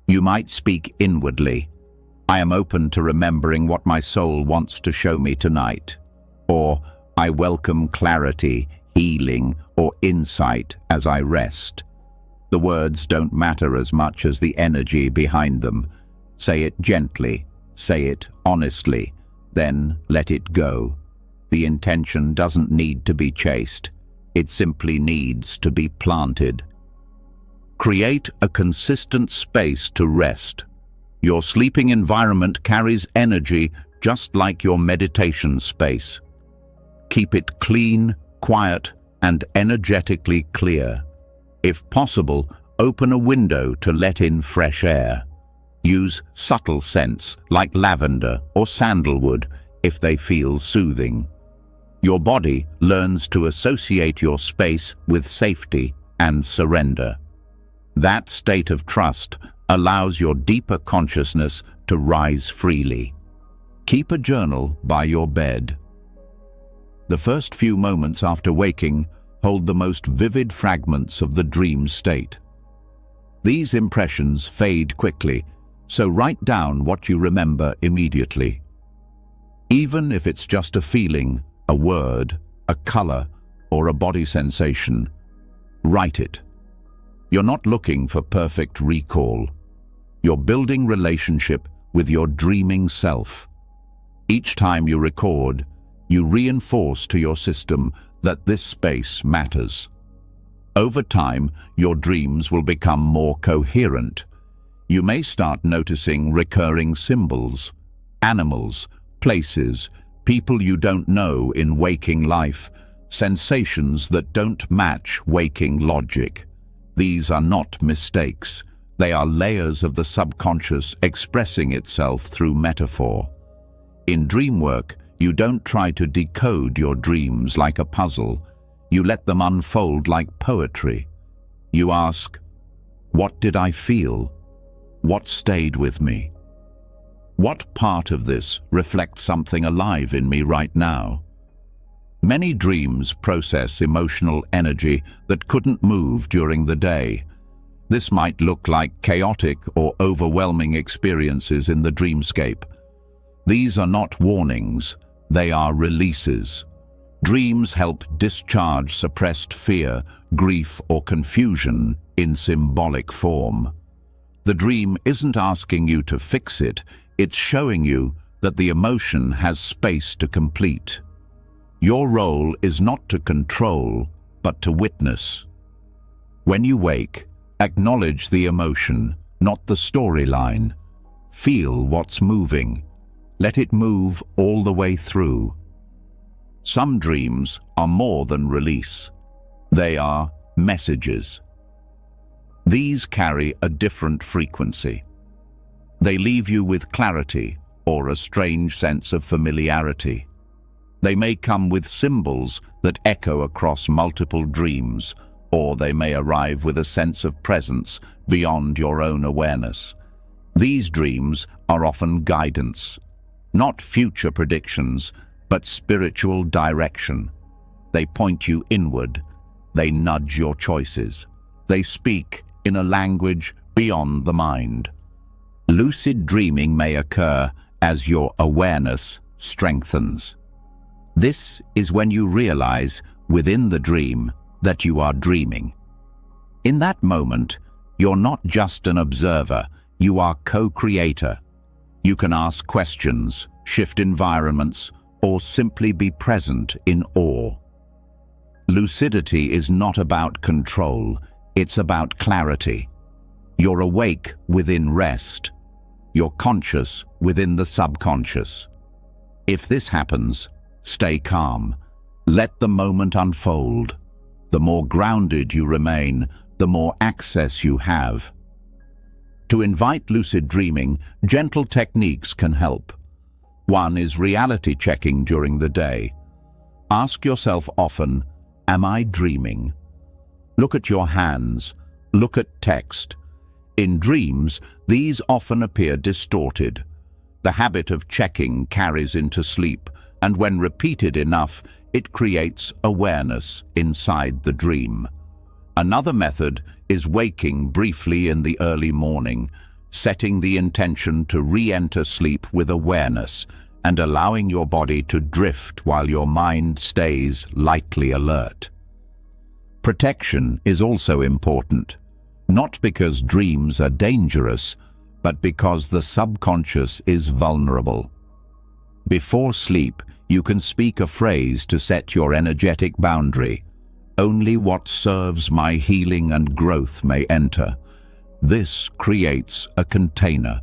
You might speak inwardly, "I am open to remembering what my soul wants to show me tonight," or "I welcome clarity, healing, or insight as I rest." The words don't matter as much as the energy behind them. Say it gently, say it honestly, then let it go. The intention doesn't need to be chased. It simply needs to be planted. Create a consistent space to rest. Your sleeping environment carries energy just like your meditation space. Keep it clean, quiet, and energetically clear. If possible, open a window to let in fresh air. Use subtle scents like lavender or sandalwood if they feel soothing. Your body learns to associate your space with safety and surrender. That state of trust allows your deeper consciousness to rise freely. Keep a journal by your bed. The first few moments after waking hold the most vivid fragments of the dream state. These impressions fade quickly, so write down what you remember immediately. Even if it's just a feeling, a word, a color, or a body sensation, write it. You're not looking for perfect recall. You're building relationship with your dreaming self. Each time you record, you reinforce to your system that this space matters. Over time, your dreams will become more coherent. You may start noticing recurring symbols, animals, places, people you don't know in waking life, sensations that don't match waking logic. These are not mistakes. They are layers of the subconscious expressing itself through metaphor. In dream work, you don't try to decode your dreams like a puzzle. You let them unfold like poetry. You ask, what did I feel? What stayed with me? What part of this reflects something alive in me right now? Many dreams process emotional energy that couldn't move during the day. This might look like chaotic or overwhelming experiences in the dreamscape. These are not warnings, they are releases. Dreams help discharge suppressed fear, grief, or confusion in symbolic form. The dream isn't asking you to fix it, it's showing you that the emotion has space to complete. Your role is not to control, but to witness. When you wake, acknowledge the emotion, not the storyline. Feel what's moving. Let it move all the way through. Some dreams are more than release. They are messages. These carry a different frequency. They leave you with clarity or a strange sense of familiarity. They may come with symbols that echo across multiple dreams, or they may arrive with a sense of presence beyond your own awareness. These dreams are often guidance, not future predictions, but spiritual direction. They point you inward. They nudge your choices. They speak in a language beyond the mind. Lucid dreaming may occur as your awareness strengthens. This is when you realize within the dream that you are dreaming. In that moment, you're not just an observer, you are co-creator. You can ask questions, shift environments, or simply be present in awe. Lucidity is not about control, it's about clarity. You're awake within rest. You're conscious within the subconscious. If this happens, stay calm. Let the moment unfold. The more grounded you remain, the more access you have. To invite lucid dreaming, gentle techniques can help. One is reality checking during the day. Ask yourself often, am I dreaming? Look at your hands. Look at text. In dreams, these often appear distorted. The habit of checking carries into sleep, and when repeated enough, it creates awareness inside the dream. Another method is waking briefly in the early morning, setting the intention to re-enter sleep with awareness and allowing your body to drift while your mind stays lightly alert. Protection is also important, not because dreams are dangerous, but because the subconscious is vulnerable. Before sleep, you can speak a phrase to set your energetic boundary. Only what serves my healing and growth may enter. This creates a container.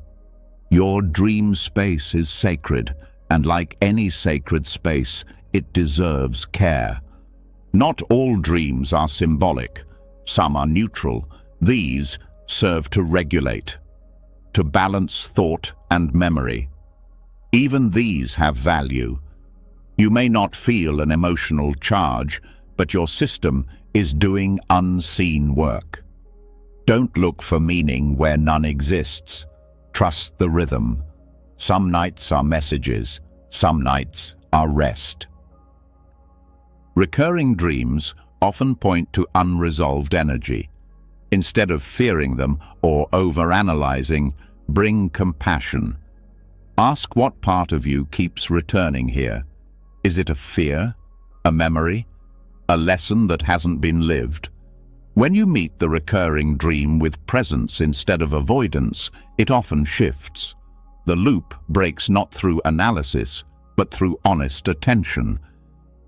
Your dream space is sacred, and like any sacred space, it deserves care. Not all dreams are symbolic. Some are neutral. These serve to regulate. to balance thought and memory. Even these have value. You may not feel an emotional charge, but your system is doing unseen work. Don't look for meaning where none exists. Trust the rhythm. Some nights are messages, some nights are rest. Recurring dreams often point to unresolved energy. Instead of fearing them or overanalyzing, bring compassion. Ask what part of you keeps returning here. Is it a fear, a memory, a lesson that hasn't been lived? When you meet the recurring dream with presence instead of avoidance, it often shifts. The loop breaks not through analysis, but through honest attention.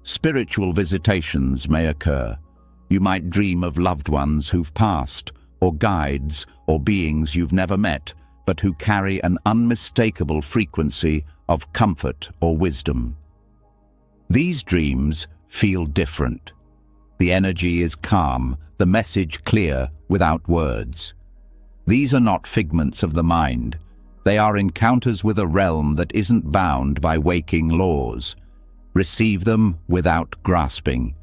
Spiritual visitations may occur. You might dream of loved ones who've passed, or guides or beings you've never met, but who carry an unmistakable frequency of comfort or wisdom. These dreams feel different. The energy is calm, the message clear, without words. These are not figments of the mind. They are encounters with a realm that isn't bound by waking laws. Receive them without grasping.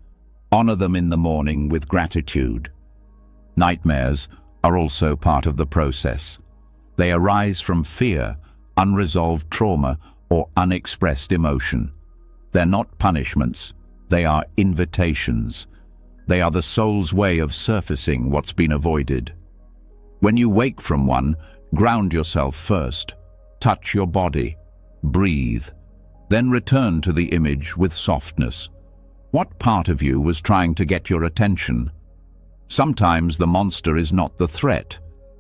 Honor them in the morning with gratitude. Nightmares are also part of the process. They arise from fear, unresolved trauma, or unexpressed emotion. They're not punishments, they are invitations. They are the soul's way of surfacing what's been avoided. When you wake from one, ground yourself first. Touch your body. Breathe. Then return to the image with softness. What part of you was trying to get your attention? Sometimes the monster is not the threat.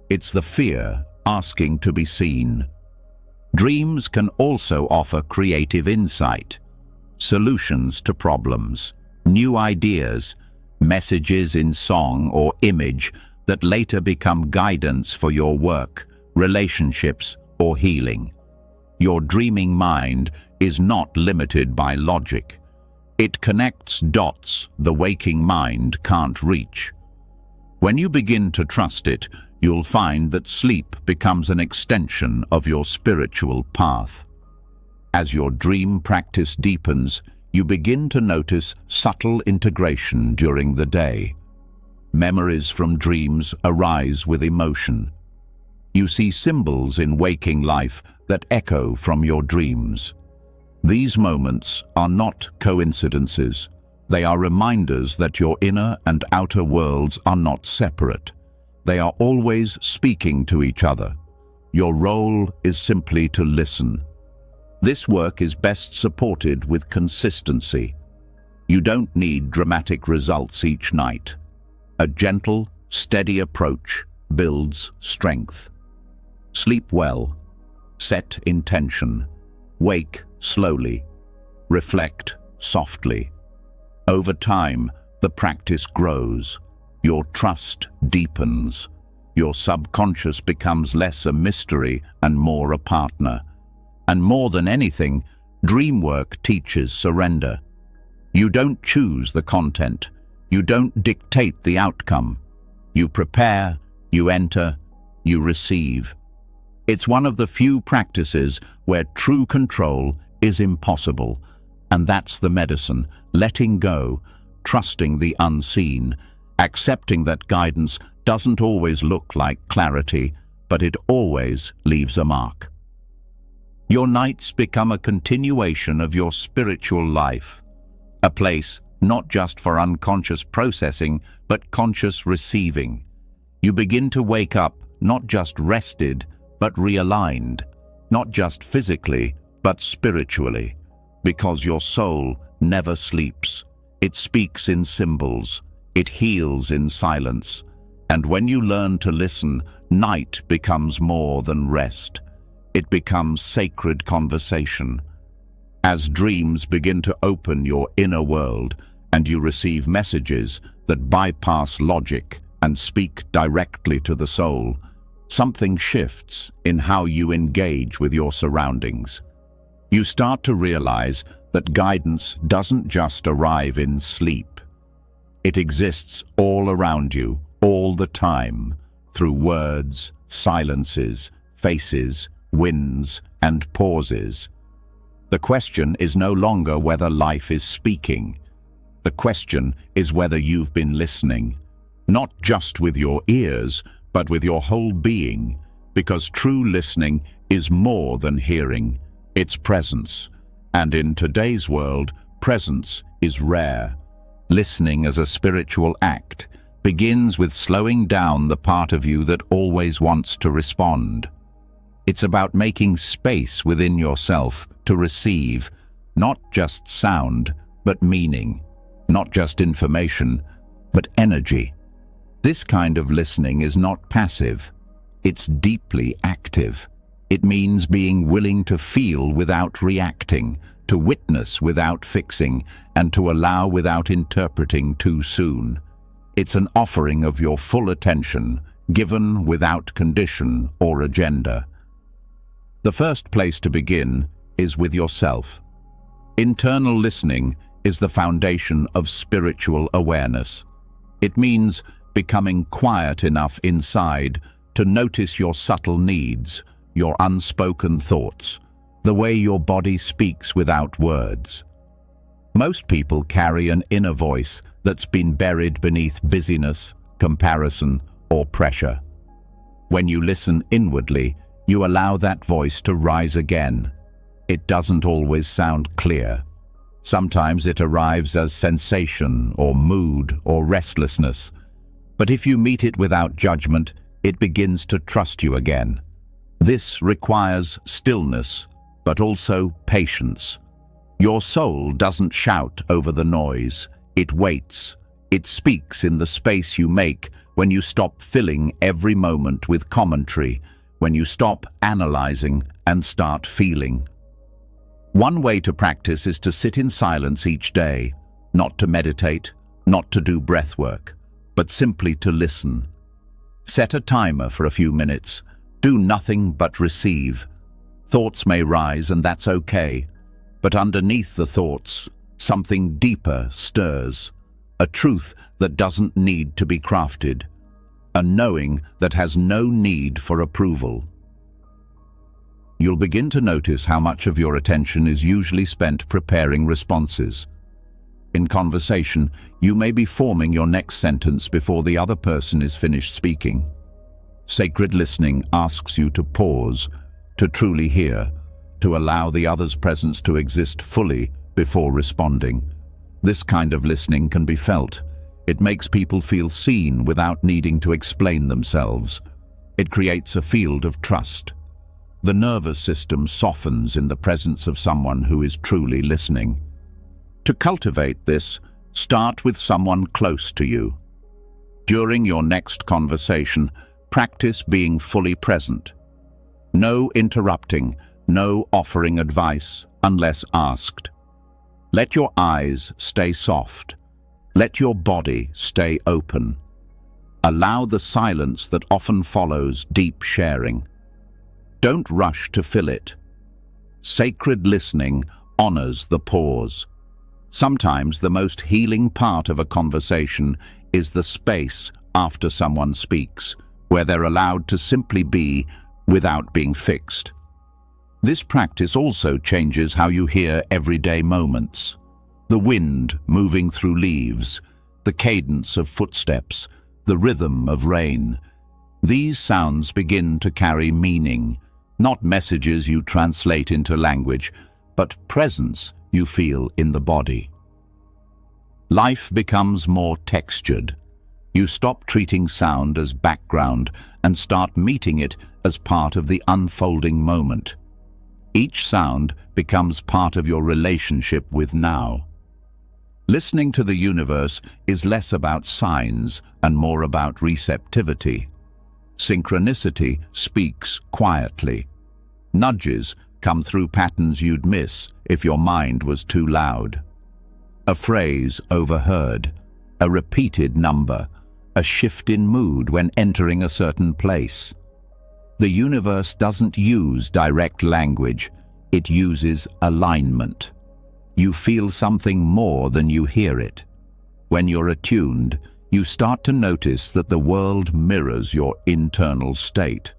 It's the fear asking to be seen. Dreams can also offer creative insight, solutions to problems, new ideas, messages in song or image that later become guidance for your work, relationships, or healing. Your dreaming mind is not limited by logic. It connects dots the waking mind can't reach. When you begin to trust it, you'll find that sleep becomes an extension of your spiritual path. As your dream practice deepens, you begin to notice subtle integration during the day. Memories from dreams arise with emotion. You see symbols in waking life that echo from your dreams. These moments are not coincidences. They are reminders that your inner and outer worlds are not separate. They are always speaking to each other. Your role is simply to listen. This work is best supported with consistency. You don't need dramatic results each night. A gentle, steady approach builds strength. Sleep well. Set intention. Wake slowly. Reflect softly. Over time, the practice grows. Your trust deepens. Your subconscious becomes less a mystery and more a partner. And more than anything, dream work teaches surrender. You don't choose the content. You don't dictate the outcome. You prepare, you enter, you receive. It's one of the few practices where true control is impossible. And that's the medicine, letting go, trusting the unseen, accepting that guidance doesn't always look like clarity, but it always leaves a mark. Your nights become a continuation of your spiritual life, a place not just for unconscious processing, but conscious receiving. You begin to wake up not just rested, but realigned, not just physically, but spiritually, because your soul never sleeps. It speaks in symbols, it heals in silence, and when you learn to listen, night becomes more than rest. It becomes sacred conversation. As dreams begin to open your inner world, and you receive messages that bypass logic and speak directly to the soul, something shifts in how you engage with your surroundings. You start to realize that guidance doesn't just arrive in sleep. It exists all around you, all the time, through words, silences, faces, winds, and pauses. The question is no longer whether life is speaking. The question is whether you've been listening, not just with your ears, but with your whole being, because true listening is more than hearing, it's presence. And in today's world, presence is rare. Listening as a spiritual act begins with slowing down the part of you that always wants to respond. It's about making space within yourself to receive not just sound, but meaning, not just information, but energy. This kind of listening is not passive, it's deeply active. It means being willing to feel without reacting, to witness without fixing, and to allow without interpreting too soon. It's an offering of your full attention, given without condition or agenda. The first place to begin is with yourself. Internal listening is the foundation of spiritual awareness. It means becoming quiet enough inside to notice your subtle needs, your unspoken thoughts, the way your body speaks without words. Most people carry an inner voice that's been buried beneath busyness, comparison, or pressure. When you listen inwardly, you allow that voice to rise again. It doesn't always sound clear. Sometimes it arrives as sensation or mood or restlessness. But if you meet it without judgment, it begins to trust you again. This requires stillness, but also patience. Your soul doesn't shout over the noise. It waits. It speaks in the space you make when you stop filling every moment with commentary, when you stop analyzing and start feeling. One way to practice is to sit in silence each day, not to meditate, not to do breath work, but simply to listen. Set a timer for a few minutes. Do nothing but receive. Thoughts may rise, and that's okay. But underneath the thoughts, something deeper stirs. A truth that doesn't need to be crafted. A knowing that has no need for approval. You'll begin to notice how much of your attention is usually spent preparing responses. In conversation, you may be forming your next sentence before the other person is finished speaking. Sacred listening asks you to pause, to truly hear, to allow the other's presence to exist fully before responding. This kind of listening can be felt. It makes people feel seen without needing to explain themselves. It creates a field of trust. The nervous system softens in the presence of someone who is truly listening. To cultivate this, start with someone close to you. During your next conversation, practice being fully present. No interrupting, no offering advice unless asked. Let your eyes stay soft. Let your body stay open. Allow the silence that often follows deep sharing. Don't rush to fill it. Sacred listening honors the pause. Sometimes the most healing part of a conversation is the space after someone speaks, where they're allowed to simply be without being fixed. This practice also changes how you hear everyday moments. The wind moving through leaves, the cadence of footsteps, the rhythm of rain. These sounds begin to carry meaning, not messages you translate into language, but presence you feel in the body. Life becomes more textured. You stop treating sound as background and start meeting it as part of the unfolding moment. Each sound becomes part of your relationship with now. Listening to the universe is less about signs and more about receptivity. Synchronicity speaks quietly. Nudges come through patterns you'd miss if your mind was too loud. A phrase overheard, a repeated number, a shift in mood when entering a certain place. The universe doesn't use direct language, it uses alignment. You feel something more than you hear it. When you're attuned, you start to notice that the world mirrors your internal state.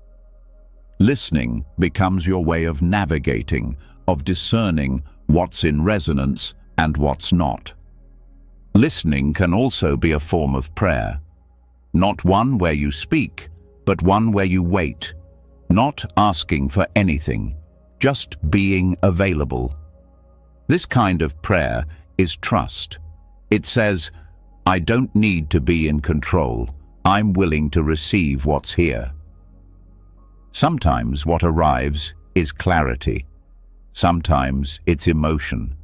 Listening becomes your way of navigating, of discerning what's in resonance and what's not. Listening can also be a form of prayer. Not one where you speak, but one where you wait, not asking for anything, just being available. This kind of prayer is trust. It says, I don't need to be in control. I'm willing to receive what's here. Sometimes what arrives is clarity. Sometimes it's emotion.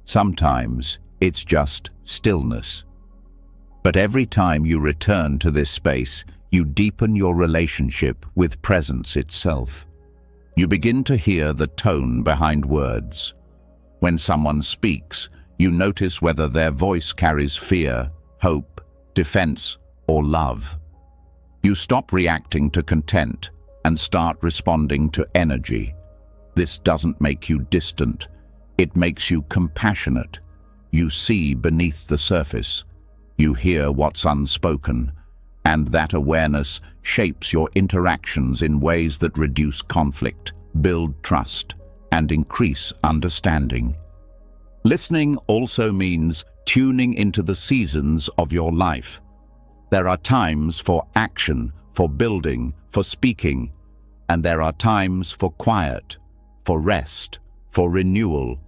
Sometimes it's just stillness. But every time you return to this space, you deepen your relationship with presence itself. You begin to hear the tone behind words. When someone speaks, you notice whether their voice carries fear, hope, defense, or love. You stop reacting to content and start responding to energy. This doesn't make you distant. It makes you compassionate. You see beneath the surface. You hear what's unspoken. And that awareness shapes your interactions in ways that reduce conflict, build trust, and increase understanding. Listening also means tuning into the seasons of your life. There are times for action, for building, for speaking, and there are times for quiet, for rest, for renewal.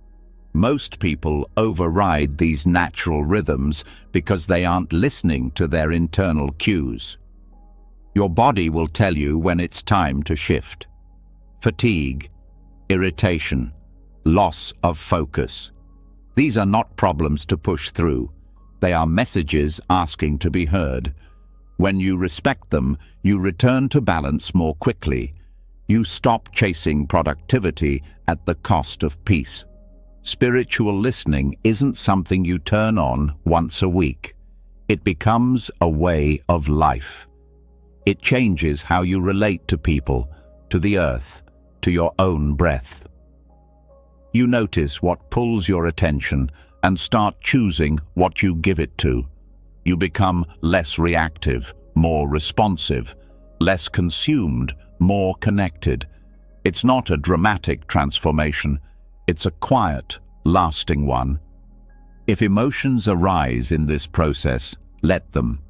Most people override these natural rhythms because they aren't listening to their internal cues. Your body will tell you when it's time to shift. Fatigue, irritation, loss of focus. These are not problems to push through. They are messages asking to be heard. When you respect them, you return to balance more quickly. You stop chasing productivity at the cost of peace. Spiritual listening isn't something you turn on once a week. It becomes a way of life. It changes how you relate to people, to the earth, to your own breath. You notice what pulls your attention and start choosing what you give it to. You become less reactive, more responsive, less consumed, more connected. It's not a dramatic transformation. It's a quiet, lasting one. If emotions arise in this process, let them.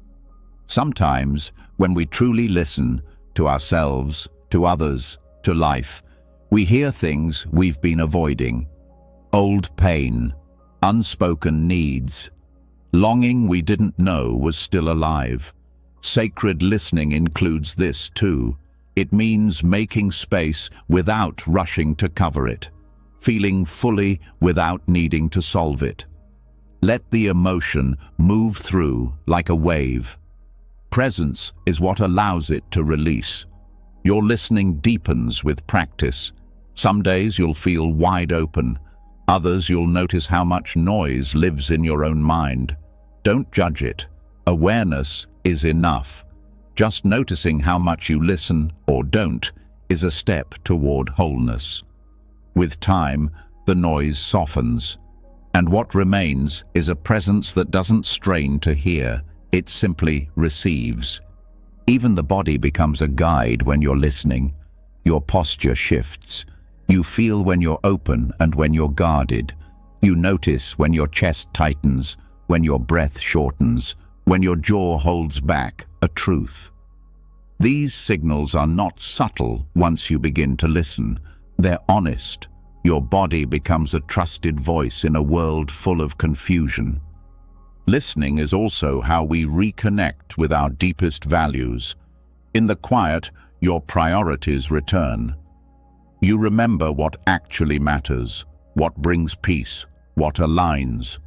Sometimes, when we truly listen to ourselves, to others, to life, we hear things we've been avoiding. Old pain, unspoken needs, longing we didn't know was still alive. Sacred listening includes this too. It means making space without rushing to cover it, feeling fully without needing to solve it. Let the emotion move through like a wave. Presence is what allows it to release. Your listening deepens with practice. Some days you'll feel wide open. Others you'll notice how much noise lives in your own mind. Don't judge it. Awareness is enough. Just noticing how much you listen or don't is a step toward wholeness. With time, the noise softens, and what remains is a presence that doesn't strain to hear, it simply receives. Even the body becomes a guide when you're listening. Your posture shifts. You feel when you're open and when you're guarded. You notice when your chest tightens, when your breath shortens, when your jaw holds back a truth. These signals are not subtle once you begin to listen. They're honest. Your body becomes a trusted voice in a world full of confusion. Listening is also how we reconnect with our deepest values. In the quiet, your priorities return. You remember what actually matters, what brings peace, what aligns.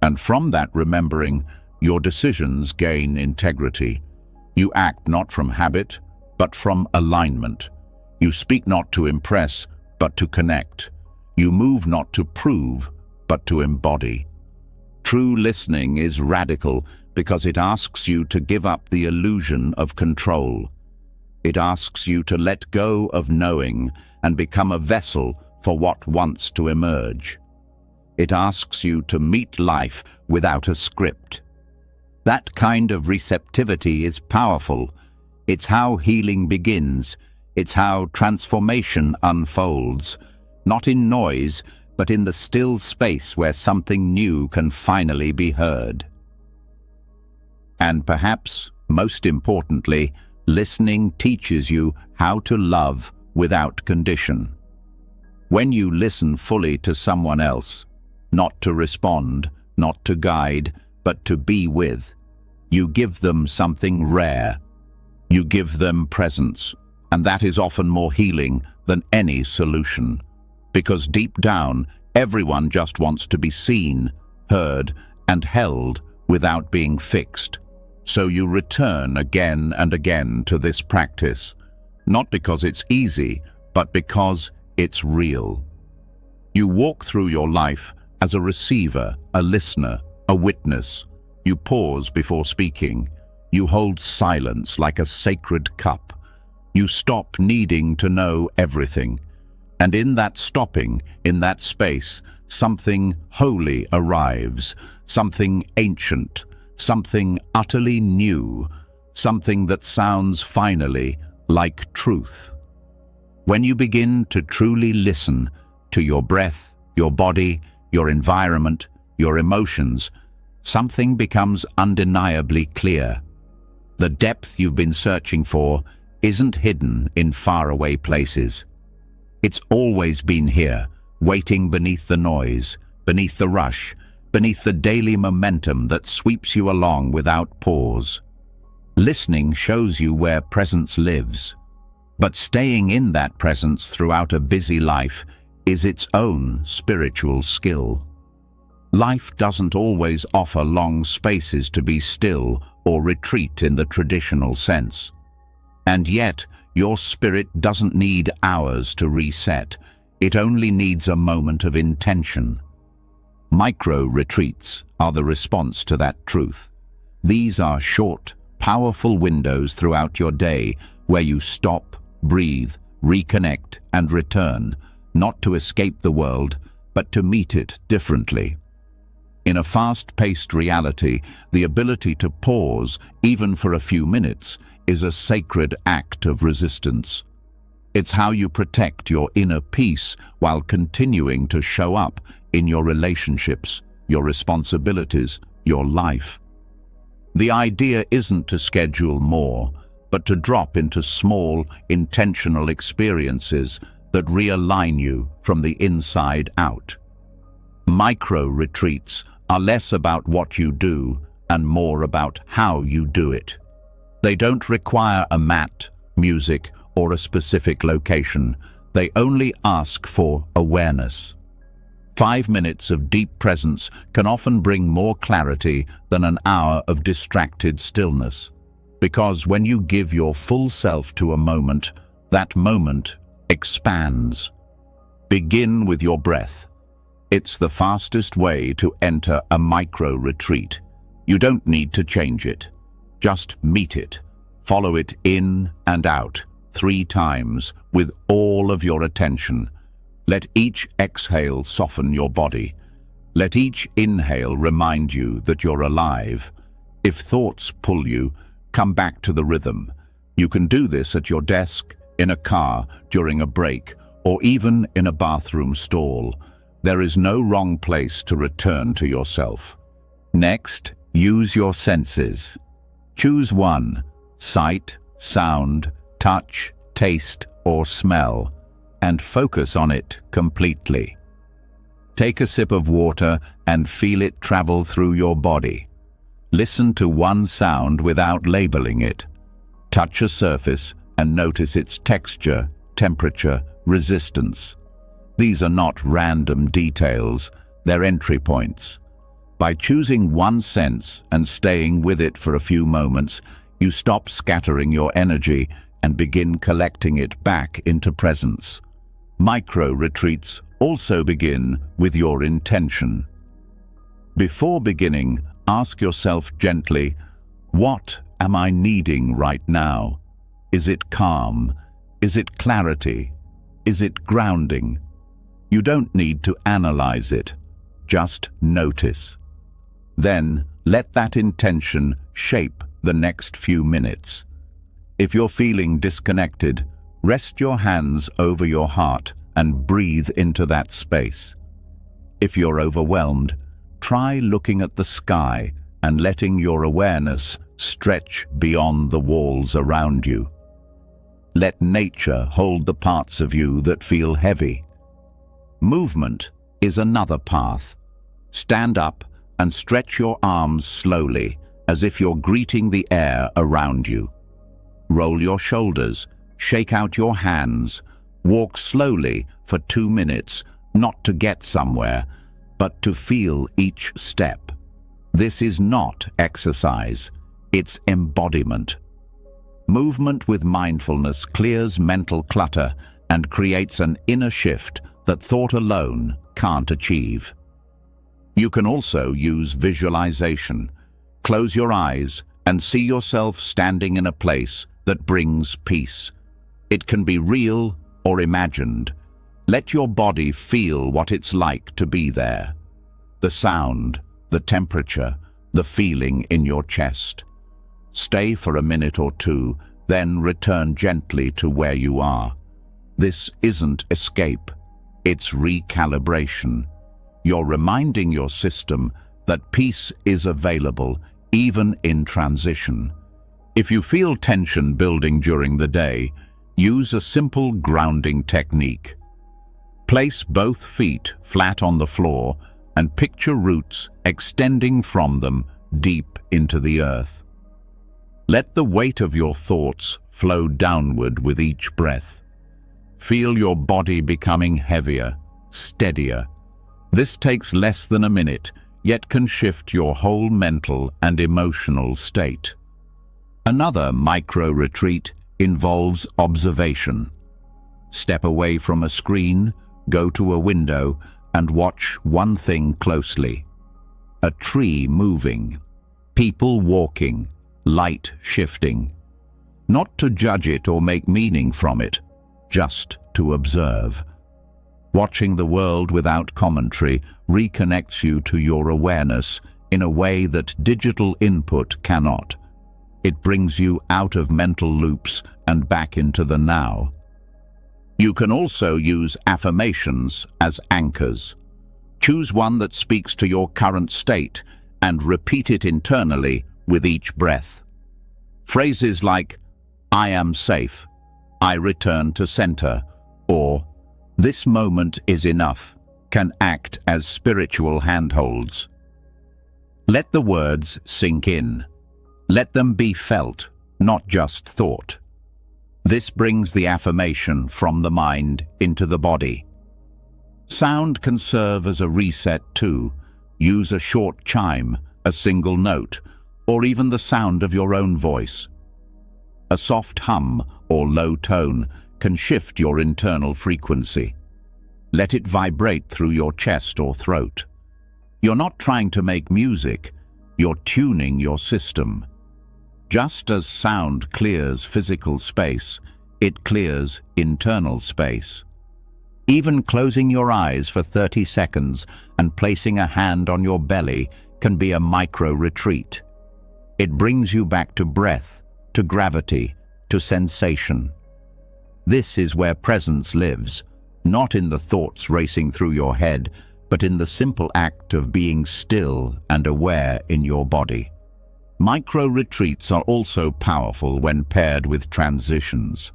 And from that remembering, your decisions gain integrity. You act not from habit, but from alignment. You speak not to impress, but to connect. You move not to prove, but to embody. True listening is radical because it asks you to give up the illusion of control. It asks you to let go of knowing and become a vessel for what wants to emerge. It asks you to meet life without a script. That kind of receptivity is powerful. It's how healing begins. It's how transformation unfolds, not in noise, but in the still space where something new can finally be heard. And perhaps, most importantly, listening teaches you how to love without condition. When you listen fully to someone else, not to respond, not to guide, but to be with, you give them something rare. You give them presence, and that is often more healing than any solution. Because deep down, everyone just wants to be seen, heard, and held without being fixed. So you return again and again to this practice, not because it's easy, but because it's real. You walk through your life as a receiver, a listener, a witness. You pause before speaking. You hold silence like a sacred cup. You stop needing to know everything. And in that stopping, in that space, something holy arrives, something ancient, something utterly new, something that sounds finally like truth. When you begin to truly listen to your breath, your body, your environment, your emotions, something becomes undeniably clear. The depth you've been searching for isn't hidden in faraway places. It's always been here, waiting beneath the noise, beneath the rush, beneath the daily momentum that sweeps you along without pause. Listening shows you where presence lives, but staying in that presence throughout a busy life is its own spiritual skill. Life doesn't always offer long spaces to be still or retreat in the traditional sense. And yet, your spirit doesn't need hours to reset. It only needs a moment of intention. Micro-retreats are the response to that truth. These are short, powerful windows throughout your day where you stop, breathe, reconnect, and return, not to escape the world, but to meet it differently. In a fast-paced reality, the ability to pause, even for a few minutes, is a sacred act of resistance. It's how you protect your inner peace while continuing to show up in your relationships, your responsibilities, your life. The idea isn't to schedule more, but to drop into small, intentional experiences that realign you from the inside out. Micro-retreats are less about what you do and more about how you do it. They don't require a mat, music, or a specific location. They only ask for awareness. 5 minutes of deep presence can often bring more clarity than an hour of distracted stillness. Because when you give your full self to a moment, that moment expands. Begin with your breath. It's the fastest way to enter a micro-retreat. You don't need to change it. Just meet it. Follow it in and out 3 times with all of your attention. Let each exhale soften your body. Let each inhale remind you that you're alive. If thoughts pull you, come back to the rhythm. You can do this at your desk, in a car, during a break, or even in a bathroom stall. There is no wrong place to return to yourself. Next, use your senses. Choose one: sight, sound, touch, taste, or smell, and focus on it completely. Take a sip of water and feel it travel through your body. Listen to one sound without labeling it. Touch a surface and notice its texture, temperature, resistance. These are not random details, they're entry points. By choosing one sense and staying with it for a few moments, you stop scattering your energy and begin collecting it back into presence. Micro-retreats also begin with your intention. Before beginning, ask yourself gently, what am I needing right now? Is it calm? Is it clarity? Is it grounding? You don't need to analyze it. Just notice. Then let that intention shape the next few minutes. If you're feeling disconnected, Rest your hands over your heart and breathe into that space. If you're overwhelmed, try looking at the sky and letting your awareness stretch beyond the walls around you. Let nature hold the parts of you that feel heavy. Movement is another path. Stand up and stretch your arms slowly, as if you're greeting the air around you. Roll your shoulders, shake out your hands, walk slowly for 2 minutes, not to get somewhere, but to feel each step. This is not exercise, it's embodiment. Movement with mindfulness clears mental clutter and creates an inner shift that thought alone can't achieve. You can also use visualization. Close your eyes and see yourself standing in a place that brings peace. It can be real or imagined. Let your body feel what it's like to be there. The sound, the temperature, the feeling in your chest. Stay for a minute or two, then return gently to where you are. This isn't escape, it's recalibration. You're reminding your system that peace is available, even in transition. If you feel tension building during the day, use a simple grounding technique. Place both feet flat on the floor and picture roots extending from them deep into the earth. Let the weight of your thoughts flow downward with each breath. Feel your body becoming heavier, steadier. This takes less than a minute, yet can shift your whole mental and emotional state. Another micro-retreat involves observation. Step away from a screen, go to a window, and watch one thing closely. A tree moving, people walking, light shifting. Not to judge it or make meaning from it, just to observe. Watching the world without commentary reconnects you to your awareness in a way that digital input cannot. It brings you out of mental loops and back into the now. You can also use affirmations as anchors. Choose one that speaks to your current state and repeat it internally with each breath. Phrases like, "I am safe," "I return to center," or "This moment is enough," can act as spiritual handholds. Let the words sink in. Let them be felt, not just thought. This brings the affirmation from the mind into the body. Sound can serve as a reset too. Use a short chime, a single note, or even the sound of your own voice. A soft hum or low tone can shift your internal frequency. Let it vibrate through your chest or throat. You're not trying to make music, you're tuning your system. Just as sound clears physical space, it clears internal space. Even closing your eyes for 30 seconds and placing a hand on your belly can be a micro-retreat. It brings you back to breath, to gravity, to sensation. This is where presence lives, not in the thoughts racing through your head, but in the simple act of being still and aware in your body. Micro-retreats are also powerful when paired with transitions.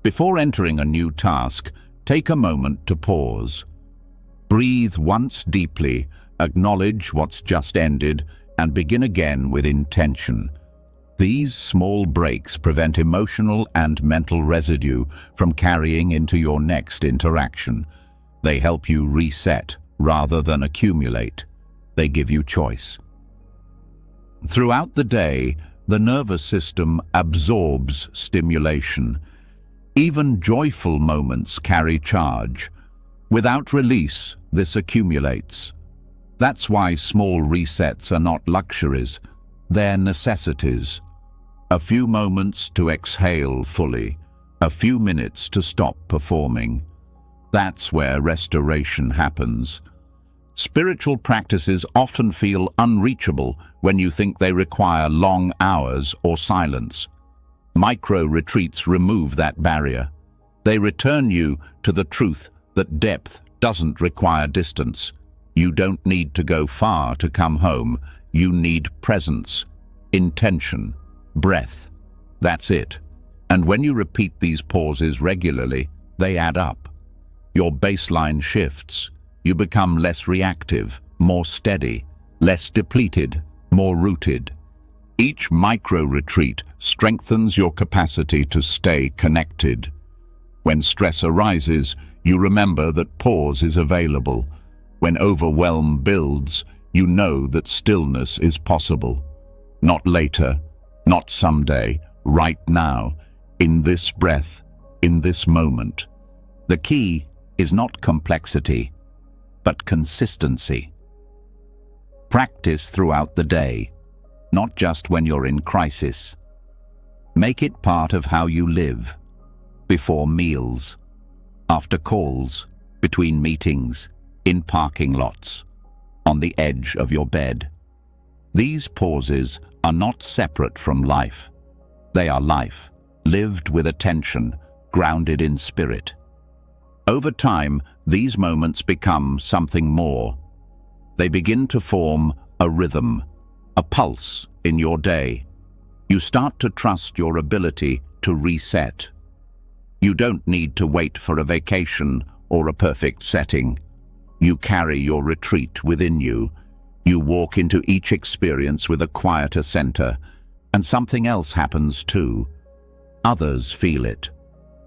Before entering a new task, take a moment to pause. Breathe once deeply, acknowledge what's just ended, and begin again with intention. These small breaks prevent emotional and mental residue from carrying into your next interaction. They help you reset rather than accumulate. They give you choice. Throughout the day, the nervous system absorbs stimulation. Even joyful moments carry charge. Without release, this accumulates. That's why small resets are not luxuries, they're necessities. A few moments to exhale fully, a few minutes to stop performing. That's where restoration happens. Spiritual practices often feel unreachable when you think they require long hours or silence. Micro-retreats remove that barrier. They return you to the truth that depth doesn't require distance. You don't need to go far to come home. You need presence, intention, breath. That's it. And when you repeat these pauses regularly, they add up. Your baseline shifts. You become less reactive, more steady, less depleted, more rooted. Each micro-retreat strengthens your capacity to stay connected. When stress arises, you remember that pause is available. When overwhelm builds, you know that stillness is possible. Not later, not someday, right now, in this breath, in this moment. The key is not complexity, but consistency. Practice throughout the day, not just when you're in crisis. Make it part of how you live, before meals, after calls, between meetings, in parking lots, on the edge of your bed. These pauses are not separate from life. They are life, lived with attention, grounded in spirit. Over time, these moments become something more. They begin to form a rhythm, a pulse in your day. You start to trust your ability to reset. You don't need to wait for a vacation or a perfect setting. You carry your retreat within you. You walk into each experience with a quieter center, and something else happens too. Others feel it.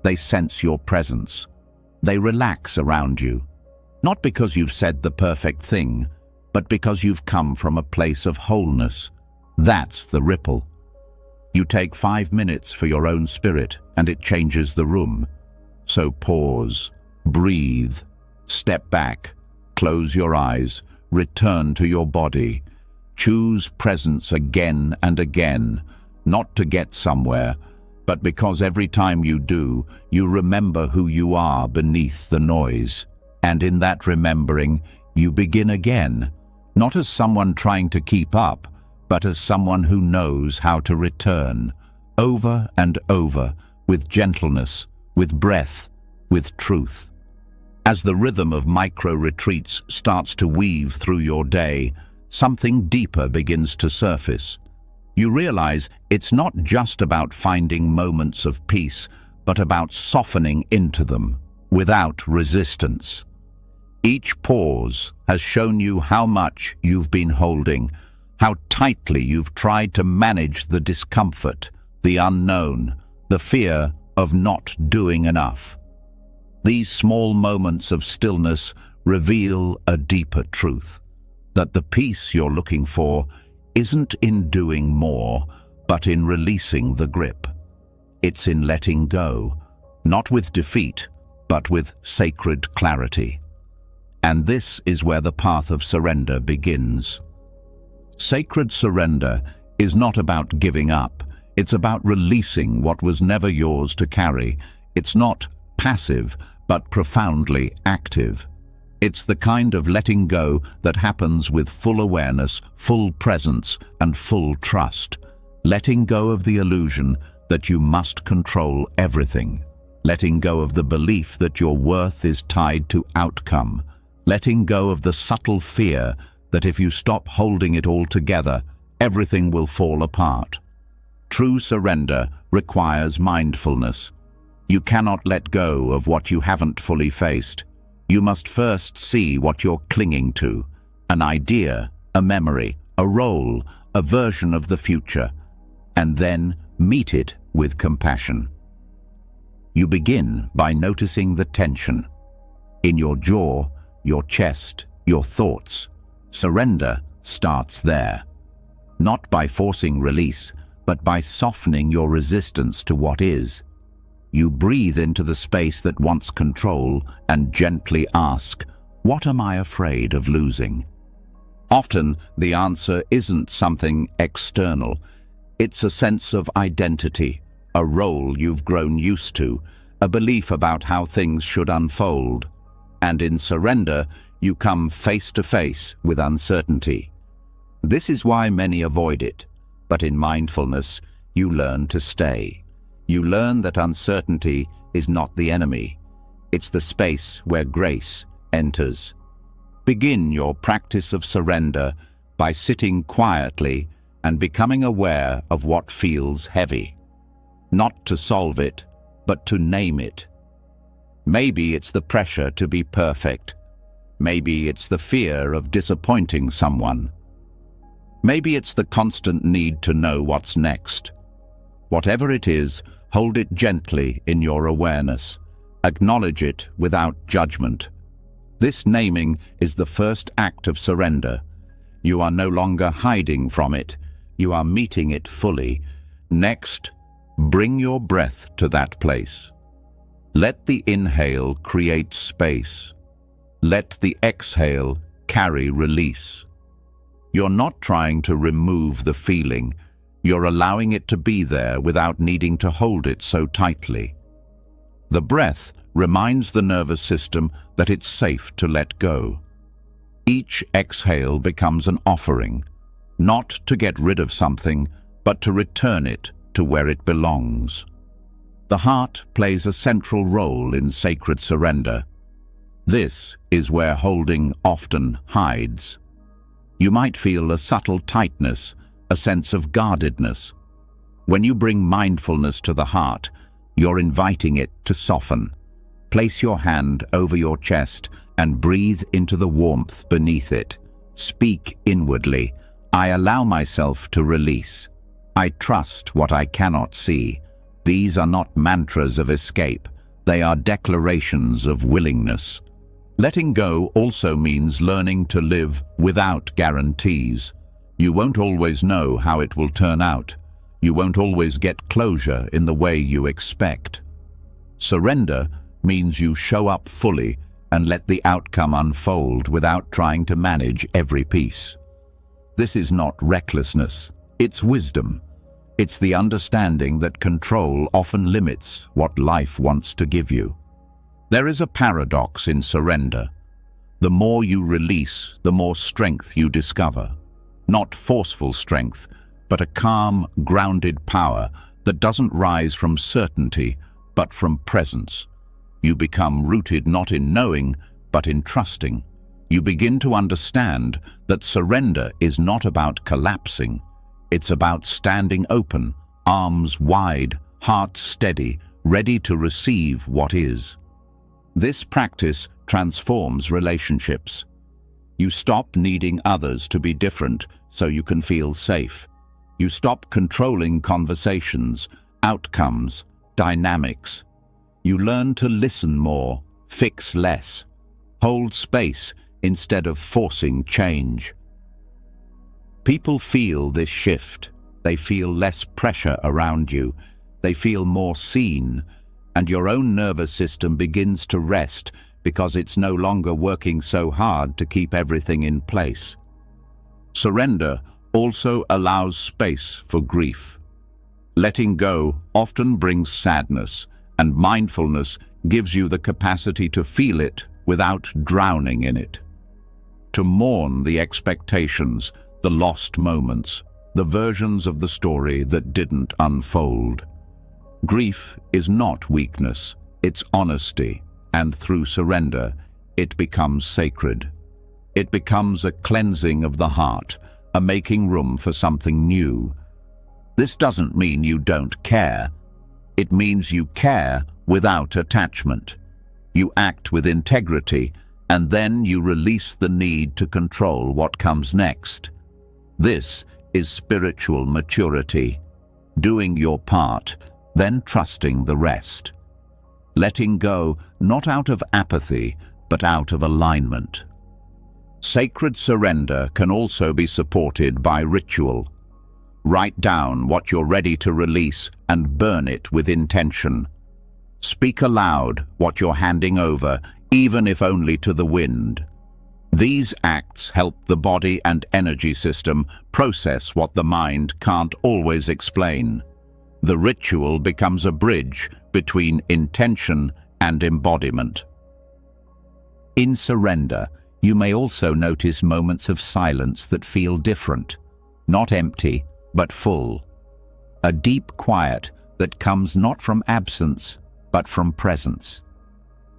They sense your presence. They relax around you, not because you've said the perfect thing, but because you've come from a place of wholeness. That's the ripple. You take 5 minutes for your own spirit, and it changes the room. So pause, breathe, step back, close your eyes, return to your body. Choose presence again and again, not to get somewhere, but because every time you do, you remember who you are beneath the noise. And in that remembering, you begin again, not as someone trying to keep up, but as someone who knows how to return, over and over, with gentleness, with breath, with truth. As the rhythm of micro-retreats starts to weave through your day, something deeper begins to surface. You realize it's not just about finding moments of peace, but about softening into them, without resistance. Each pause has shown you how much you've been holding, how tightly you've tried to manage the discomfort, the unknown, the fear of not doing enough. These small moments of stillness reveal a deeper truth, that the peace you're looking for isn't in doing more, but in releasing the grip. It's in letting go, not with defeat, but with sacred clarity. And this is where the path of surrender begins. Sacred surrender is not about giving up. It's about releasing what was never yours to carry. It's not passive, but profoundly active. It's the kind of letting go that happens with full awareness, full presence, and full trust. Letting go of the illusion that you must control everything. Letting go of the belief that your worth is tied to outcome. Letting go of the subtle fear that if you stop holding it all together, everything will fall apart. True surrender requires mindfulness. You cannot let go of what you haven't fully faced. You must first see what you're clinging to, an idea, a memory, a role, a version of the future, and then meet it with compassion. You begin by noticing the tension in your jaw, your chest, your thoughts. Surrender starts there, not by forcing release, but by softening your resistance to what is. You breathe into the space that wants control and gently ask, what am I afraid of losing? Often, the answer isn't something external. It's a sense of identity, a role you've grown used to, a belief about how things should unfold. And in surrender, you come face to face with uncertainty. This is why many avoid it, but in mindfulness, you learn to stay. You learn that uncertainty is not the enemy. It's the space where grace enters. Begin your practice of surrender by sitting quietly and becoming aware of what feels heavy. Not to solve it, but to name it. Maybe it's the pressure to be perfect. Maybe it's the fear of disappointing someone. Maybe it's the constant need to know what's next. Whatever it is, hold it gently in your awareness. Acknowledge it without judgment. This naming is the first act of surrender. You are no longer hiding from it. You are meeting it fully. Next, bring your breath to that place. Let the inhale create space. Let the exhale carry release. You're not trying to remove the feeling. You're allowing it to be there without needing to hold it so tightly. The breath reminds the nervous system that it's safe to let go. Each exhale becomes an offering, not to get rid of something, but to return it to where it belongs. The heart plays a central role in sacred surrender. This is where holding often hides. You might feel a subtle tightness, a sense of guardedness. When you bring mindfulness to the heart, you're inviting it to soften. Place your hand over your chest and breathe into the warmth beneath it. Speak inwardly. I allow myself to release. I trust what I cannot see. These are not mantras of escape. They are declarations of willingness. Letting go also means learning to live without guarantees. You won't always know how it will turn out. You won't always get closure in the way you expect. Surrender means you show up fully and let the outcome unfold without trying to manage every piece. This is not recklessness, it's wisdom. It's the understanding that control often limits what life wants to give you. There is a paradox in surrender. The more you release, the more strength you discover. Not forceful strength, but a calm, grounded power that doesn't rise from certainty, but from presence. You become rooted not in knowing, but in trusting. You begin to understand that surrender is not about collapsing. It's about standing open, arms wide, heart steady, ready to receive what is. This practice transforms relationships. You stop needing others to be different so you can feel safe. You stop controlling conversations, outcomes, dynamics. You learn to listen more, fix less, hold space instead of forcing change. People feel this shift. They feel less pressure around you. They feel more seen, and your own nervous system begins to rest because it's no longer working so hard to keep everything in place. Surrender also allows space for grief. Letting go often brings sadness, and mindfulness gives you the capacity to feel it without drowning in it. To mourn the expectations, the lost moments, the versions of the story that didn't unfold. Grief is not weakness, it's honesty, and through surrender, it becomes sacred. It becomes a cleansing of the heart, a making room for something new. This doesn't mean you don't care. It means you care without attachment. You act with integrity, and then you release the need to control what comes next. This is spiritual maturity, doing your part, then trusting the rest. Letting go not out of apathy, but out of alignment. Sacred surrender can also be supported by ritual. Write down what you're ready to release and burn it with intention. Speak aloud what you're handing over, even if only to the wind. These acts help the body and energy system process what the mind can't always explain. The ritual becomes a bridge between intention and embodiment. In surrender, you may also notice moments of silence that feel different, not empty, but full. A deep quiet that comes not from absence, but from presence.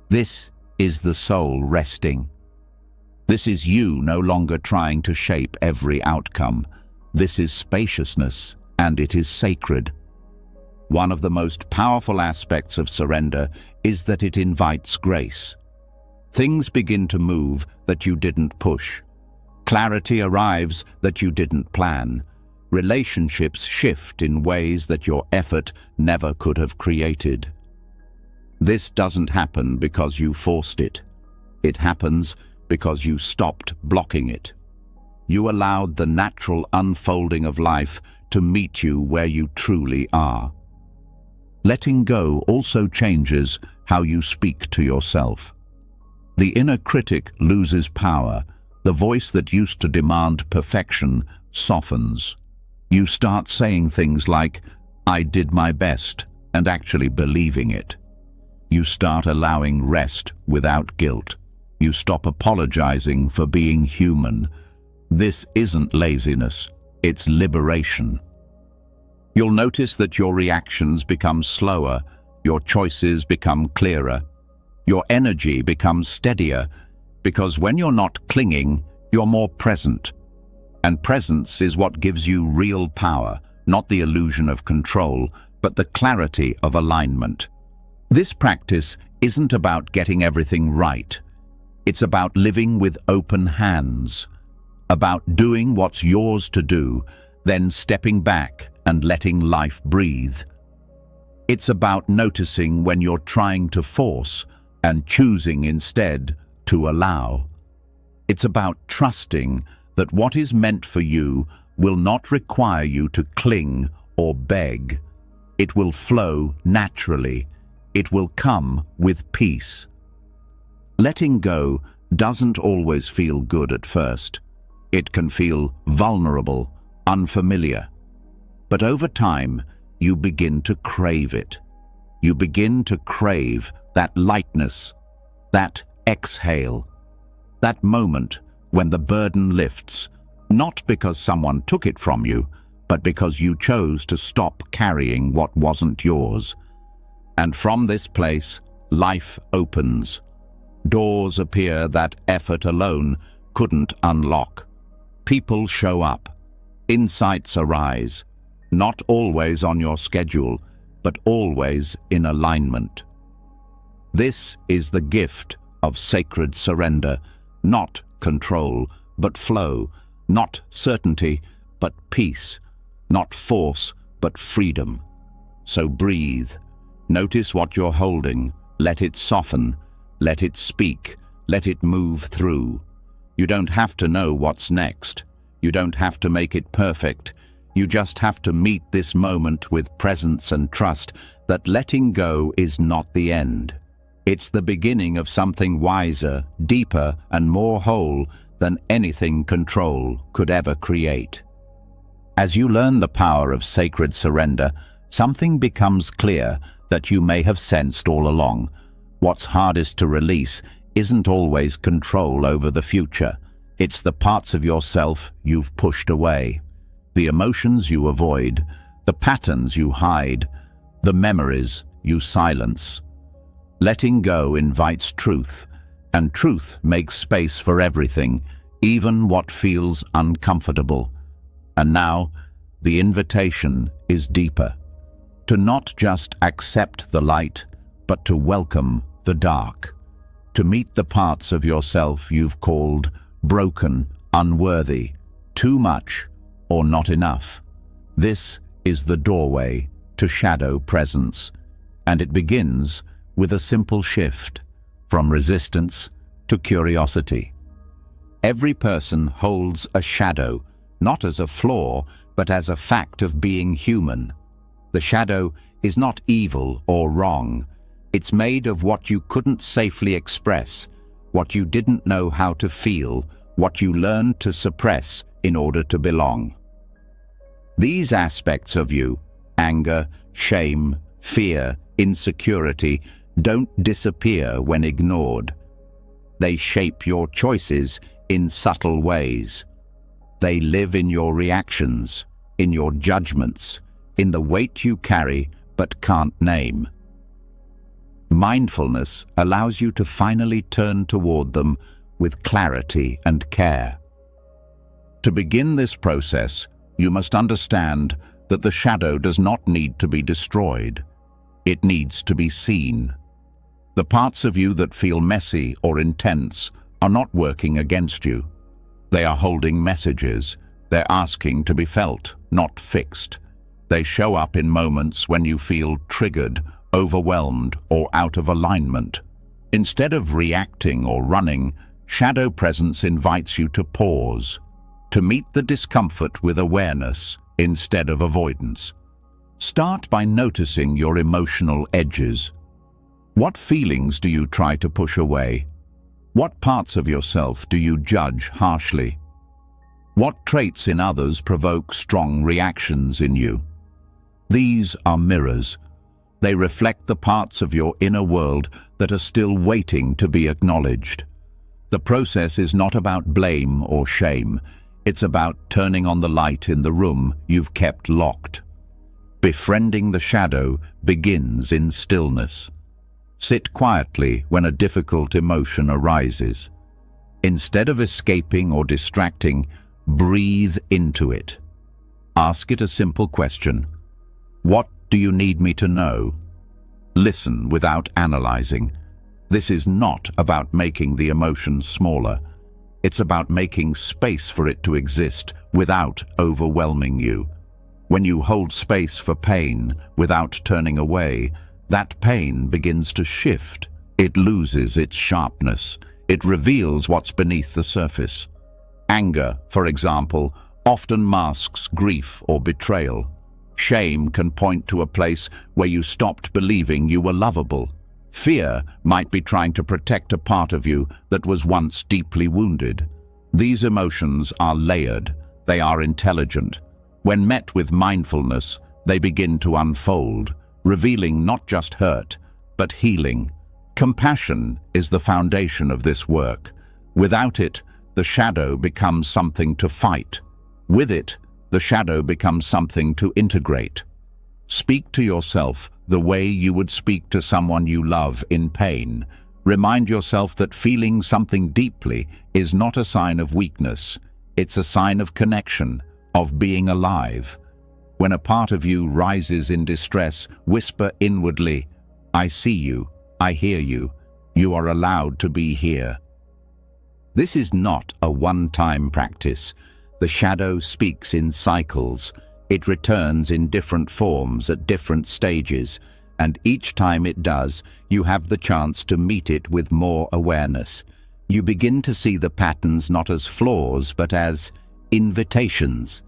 This is the soul resting. This is you no longer trying to shape every outcome. This is spaciousness, and it is sacred. One of the most powerful aspects of surrender is that it invites grace. Things begin to move that you didn't push. Clarity arrives that you didn't plan. Relationships shift in ways that your effort never could have created. This doesn't happen because you forced it. It happens because you stopped blocking it. You allowed the natural unfolding of life to meet you where you truly are. Letting go also changes how you speak to yourself. The inner critic loses power. The voice that used to demand perfection softens. You start saying things like, "I did my best," and actually believing it. You start allowing rest without guilt. You stop apologizing for being human. This isn't laziness, it's liberation. You'll notice that your reactions become slower, your choices become clearer, your energy becomes steadier, because when you're not clinging, you're more present. And presence is what gives you real power, not the illusion of control, but the clarity of alignment. This practice isn't about getting everything right. It's about living with open hands, about doing what's yours to do, then stepping back and letting life breathe. It's about noticing when you're trying to force and choosing instead to allow. It's about trusting that what is meant for you will not require you to cling or beg. It will flow naturally. It will come with peace. Letting go doesn't always feel good at first. It can feel vulnerable, unfamiliar. But over time, you begin to crave it. You begin to crave that lightness, that exhale, that moment when the burden lifts, not because someone took it from you, but because you chose to stop carrying what wasn't yours. And from this place, life opens. Doors appear that effort alone couldn't unlock. People show up. Insights arise, not always on your schedule, but always in alignment. This is the gift of sacred surrender, not control, but flow, not certainty, but peace, not force, but freedom. So breathe. Notice what you're holding. Let it soften. Let it speak. Let it move through. You don't have to know what's next. You don't have to make it perfect. You just have to meet this moment with presence and trust that letting go is not the end. It's the beginning of something wiser, deeper, and more whole than anything control could ever create. As you learn the power of sacred surrender, something becomes clear that you may have sensed all along. What's hardest to release isn't always control over the future. It's the parts of yourself you've pushed away, the emotions you avoid, the patterns you hide, the memories you silence. Letting go invites truth, and truth makes space for everything, even what feels uncomfortable. And now, the invitation is deeper. To not just accept the light, but to welcome the dark. To meet the parts of yourself you've called broken, unworthy, too much, or not enough. This is the doorway to shadow presence, and it begins with a simple shift from resistance to curiosity. Every person holds a shadow, not as a flaw, but as a fact of being human. The shadow is not evil or wrong. It's made of what you couldn't safely express, what you didn't know how to feel, what you learned to suppress in order to belong. These aspects of you, anger, shame, fear, insecurity, don't disappear when ignored. They shape your choices in subtle ways. They live in your reactions, in your judgments, in the weight you carry but can't name. Mindfulness allows you to finally turn toward them with clarity and care. To begin this process, you must understand that the shadow does not need to be destroyed. It needs to be seen. The parts of you that feel messy or intense are not working against you. They are holding messages. They're asking to be felt, not fixed. They show up in moments when you feel triggered, overwhelmed, or out of alignment. Instead of reacting or running, shadow presence invites you to pause, to meet the discomfort with awareness instead of avoidance. Start by noticing your emotional edges. What feelings do you try to push away? What parts of yourself do you judge harshly? What traits in others provoke strong reactions in you? These are mirrors. They reflect the parts of your inner world that are still waiting to be acknowledged. The process is not about blame or shame. It's about turning on the light in the room you've kept locked. Befriending the shadow begins in stillness. Sit quietly when a difficult emotion arises. Instead of escaping or distracting, breathe into it. Ask it a simple question. What do you need me to know? Listen without analyzing. This is not about making the emotion smaller. It's about making space for it to exist without overwhelming you. When you hold space for pain without turning away, that pain begins to shift. It loses its sharpness. It reveals what's beneath the surface. Anger, for example, often masks grief or betrayal. Shame can point to a place where you stopped believing you were lovable. Fear might be trying to protect a part of you that was once deeply wounded. These emotions are layered. They are intelligent. When met with mindfulness, they begin to unfold, revealing not just hurt, but healing. Compassion is the foundation of this work. Without it, the shadow becomes something to fight. With it, the shadow becomes something to integrate. Speak to yourself the way you would speak to someone you love in pain. Remind yourself that feeling something deeply is not a sign of weakness. It's a sign of connection, of being alive. When a part of you rises in distress, whisper inwardly, "I see you, I hear you, you are allowed to be here." This is not a one-time practice. The shadow speaks in cycles. It returns in different forms at different stages, and each time it does, you have the chance to meet it with more awareness. You begin to see the patterns not as flaws, but as invitations.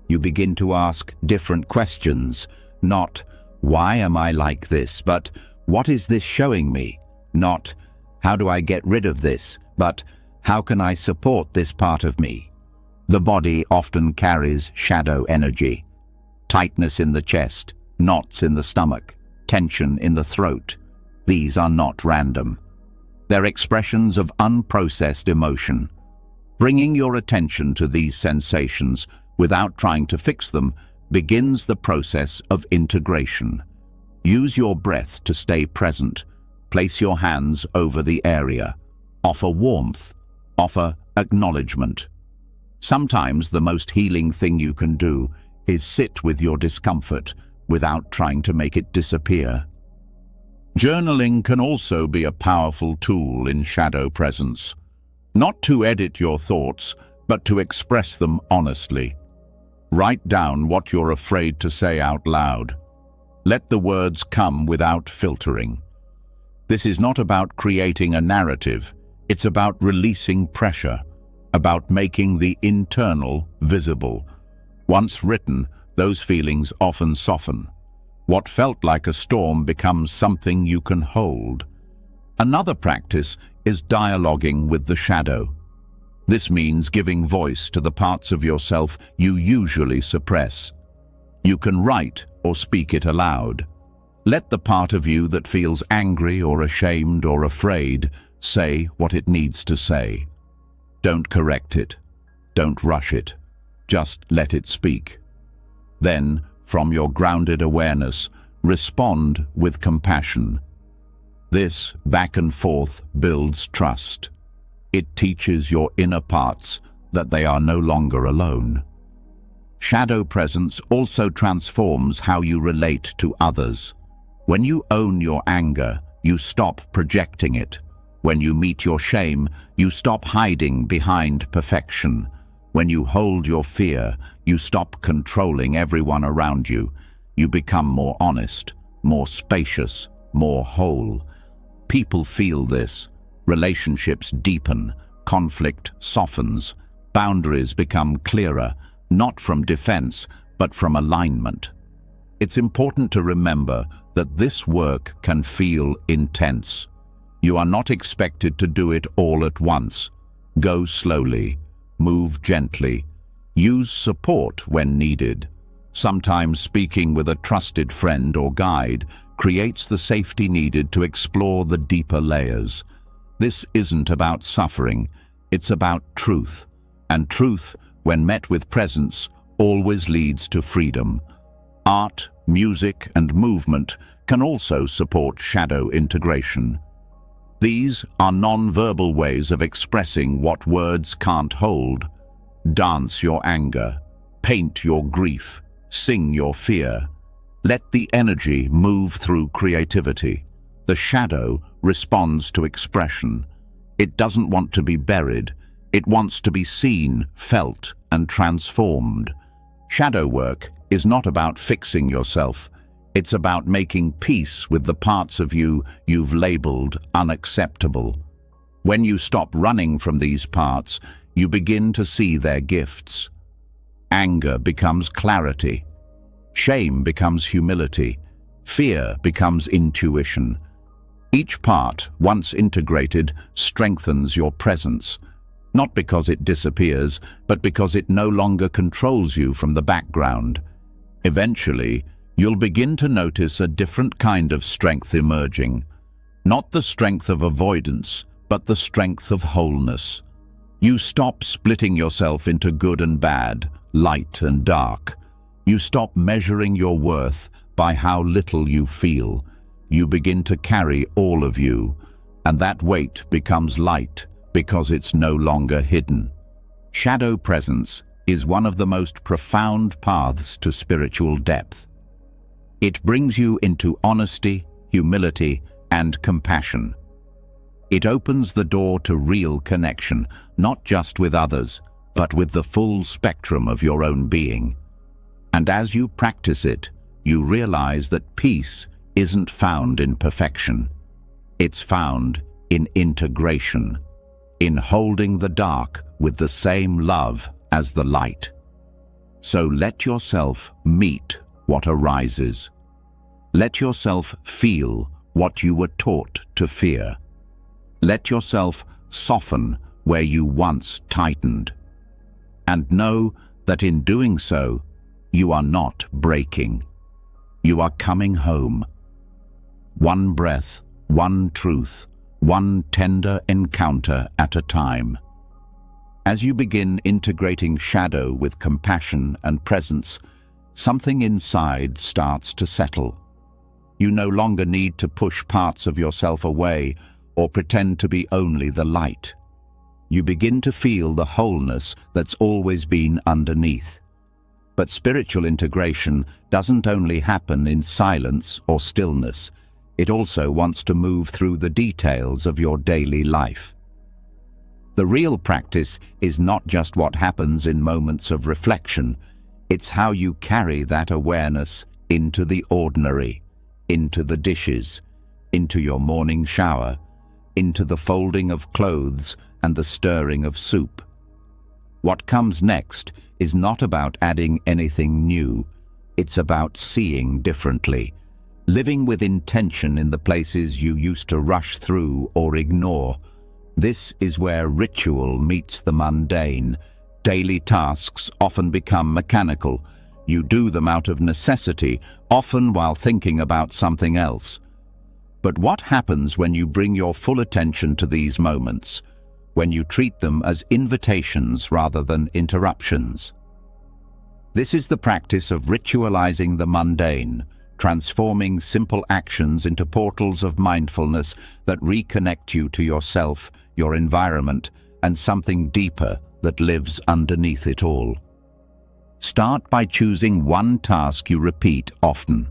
You begin to ask different questions, not, "Why am I like this?" but, "What is this showing me?" Not, "How do I get rid of this?" but, "How can I support this part of me?" The body often carries shadow energy. Tightness in the chest, knots in the stomach, tension in the throat. These are not random. They're expressions of unprocessed emotion. Bringing your attention to these sensations without trying to fix them begins the process of integration. Use your breath to stay present. Place your hands over the area. Offer warmth. Offer acknowledgement. Sometimes the most healing thing you can do is sit with your discomfort without trying to make it disappear. Journaling can also be a powerful tool in shadow presence. Not to edit your thoughts, but to express them honestly. Write down what you're afraid to say out loud. Let the words come without filtering. This is not about creating a narrative. It's about releasing pressure, about making the internal visible. Once written, those feelings often soften. What felt like a storm becomes something you can hold. Another practice is dialoguing with the shadow. This means giving voice to the parts of yourself you usually suppress. You can write or speak it aloud. Let the part of you that feels angry or ashamed or afraid say what it needs to say. Don't correct it. Don't rush it. Just let it speak. Then, from your grounded awareness, respond with compassion. This back and forth builds trust. It teaches your inner parts that they are no longer alone. Shadow presence also transforms how you relate to others. When you own your anger, you stop projecting it. When you meet your shame, you stop hiding behind perfection. When you hold your fear, you stop controlling everyone around you. You become more honest, more spacious, more whole. People feel this. Relationships deepen, conflict softens, boundaries become clearer, not from defense, but from alignment. It's important to remember that this work can feel intense. You are not expected to do it all at once. Go slowly, move gently, use support when needed. Sometimes speaking with a trusted friend or guide creates the safety needed to explore the deeper layers. This isn't about suffering, it's about truth. And truth, when met with presence, always leads to freedom. Art, music, and movement can also support shadow integration. These are non-verbal ways of expressing what words can't hold. Dance your anger, paint your grief, sing your fear. Let the energy move through creativity. The shadow responds to expression. It doesn't want to be buried. It wants to be seen, felt, and transformed. Shadow work is not about fixing yourself. It's about making peace with the parts of you you've labeled unacceptable. When you stop running from these parts, you begin to see their gifts. Anger becomes clarity. Shame becomes humility. Fear becomes intuition. Each part, once integrated, strengthens your presence. Not because it disappears, but because it no longer controls you from the background. Eventually, you'll begin to notice a different kind of strength emerging. Not the strength of avoidance, but the strength of wholeness. You stop splitting yourself into good and bad, light and dark. You stop measuring your worth by how little you feel. You begin to carry all of you, and that weight becomes light because it's no longer hidden. Shadow presence is one of the most profound paths to spiritual depth. It brings you into honesty, humility, and compassion. It opens the door to real connection, not just with others, but with the full spectrum of your own being. And as you practice it, you realize that peace isn't found in perfection. It's found in integration, in holding the dark with the same love as the light. So let yourself meet what arises. Let yourself feel what you were taught to fear. Let yourself soften where you once tightened. And know that in doing so, you are not breaking. You are coming home. One breath, one truth, one tender encounter at a time. As you begin integrating shadow with compassion and presence, something inside starts to settle. You no longer need to push parts of yourself away or pretend to be only the light. You begin to feel the wholeness that's always been underneath. But spiritual integration doesn't only happen in silence or stillness. It also wants to move through the details of your daily life. The real practice is not just what happens in moments of reflection. It's how you carry that awareness into the ordinary, into the dishes, into your morning shower, into the folding of clothes and the stirring of soup. What comes next is not about adding anything new. It's about seeing differently, living with intention in the places you used to rush through or ignore. This is where ritual meets the mundane. Daily tasks often become mechanical. You do them out of necessity, often while thinking about something else. But what happens when you bring your full attention to these moments, when you treat them as invitations rather than interruptions? This is the practice of ritualizing the mundane, transforming simple actions into portals of mindfulness that reconnect you to yourself, your environment, and something deeper that lives underneath it all. Start by choosing one task you repeat often.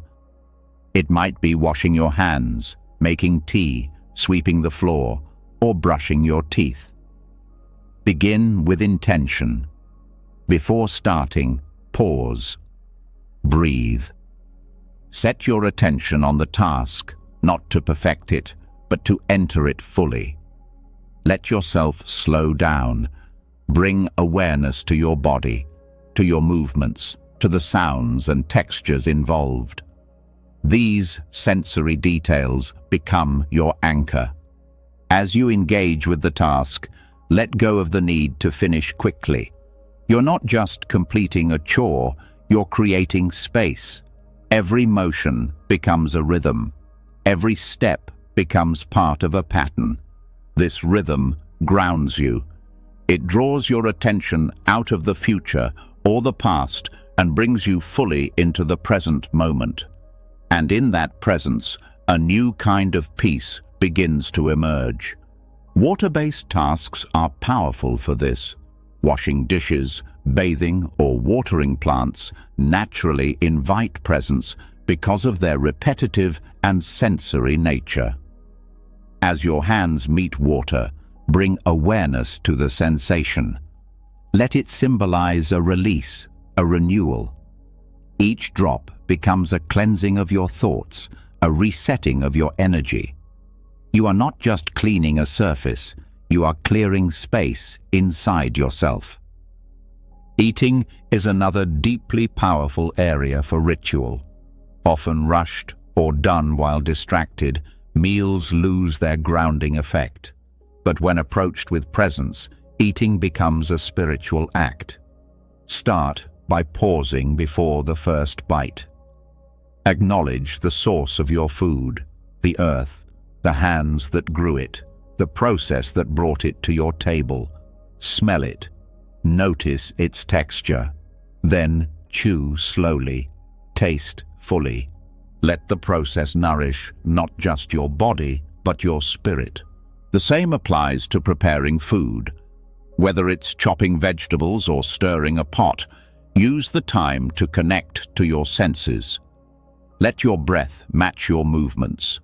It might be washing your hands, making tea, sweeping the floor, or brushing your teeth. Begin with intention. Before starting, pause. Breathe. Set your attention on the task, not to perfect it, but to enter it fully. Let yourself slow down. Bring awareness to your body, to your movements, to the sounds and textures involved. These sensory details become your anchor. As you engage with the task, let go of the need to finish quickly. You're not just completing a chore, you're creating space. Every motion becomes a rhythm. Every step becomes part of a pattern. This rhythm grounds you. It draws your attention out of the future or the past and brings you fully into the present moment. And in that presence, a new kind of peace begins to emerge. Water-based tasks are powerful for this. Washing dishes, bathing, or watering plants naturally invite presence because of their repetitive and sensory nature. As your hands meet water, bring awareness to the sensation. Let it symbolize a release, a renewal. Each drop becomes a cleansing of your thoughts, a resetting of your energy. You are not just cleaning a surface, you are clearing space inside yourself. Eating is another deeply powerful area for ritual. Often rushed or done while distracted, meals lose their grounding effect. But when approached with presence, eating becomes a spiritual act. Start by pausing before the first bite. Acknowledge the source of your food, the earth, the hands that grew it, the process that brought it to your table. Smell it. Notice its texture. Then chew slowly. Taste fully. Let the process nourish not just your body, but your spirit. The same applies to preparing food. Whether it's chopping vegetables or stirring a pot, use the time to connect to your senses. Let your breath match your movements.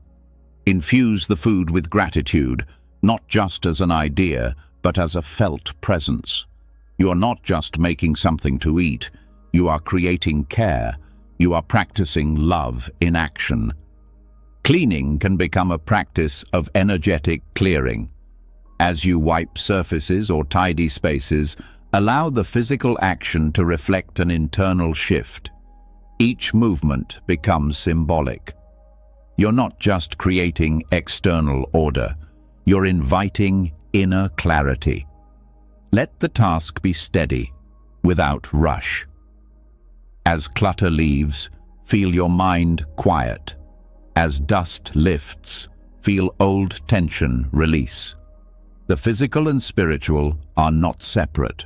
Infuse the food with gratitude, not just as an idea, but as a felt presence. You are not just making something to eat, you are creating care. You are practicing love in action. Cleaning can become a practice of energetic clearing. As you wipe surfaces or tidy spaces, allow the physical action to reflect an internal shift. Each movement becomes symbolic. You're not just creating external order, you're inviting inner clarity. Let the task be steady, without rush. As clutter leaves, feel your mind quiet. As dust lifts, feel old tension release. The physical and spiritual are not separate.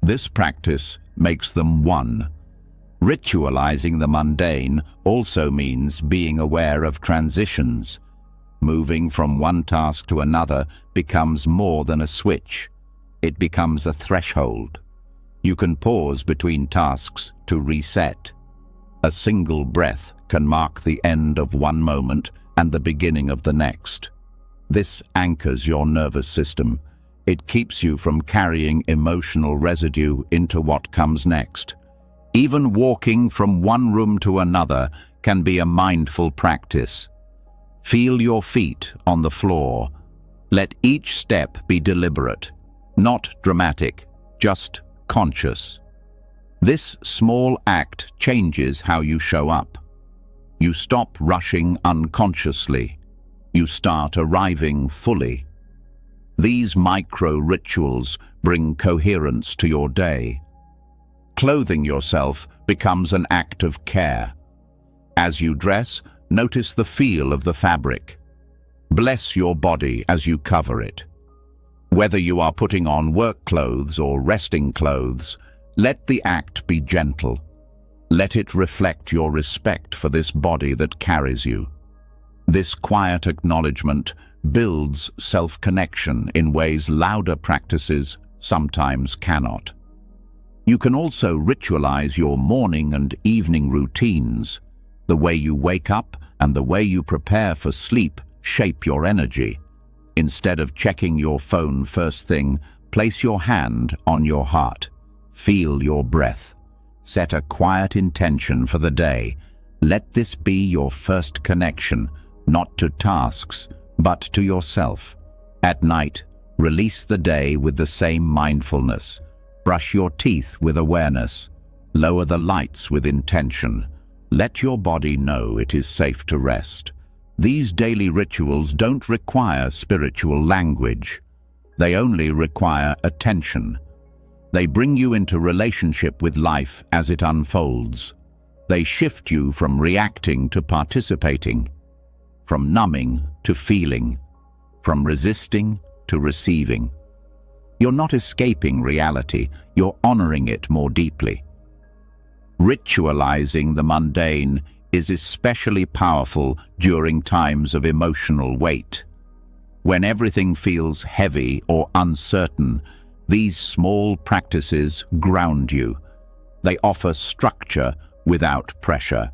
This practice makes them one. Ritualizing the mundane also means being aware of transitions. Moving from one task to another becomes more than a switch. It becomes a threshold. You can pause between tasks to reset. A single breath can mark the end of one moment and the beginning of the next. This anchors your nervous system. It keeps you from carrying emotional residue into what comes next. Even walking from one room to another can be a mindful practice. Feel your feet on the floor. Let each step be deliberate, not dramatic, just conscious. This small act changes how you show up. You stop rushing unconsciously. You start arriving fully. These micro-rituals bring coherence to your day. Clothing yourself becomes an act of care. As you dress, notice the feel of the fabric. Bless your body as you cover it. Whether you are putting on work clothes or resting clothes, let the act be gentle. Let it reflect your respect for this body that carries you. This quiet acknowledgement builds self-connection in ways louder practices sometimes cannot. You can also ritualize your morning and evening routines. The way you wake up and the way you prepare for sleep shape your energy. Instead of checking your phone first thing, place your hand on your heart. Feel your breath. Set a quiet intention for the day. Let this be your first connection, not to tasks, but to yourself. At night, release the day with the same mindfulness. Brush your teeth with awareness. Lower the lights with intention. Let your body know it is safe to rest. These daily rituals don't require spiritual language. They only require attention. They bring you into relationship with life as it unfolds. They shift you from reacting to participating, from numbing to feeling, from resisting to receiving. You're not escaping reality, you're honoring it more deeply. Ritualizing the mundane is especially powerful during times of emotional weight. When everything feels heavy or uncertain, these small practices ground you. They offer structure without pressure.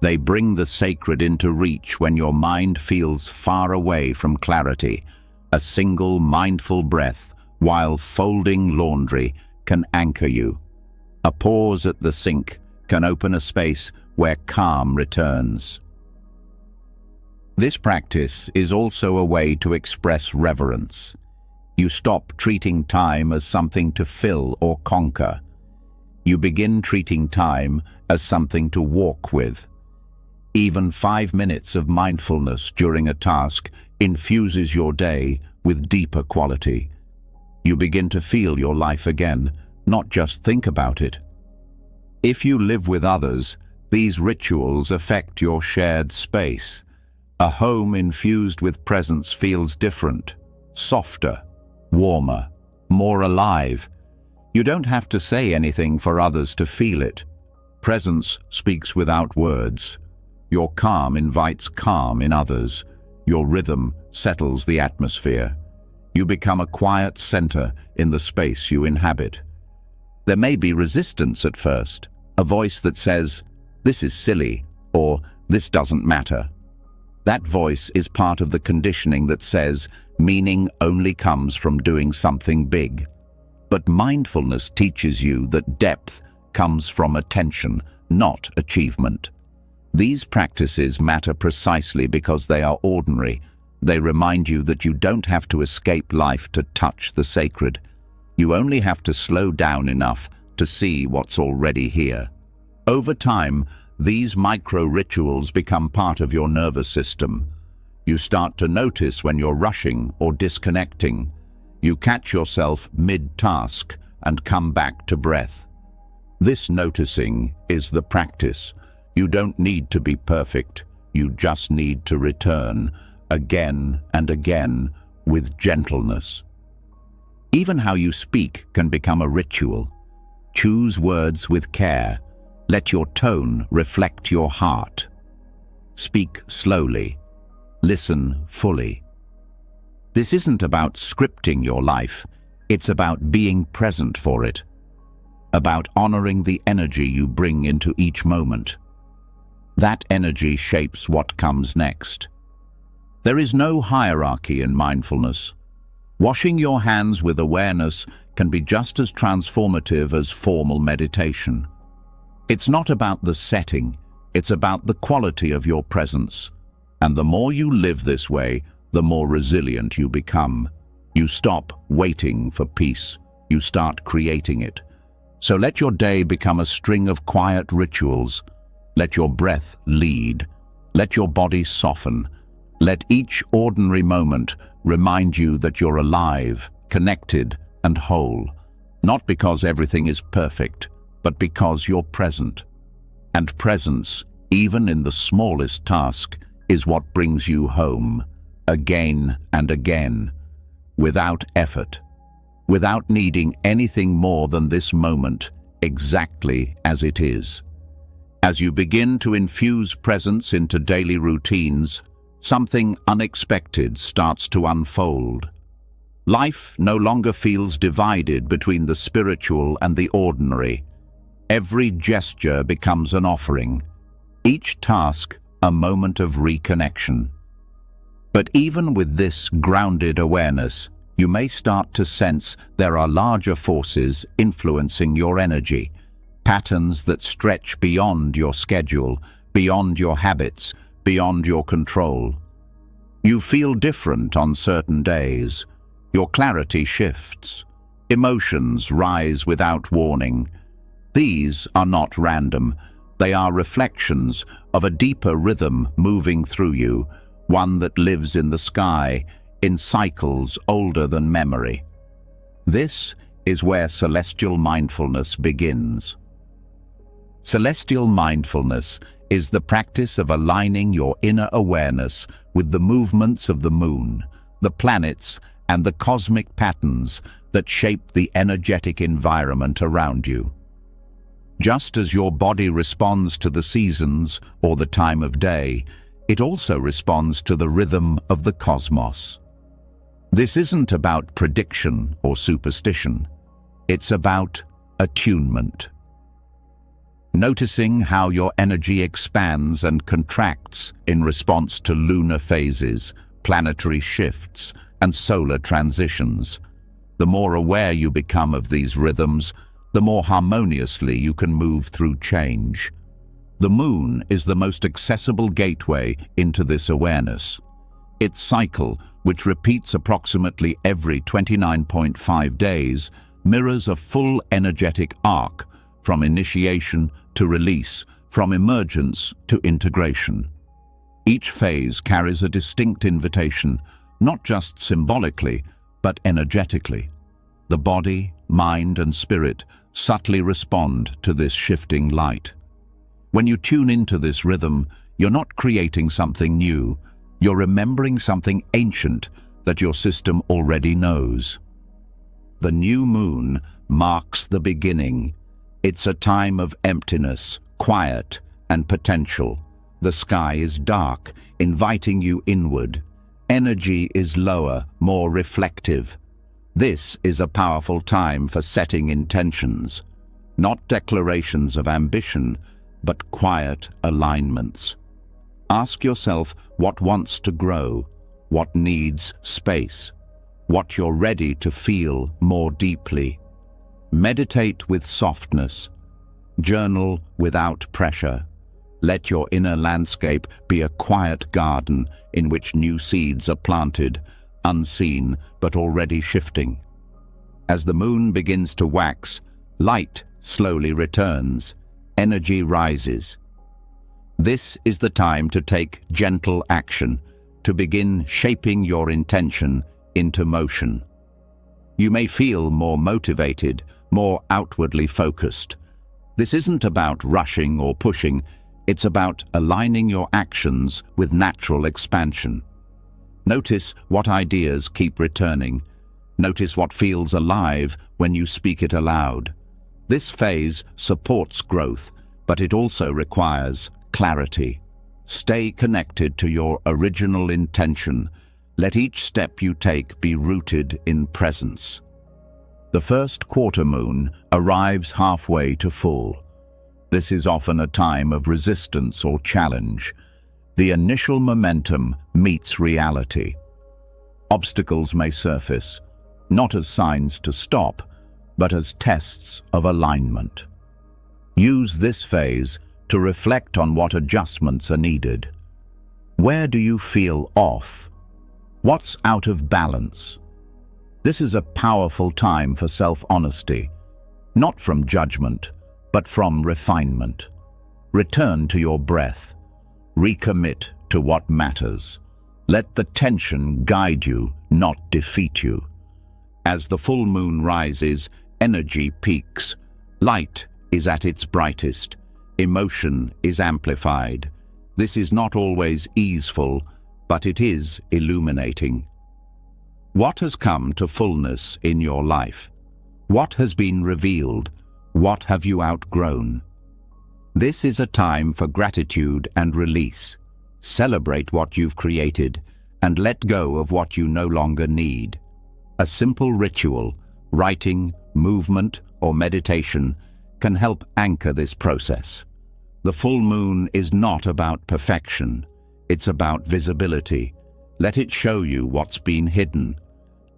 They bring the sacred into reach when your mind feels far away from clarity. A single mindful breath while folding laundry can anchor you. A pause at the sink can open a space where calm returns. This practice is also a way to express reverence. You stop treating time as something to fill or conquer. You begin treating time as something to walk with. Even 5 minutes of mindfulness during a task infuses your day with deeper quality. You begin to feel your life again, not just think about it. If you live with others, these rituals affect your shared space. A home infused with presence feels different, softer, warmer, more alive. You don't have to say anything for others to feel it. Presence speaks without words. Your calm invites calm in others. Your rhythm settles the atmosphere. You become a quiet center in the space you inhabit. There may be resistance at first, a voice that says, "This is silly," or "This doesn't matter." That voice is part of the conditioning that says meaning only comes from doing something big. But mindfulness teaches you that depth comes from attention, not achievement. These practices matter precisely because they are ordinary. They remind you that you don't have to escape life to touch the sacred. You only have to slow down enough to see what's already here. Over time, these micro-rituals become part of your nervous system. You start to notice when you're rushing or disconnecting. You catch yourself mid-task and come back to breath. This noticing is the practice. You don't need to be perfect. You just need to return again and again with gentleness. Even how you speak can become a ritual. Choose words with care. Let your tone reflect your heart. Speak slowly. Listen fully. This isn't about scripting your life. It's about being present for it. About honoring the energy you bring into each moment. That energy shapes what comes next. There is no hierarchy in mindfulness. Washing your hands with awareness can be just as transformative as formal meditation. It's not about the setting, it's about the quality of your presence. And the more you live this way, the more resilient you become. You stop waiting for peace. You start creating it. So let your day become a string of quiet rituals. Let your breath lead. Let your body soften. Let each ordinary moment remind you that you're alive, connected, and whole. Not because everything is perfect, but because you're present. And presence, even in the smallest task, is what brings you home, again and again, without effort, without needing anything more than this moment, exactly as it is. As you begin to infuse presence into daily routines, something unexpected starts to unfold. Life no longer feels divided between the spiritual and the ordinary. Every gesture becomes an offering, each task a moment of reconnection. But even with this grounded awareness, you may start to sense there are larger forces influencing your energy, patterns that stretch beyond your schedule, beyond your habits, beyond your control. You feel different on certain days. Your clarity shifts. Emotions rise without warning. These are not random. They are reflections of a deeper rhythm moving through you, one that lives in the sky, in cycles older than memory. This is where celestial mindfulness begins. Celestial mindfulness is the practice of aligning your inner awareness with the movements of the moon, the planets, and the cosmic patterns that shape the energetic environment around you. Just as your body responds to the seasons or the time of day, it also responds to the rhythm of the cosmos. This isn't about prediction or superstition. It's about attunement. Noticing how your energy expands and contracts in response to lunar phases, planetary shifts, and solar transitions. The more aware you become of these rhythms, the more harmoniously you can move through change. The moon is the most accessible gateway into this awareness. Its cycle, which repeats approximately every 29.5 days, mirrors a full energetic arc from initiation to release, from emergence to integration. Each phase carries a distinct invitation, not just symbolically, but energetically. The body, mind, and spirit subtly respond to this shifting light. When you tune into this rhythm, you're not creating something new, you're remembering something ancient that your system already knows. The new moon marks the beginning. It's a time of emptiness, quiet, and potential. The sky is dark, inviting you inward. Energy is lower, more reflective. This is a powerful time for setting intentions, not declarations of ambition, but quiet alignments. Ask yourself what wants to grow, what needs space, what you're ready to feel more deeply. Meditate with softness. Journal without pressure. Let your inner landscape be a quiet garden in which new seeds are planted, unseen but already shifting. As the moon begins to wax, light slowly returns, energy rises. This is the time to take gentle action, to begin shaping your intention into motion. You may feel more motivated, more outwardly focused. This isn't about rushing or pushing, it's about aligning your actions with natural expansion. Notice what ideas keep returning. Notice what feels alive when you speak it aloud. This phase supports growth, but it also requires clarity. Stay connected to your original intention. Let each step you take be rooted in presence. The first quarter moon arrives halfway to full. This is often a time of resistance or challenge. The initial momentum meets reality. Obstacles may surface, not as signs to stop, but as tests of alignment. Use this phase to reflect on what adjustments are needed. Where do you feel off? What's out of balance? This is a powerful time for self-honesty, not from judgment, but from refinement. Return to your breath. Recommit to what matters. Let the tension guide you, not defeat you. As the full moon rises, energy peaks. Light is at its brightest. Emotion is amplified. This is not always easeful, but it is illuminating. What has come to fullness in your life? What has been revealed? What have you outgrown? This is a time for gratitude and release. Celebrate what you've created and let go of what you no longer need. A simple ritual, writing, movement, or meditation can help anchor this process. The full moon is not about perfection. It's about visibility. Let it show you what's been hidden.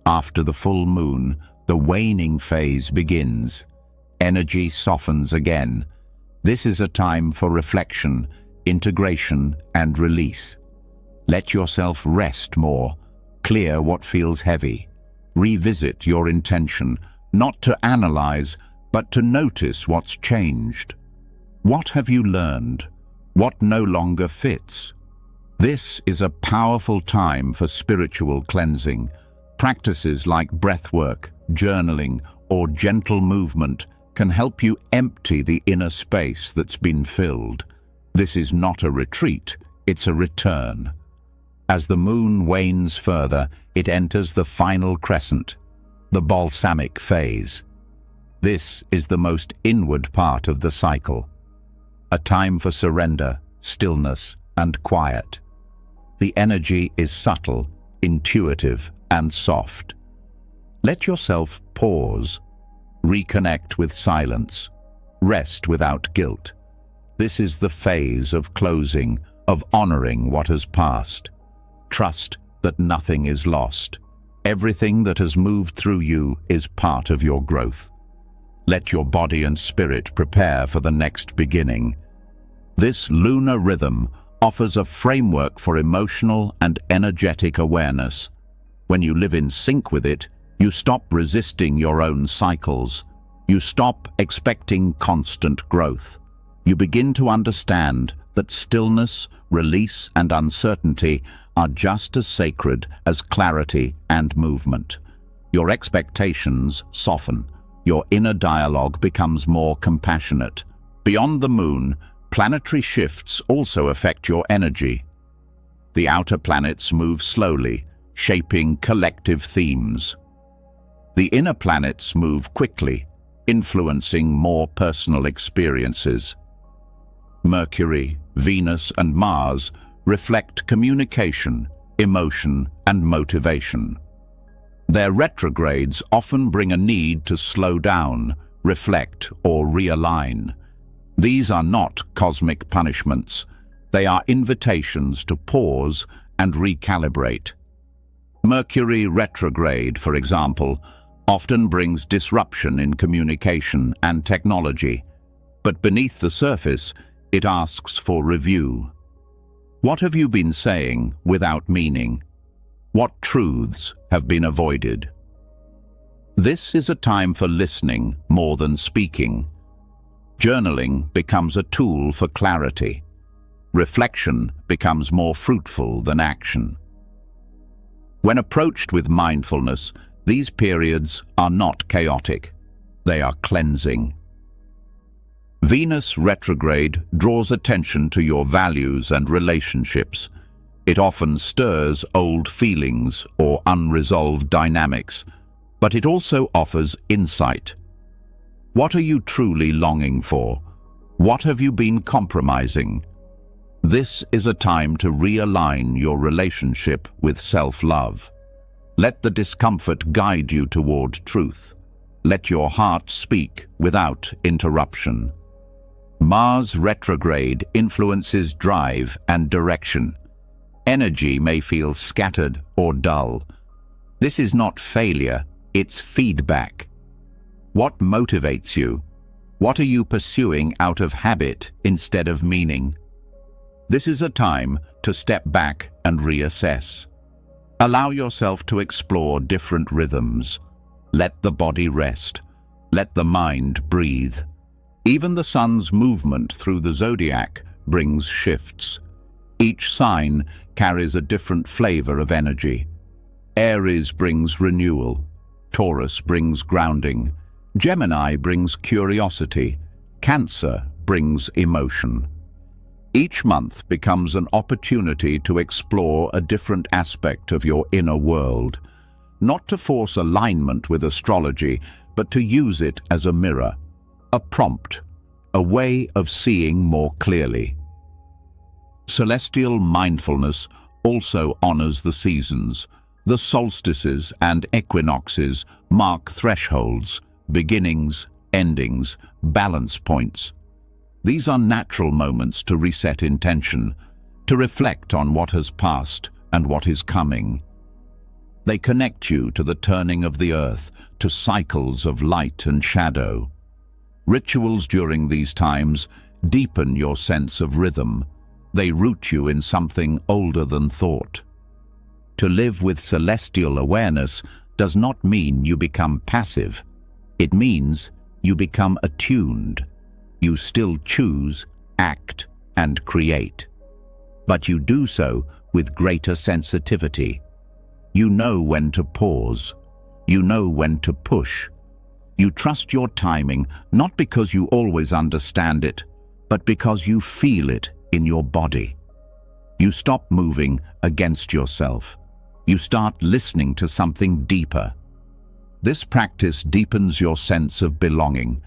After the full moon, the waning phase begins. Energy softens again. This is a time for reflection, integration, and release. Let yourself rest more. Clear what feels heavy. Revisit your intention, not to analyze, but to notice what's changed. What have you learned? What no longer fits? This is a powerful time for spiritual cleansing. Practices like breathwork, journaling, or gentle movement can help you empty the inner space that's been filled. This is not a retreat, it's a return. As the moon wanes further, it enters the final crescent, the balsamic phase. This is the most inward part of the cycle, a time for surrender, stillness, and quiet. The energy is subtle, intuitive, and soft. Let yourself pause, reconnect with silence, rest without guilt. This is the phase of closing, of honoring what has passed. Trust that nothing is lost. Everything that has moved through you is part of your growth. Let your body and spirit prepare for the next beginning. This lunar rhythm offers a framework for emotional and energetic awareness. When you live in sync with it, you stop resisting your own cycles. You stop expecting constant growth. You begin to understand that stillness, release, and uncertainty are just as sacred as clarity and movement. Your expectations soften. Your inner dialogue becomes more compassionate. Beyond the moon, planetary shifts also affect your energy. The outer planets move slowly, shaping collective themes. The inner planets move quickly, influencing more personal experiences. Mercury, Venus, and Mars reflect communication, emotion, and motivation. Their retrogrades often bring a need to slow down, reflect, or realign. These are not cosmic punishments. They are invitations to pause and recalibrate. Mercury retrograde, for example, often brings disruption in communication and technology, but beneath the surface, it asks for review. What have you been saying without meaning? What truths have been avoided? This is a time for listening more than speaking. Journaling becomes a tool for clarity. Reflection becomes more fruitful than action. When approached with mindfulness, these periods are not chaotic. They are cleansing. Venus retrograde draws attention to your values and relationships. It often stirs old feelings or unresolved dynamics, but it also offers insight. What are you truly longing for? What have you been compromising? This is a time to realign your relationship with self-love. Let the discomfort guide you toward truth. Let your heart speak without interruption. Mars retrograde influences drive and direction. Energy may feel scattered or dull. This is not failure, it's feedback. What motivates you? What are you pursuing out of habit instead of meaning? This is a time to step back and reassess. Allow yourself to explore different rhythms. Let the body rest. Let the mind breathe. Even the sun's movement through the zodiac brings shifts. Each sign carries a different flavor of energy. Aries brings renewal. Taurus brings grounding. Gemini brings curiosity. Cancer brings emotion. Each month becomes an opportunity to explore a different aspect of your inner world, not to force alignment with astrology, but to use it as a mirror, a prompt. a way of seeing more clearly. Celestial mindfulness also honors the seasons. The solstices and equinoxes mark thresholds, beginnings, endings, balance points. These are natural moments to reset intention, to reflect on what has passed and what is coming. They connect you to the turning of the earth, to cycles of light and shadow. Rituals during these times deepen your sense of rhythm. They root you in something older than thought. To live with celestial awareness does not mean you become passive. It means you become attuned. You still choose, act, and create. But you do so with greater sensitivity. You know when to pause. You know when to push. You trust your timing, not because you always understand it, but because you feel it in your body. You stop moving against yourself. You start listening to something deeper. This practice deepens your sense of belonging,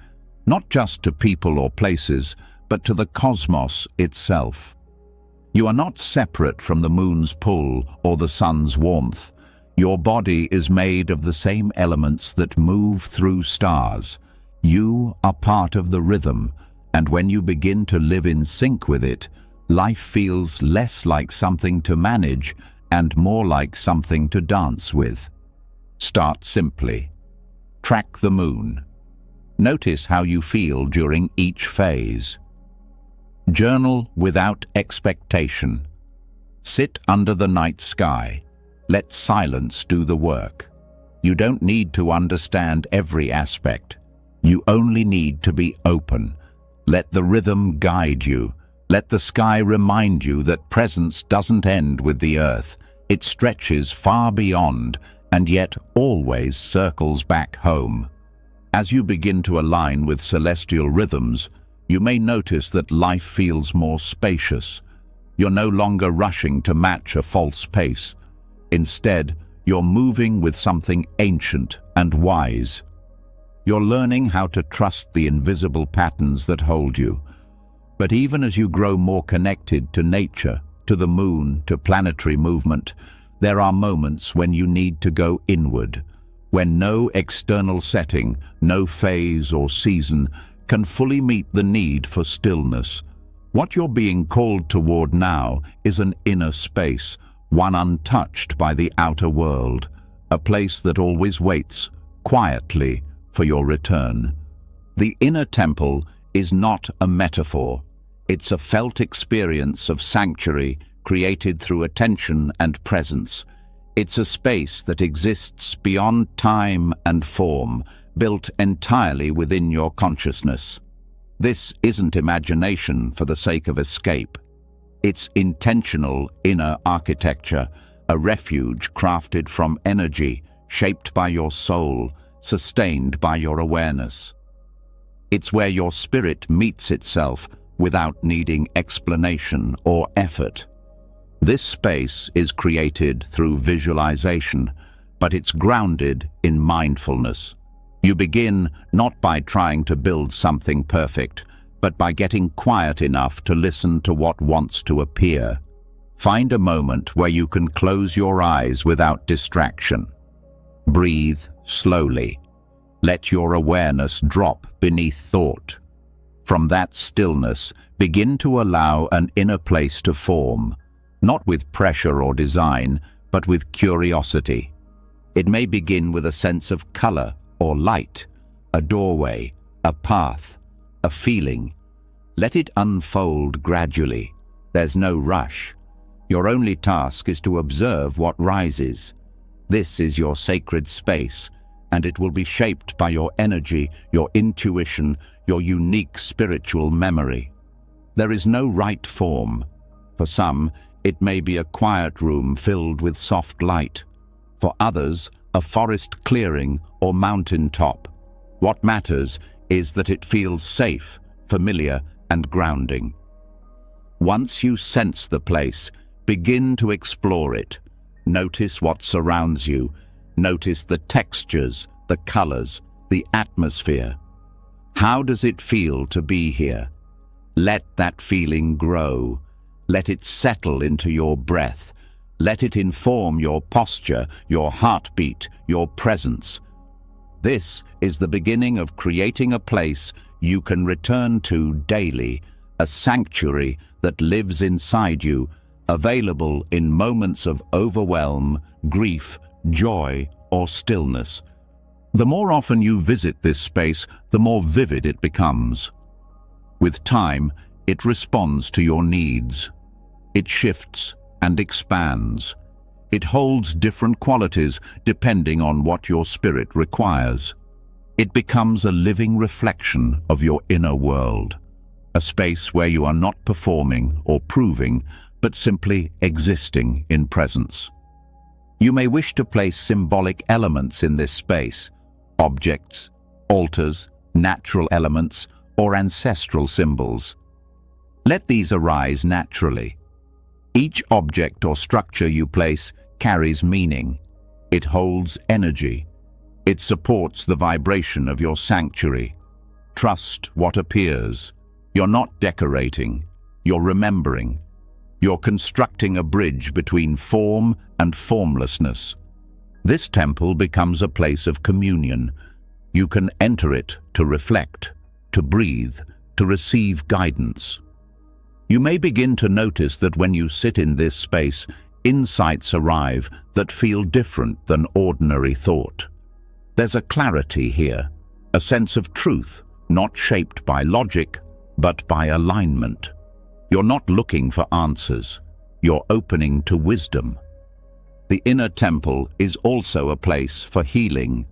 not just to people or places, but to the cosmos itself. You are not separate from the moon's pull or the sun's warmth. Your body is made of the same elements that move through stars. You are part of the rhythm, and when you begin to live in sync with it, life feels less like something to manage and more like something to dance with. Start simply. Track the moon. Notice how you feel during each phase. Journal without expectation. Sit under the night sky. Let silence do the work. You don't need to understand every aspect. You only need to be open. Let the rhythm guide you. Let the sky remind you that presence doesn't end with the earth. It stretches far beyond, and yet always circles back home. As you begin to align with celestial rhythms, you may notice that life feels more spacious. You're no longer rushing to match a false pace. Instead, you're moving with something ancient and wise. You're learning how to trust the invisible patterns that hold you. But even as you grow more connected to nature, to the moon, to planetary movement, there are moments when you need to go inward, when no external setting, no phase or season can fully meet the need for stillness. What you're being called toward now is an inner space, one untouched by the outer world, a place that always waits, quietly, for your return. The inner temple is not a metaphor. It's a felt experience of sanctuary created through attention and presence. It's a space that exists beyond time and form, built entirely within your consciousness. This isn't imagination for the sake of escape. It's intentional inner architecture, a refuge crafted from energy, shaped by your soul, sustained by your awareness. It's where your spirit meets itself without needing explanation or effort. This space is created through visualization, but it's grounded in mindfulness. You begin not by trying to build something perfect, but by getting quiet enough to listen to what wants to appear. Find a moment where you can close your eyes without distraction. Breathe slowly. Let your awareness drop beneath thought. From that stillness, begin to allow an inner place to form, not with pressure or design, but with curiosity. It may begin with a sense of color or light, a doorway, a path, a feeling. Let it unfold gradually. There's no rush. Your only task is to observe what rises. This is your sacred space, and it will be shaped by your energy, your intuition, your unique spiritual memory. There is no right form. For some, it may be a quiet room filled with soft light. For others, a forest clearing or mountain top. What matters is that it feels safe, familiar, and grounding. Once you sense the place, begin to explore it. Notice what surrounds you. Notice the textures, the colors, the atmosphere. How does it feel to be here? Let that feeling grow. Let it settle into your breath. Let it inform your posture, your heartbeat, your presence. This is the beginning of creating a place you can return to daily, a sanctuary that lives inside you, available in moments of overwhelm, grief, joy, or stillness. The more often you visit this space, the more vivid it becomes. With time, it responds to your needs. It shifts and expands. It holds different qualities depending on what your spirit requires. It becomes a living reflection of your inner world, a space where you are not performing or proving, but simply existing in presence. You may wish to place symbolic elements in this space, objects, altars, natural elements, or ancestral symbols. Let these arise naturally. Each object or structure you place carries meaning. It holds energy. It supports the vibration of your sanctuary. Trust what appears. You're not decorating. You're remembering. You're constructing a bridge between form and formlessness. This temple becomes a place of communion. You can enter it to reflect, to breathe, to receive guidance. You may begin to notice that when you sit in this space, insights arrive that feel different than ordinary thought. There's a clarity here, a sense of truth, not shaped by logic, but by alignment. You're not looking for answers. You're opening to wisdom. The inner temple is also a place for healing.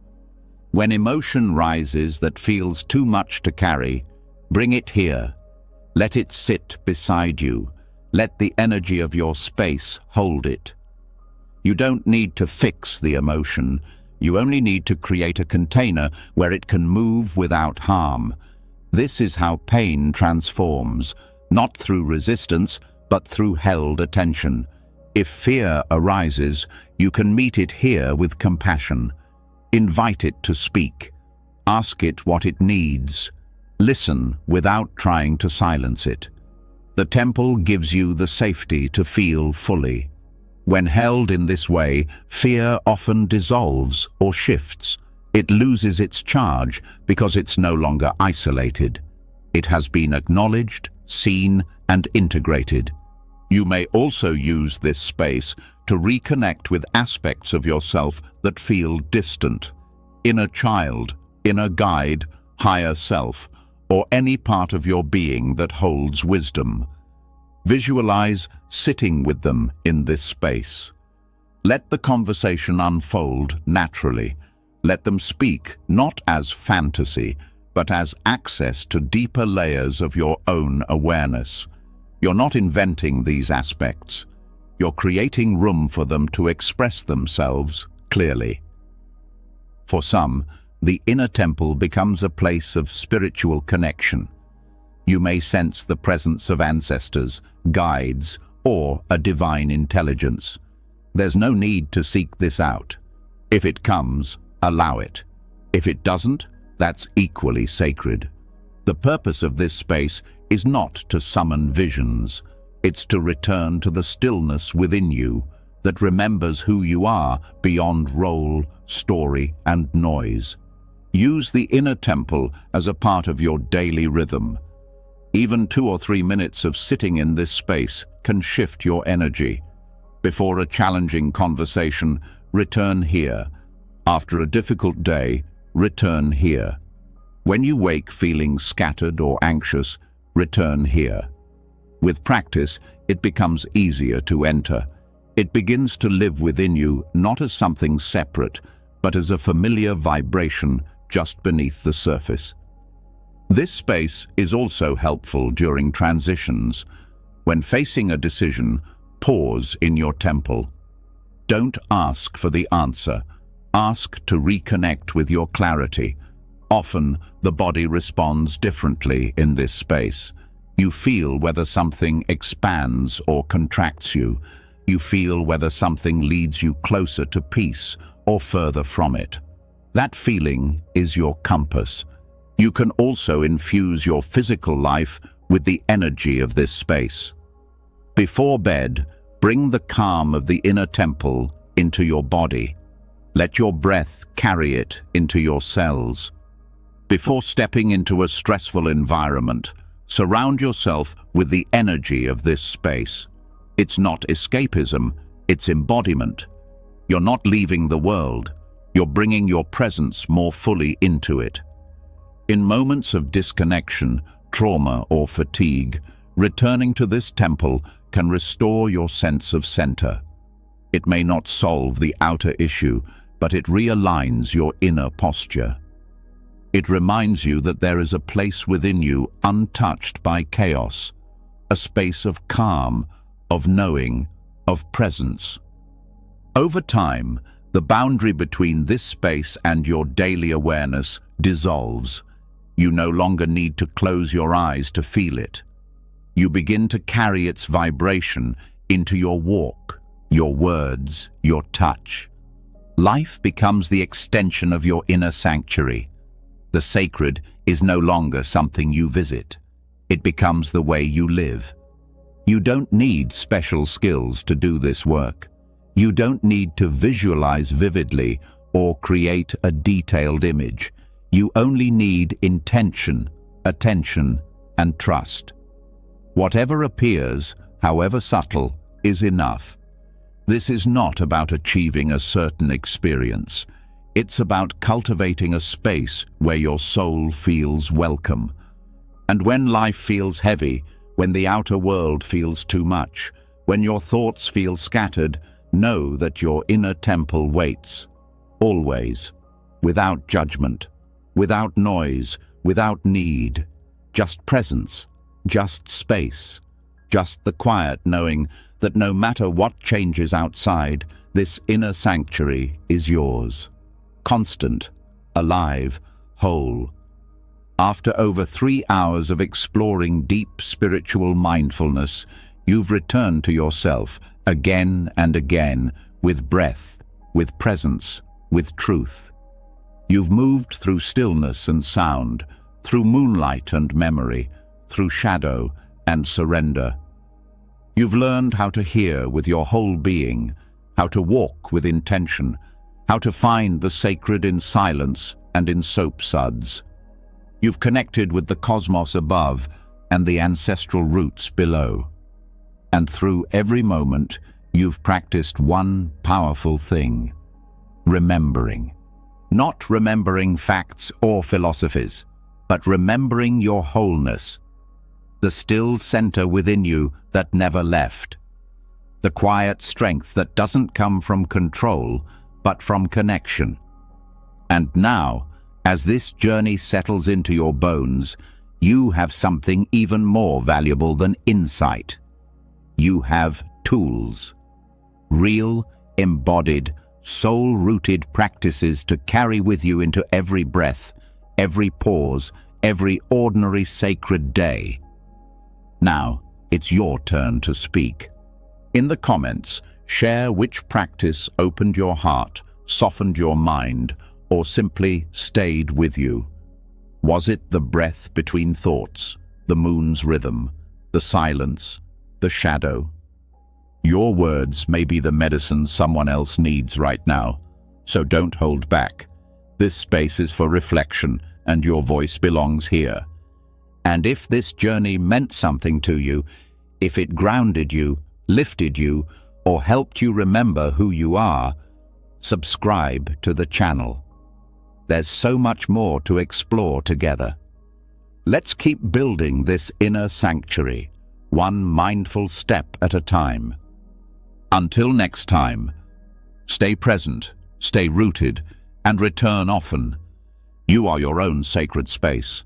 When emotion rises that feels too much to carry, bring it here. Let it sit beside you. Let the energy of your space hold it. You don't need to fix the emotion. You only need to create a container where it can move without harm. This is how pain transforms, not through resistance, but through held attention. If fear arises, you can meet it here with compassion. Invite it to speak. Ask it what it needs. Listen without trying to silence it. The temple gives you the safety to feel fully. When held in this way, fear often dissolves or shifts. It loses its charge because it's no longer isolated. It has been acknowledged, seen, and integrated. You may also use this space to reconnect with aspects of yourself that feel distant. Inner child, inner guide, higher self, or any part of your being that holds wisdom. Visualize sitting with them in this space. Let the conversation unfold naturally. Let them speak not as fantasy, but as access to deeper layers of your own awareness. You're not inventing these aspects. You're creating room for them to express themselves clearly. For some, the inner temple becomes a place of spiritual connection. You may sense the presence of ancestors, guides, or a divine intelligence. There's no need to seek this out. If it comes, allow it. If it doesn't, that's equally sacred. The purpose of this space is not to summon visions. It's to return to the stillness within you that remembers who you are beyond role, story, and noise. Use the inner temple as a part of your daily rhythm. Even 2 or 3 minutes of sitting in this space can shift your energy. Before a challenging conversation, return here. After a difficult day, return here. When you wake feeling scattered or anxious, return here. With practice, it becomes easier to enter. It begins to live within you not as something separate, but as a familiar vibration just beneath the surface. This space is also helpful during transitions. When facing a decision, pause in your temple. Don't ask for the answer. Ask to reconnect with your clarity. Often, the body responds differently in this space. You feel whether something expands or contracts you. You feel whether something leads you closer to peace or further from it. That feeling is your compass. You can also infuse your physical life with the energy of this space. Before bed, bring the calm of the inner temple into your body. Let your breath carry it into your cells. Before stepping into a stressful environment, surround yourself with the energy of this space. It's not escapism, it's embodiment. You're not leaving the world, you're bringing your presence more fully into it. In moments of disconnection, trauma, or fatigue, returning to this temple can restore your sense of center. It may not solve the outer issue, but it realigns your inner posture. It reminds you that there is a place within you untouched by chaos, a space of calm, of knowing, of presence. Over time, the boundary between this space and your daily awareness dissolves. You no longer need to close your eyes to feel it. You begin to carry its vibration into your walk, your words, your touch. Life becomes the extension of your inner sanctuary. The sacred is no longer something you visit. It becomes the way you live. You don't need special skills to do this work. You don't need to visualize vividly or create a detailed image. You only need intention, attention, and trust. Whatever appears, however subtle, is enough. This is not about achieving a certain experience. It's about cultivating a space where your soul feels welcome. And when life feels heavy, when the outer world feels too much, when your thoughts feel scattered, know that your inner temple waits, always, without judgment, without noise, without need, just presence, just space, just the quiet knowing that no matter what changes outside, this inner sanctuary is yours. Constant, alive, whole. After over 3 hours of exploring deep spiritual mindfulness, you've returned to yourself again and again with breath, with presence, with truth. You've moved through stillness and sound, through moonlight and memory, through shadow and surrender. You've learned how to hear with your whole being, how to walk with intention, how to find the sacred in silence and in soap suds. You've connected with the cosmos above and the ancestral roots below. And through every moment, you've practiced one powerful thing: remembering. Not remembering facts or philosophies, but remembering your wholeness, the still center within you that never left, the quiet strength that doesn't come from control, but from connection. And now, as this journey settles into your bones, you have something even more valuable than insight. You have tools, real, embodied, soul-rooted practices to carry with you into every breath, every pause, every ordinary sacred day. Now, it's your turn to speak. In the comments, share which practice opened your heart, softened your mind, or simply stayed with you. Was it the breath between thoughts, the moon's rhythm, the silence, the shadow? Your words may be the medicine someone else needs right now, so don't hold back. This space is for reflection, and your voice belongs here. And if this journey meant something to you, if it grounded you, lifted you, or helped you remember who you are, subscribe to the channel. There's so much more to explore together. Let's keep building this inner sanctuary, one mindful step at a time. Until next time, stay present, stay rooted, and return often. You are your own sacred space.